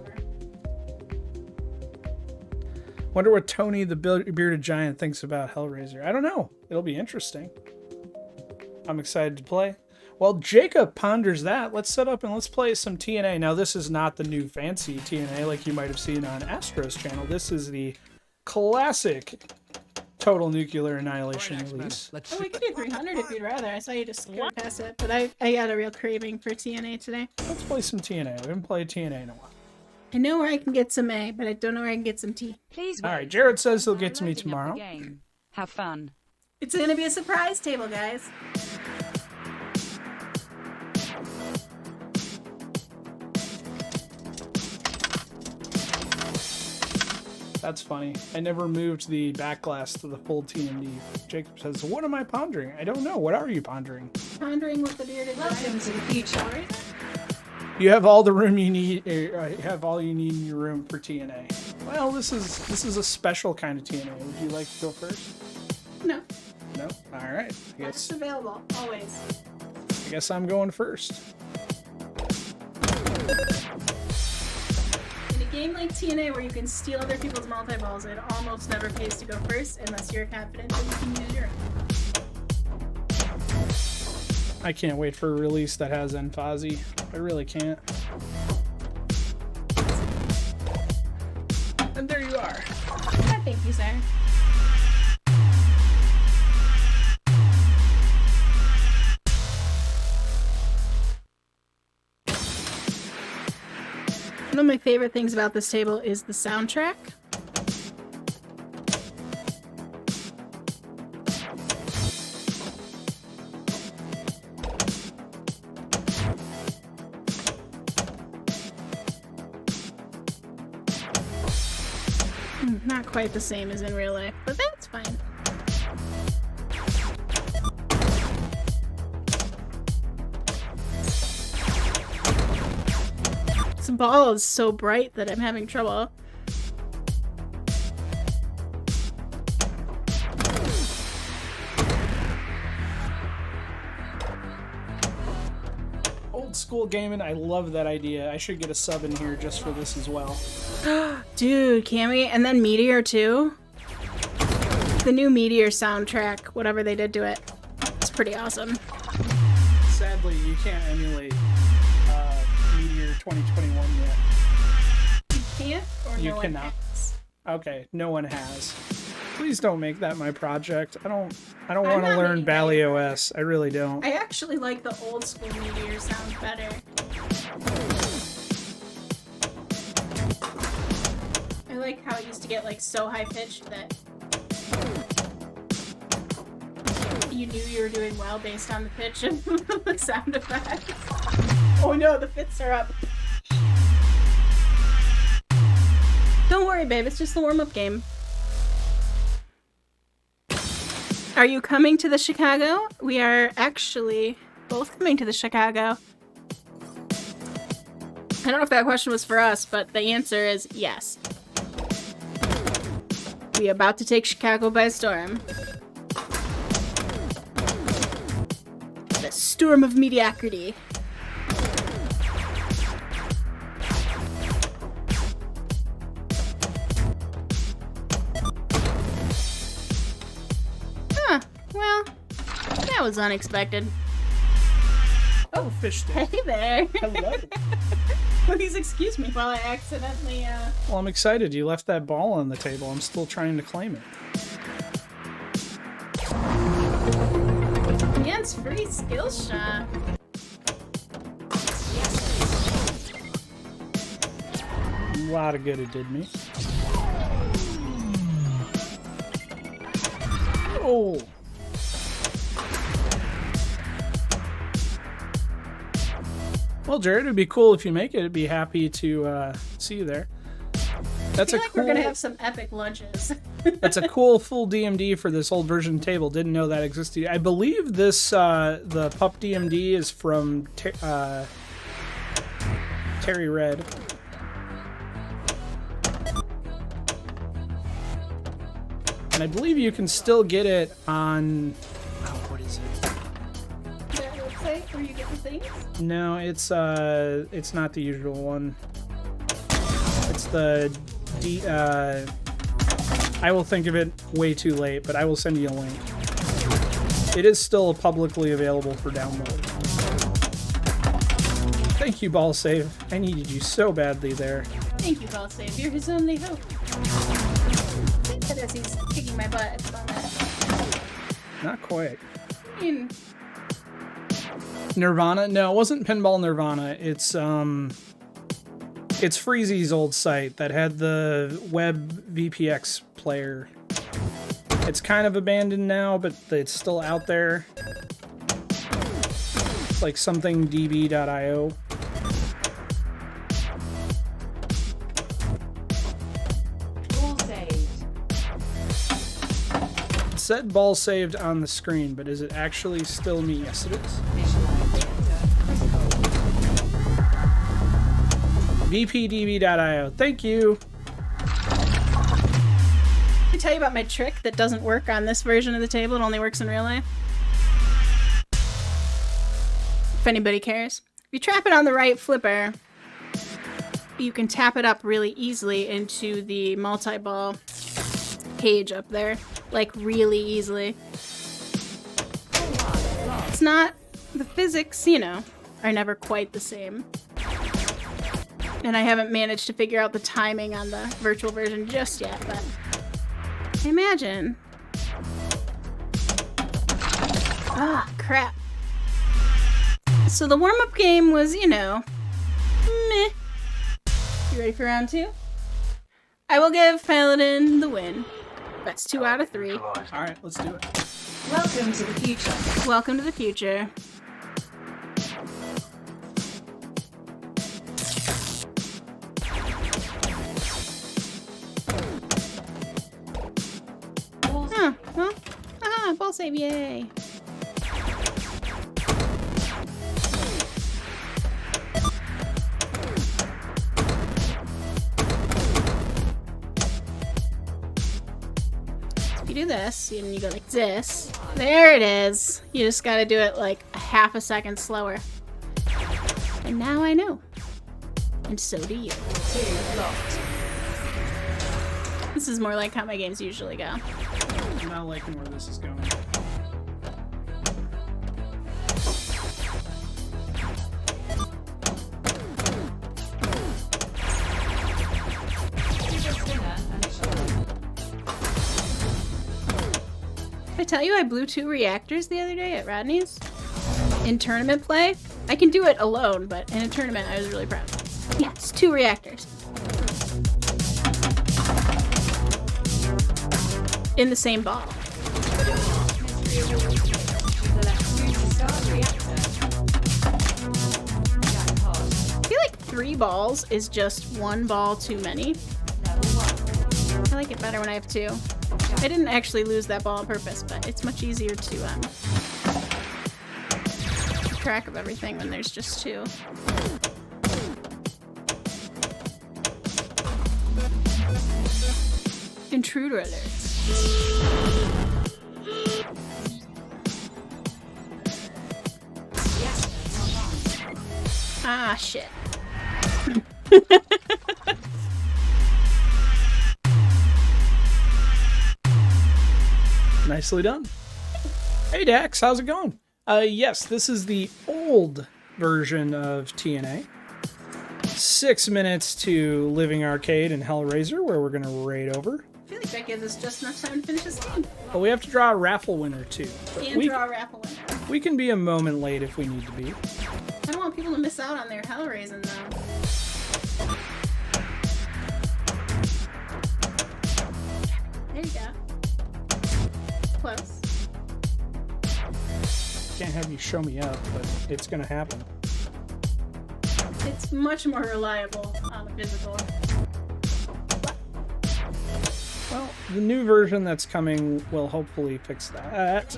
Wonder what Tony the Bearded Giant thinks about Hellraiser. I don't know. It'll be interesting. I'm excited to play. While Jacob ponders that, let's set up and let's play some TNA. Now, this is not the new fancy TNA like you might have seen on Astro's channel. This is the classic Total Nuclear Annihilation release. Oh, we could do 300 if you'd rather. I saw you just scurry past it, but I got a real craving for TNA today. Let's play some TNA. We haven't played TNA in a while. I know where I can get some A, but I don't know where I can get some T. Please. All right, Jared says he'll get to me tomorrow. Have fun. It's gonna be a surprise table, guys. That's funny. I never moved the back glass to the full TND. Jacob says, what am I pondering? I don't know. What are you pondering? Pondering with the bearded Welcome to the future. You have all the room you need. You have all you need in your room for TNA. Well, this is a special kind of TNA. Would you like to go first? No. No? All right. That's available, always. I guess I'm going first. In a game like TNA where you can steal other people's multi-balls, it almost never pays to go first unless you're confident that you can use your own. I can't wait for a release that has Enfazi. I really can't. And there you are. Thank you, sir. of my favorite things about this table is the soundtrack. Not quite the same as in real life, but that's fine. This ball is so bright that I'm having trouble. Old school gaming, I love that idea. I should get a sub in here just for this as well. Dude, can we? And then Meteor too? The new Meteor soundtrack, whatever they did to it. It's pretty awesome. Sadly, you can't emulate Meteor 2021 yet. You can't? Or You no one cannot. has? Okay, no one has. Please don't make that my project. I don't I'm want to not learn making Bally OS. I really don't. I actually like the old school Meteor sound better. I like how it used to get like so high pitched that you knew you were doing well based on the pitch of the sound effects. Oh no, the fits are up. Don't worry, babe. It's just the warm-up game. Are you coming to the Chicago? We are actually both coming to the Chicago. I don't know if that question was for us, but the answer is yes. We are about to take Chicago by storm. The storm of mediocrity. Huh, well, that was unexpected. Oh, fish stick. Hey there. Hello. Please excuse me while I accidentally, Well, I'm excited. You left that ball on the table. I'm still trying to claim it. Against free skill shot. A lot of good it did me. Oh. Well, Jared, it'd be cool if you make it. I'd be happy to see you there. That's I feel a like cool. we're gonna have some epic lunches. That's a cool full DMD for this old version table. Didn't know that existed. I believe this the pup DMD is from Terry Red. And I believe you can still get it on. Oh, what is it? That website where you get the things? No, it's not the usual one. It's the I will think of it way too late, but I will send you a link. It is still publicly available for download. Thank you, Ball Save. I needed you so badly there. Thank you, Ball Save. You're his only hope. As he's kicking my butt at the moment. Not quite. I mean, Nirvana? No, it wasn't Pinball Nirvana. It's Freezy's old site that had the web VPX player. It's kind of abandoned now, but it's still out there. It's like something db.io. It said ball saved on the screen, but is it actually still me? Yes, it is. vpdb.io. Thank you. Let me tell you about my trick that doesn't work on this version of the table. It only works in real life. If anybody cares. If you trap it on the right flipper, you can tap it up really easily into the multi-ball page up there. Like, really easily. It's not... The physics, you know, are never quite the same. And I haven't managed to figure out the timing on the virtual version just yet, but... Imagine. Ah, crap. So the warm-up game was, you know, meh. You ready for round 2? I will give Paladin the win. That's 2 out of 3. Alright, let's do it. Welcome to the future. Welcome to the future. Huh, well, ball save, yay. If you do this, and you go like this, there it is. You just gotta do it like a half a second slower. And now I know. And so do you. This is more like how my games usually go. I'm not liking where this is going. Did I tell you I blew 2 reactors the other day at Rodney's? In tournament play? I can do it alone, but in a tournament I was really proud. Yes, 2 reactors. In the same ball. I feel like 3 balls is just 1 ball too many. I like it better when I have 2. I didn't actually lose that ball on purpose, but it's much easier to keep track of everything when there's just 2. Intruder alert. Ah, shit. Nicely done. Hey Dax, how's it going? Yes, this is the old version of TNA. 6 minutes to Living Arcade and Hellraiser, where we're gonna raid over. I feel like that gives us just enough time to finish this game. But we have to draw a raffle winner too. But And draw a raffle winner. we can be a moment late if we need to be. I don't want people to miss out on their Hellraising though. There you go. Close. Can't have you show me up, but it's gonna happen. It's much more reliable on the physical. Well, the new version that's coming will hopefully fix that.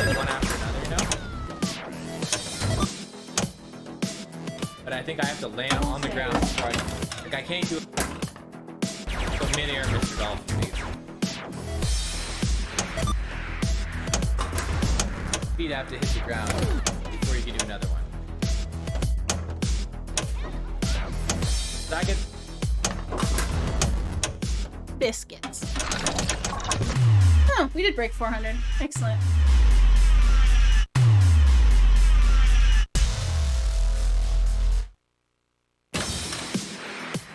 One after another, you know? But I think I have to land on the ground before like I can't do a mid-air Mr. Dolphin, please. Feet have to hit the ground before you can do another one. So I get Biscuits. Oh, we did break 400. Excellent.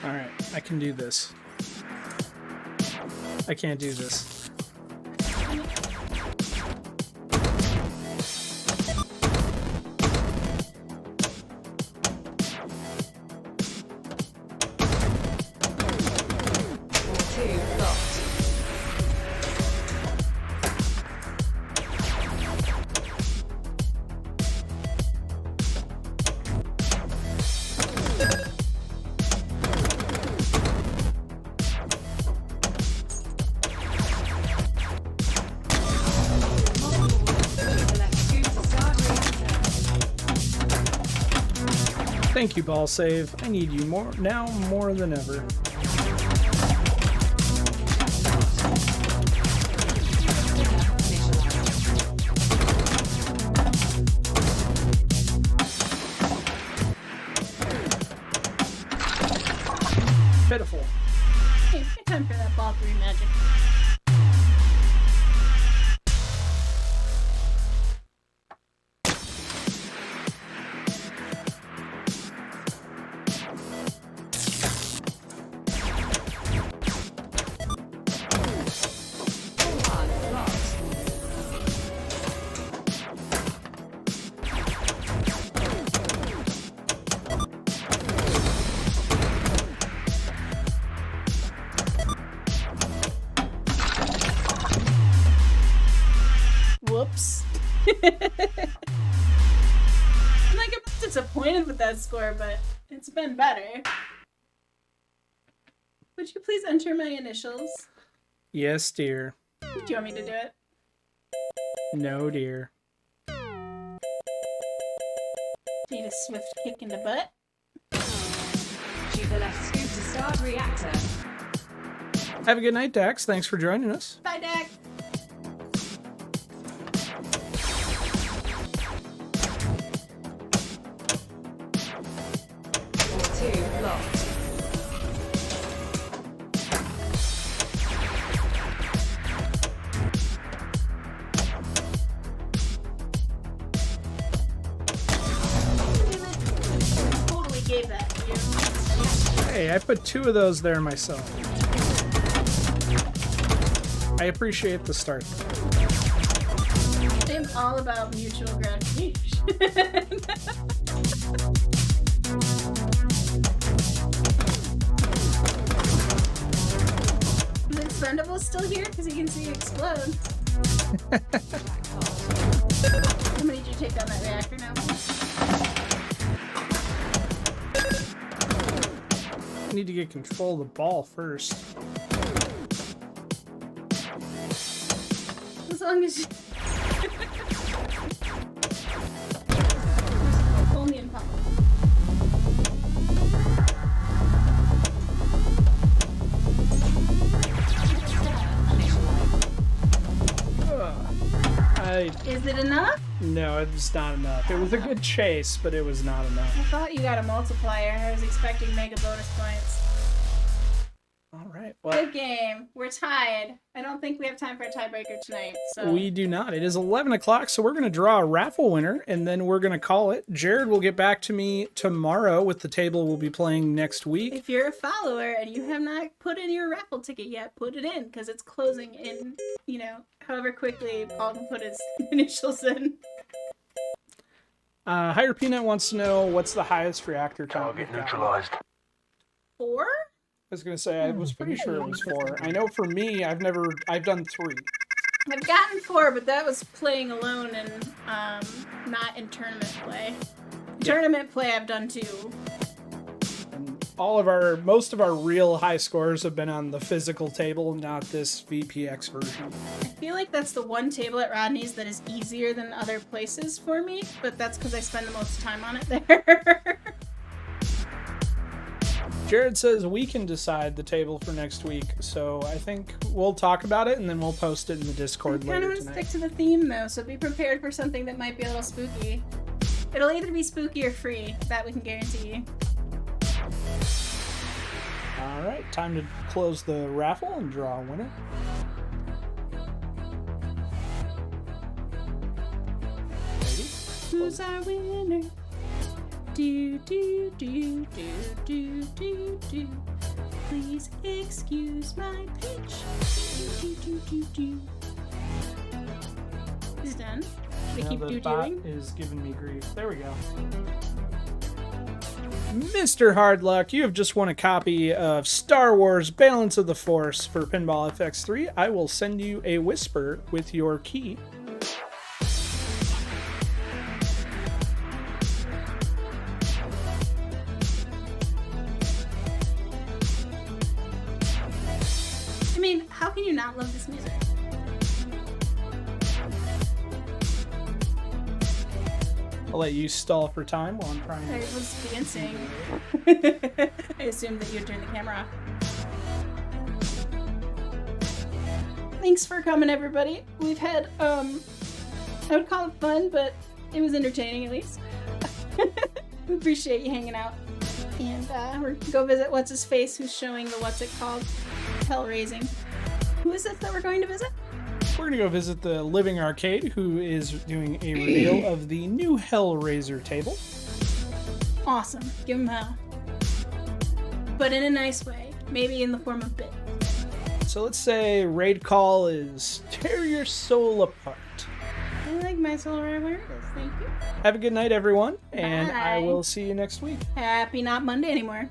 Alright, I can do this. I can't do this. Thank you, ball save. I need you more than ever. Pitiful. Hey, good time for that ball 3 magic. hopes. I'm like, I'm disappointed with that score, but it's been better. Would you please enter my initials? Yes, dear. Do you want me to do it? No, dear. Need a swift kick in the butt. To the left scoop to start reactor. Have a good night, Dax. Thanks for joining us. Bye, Dak. Two locked. Totally gave that to you. Hey, I put 2 of those there myself. I appreciate the start. I'm all about mutual gratification. Is Expendable still here? Because you can see it explode. How many did you take down that reactor now? I need to get control of the ball first. As long as you... Only in pop. Is it enough? No, it's not enough. It was a good chase, but it was not enough. I thought you got a multiplier. I was expecting mega bonus points. All right. Well, Good game. We're tied. I don't think we have time for a tiebreaker tonight. So we do not. It is 11 o'clock, so we're going to draw a raffle winner, and then we're going to call it. Jared will get back to me tomorrow with the table we'll be playing next week. if you're a follower and you have not put in your raffle ticket yet, put it in because it's closing in, however quickly Paul can put his initials in. Higher Peanut wants to know what's the highest reactor count. Target neutralized. 4? I was going to say, I was pretty sure it was 4. I know for me, I've done 3. I've gotten 4, but that was playing alone and not in tournament play. Tournament play I've done 2. Most of our real high scores have been on the physical table, not this VPX version. I feel like that's the one table at Rodney's that is easier than other places for me, but that's because I spend the most time on it there. Jared says we can decide the table for next week, so I think we'll talk about it and then we'll post it in the Discord I kind later of want to tonight. stick to the theme though, so be prepared for something that might be a little spooky. It'll either be spooky or free, that we can guarantee. All right, time to close the raffle and draw a winner. Who's our winner? Do do do do do do do. Please excuse my pitch. Do do do do. Is it done? We Now keep the do bot doing. is giving me grief. There we go. Mr. Hardluck, you have just won a copy of Star Wars Balance of the Force for Pinball FX3. I will send you a whisper with your key. I mean, how can you not love this music? I'll let you stall for time while I'm trying I to... was dancing. I assumed that you'd turn the camera off. Thanks for coming, everybody. We've had, I would call it fun, but it was entertaining at least. We appreciate you hanging out. And we're gonna go visit What's-His-Face, who's showing the what's it called? Hell Raising. Who is it that we're going to visit? We're going to go visit the Living Arcade, who is doing a reveal of the new Hellraiser table. Awesome. Give him hell. But in a nice way. Maybe in the form of bit. So let's say raid call is tear your soul apart. I like my soul right where it is. Thank you. Have a good night, everyone, and I Bye. will see you next week. Happy not Monday anymore.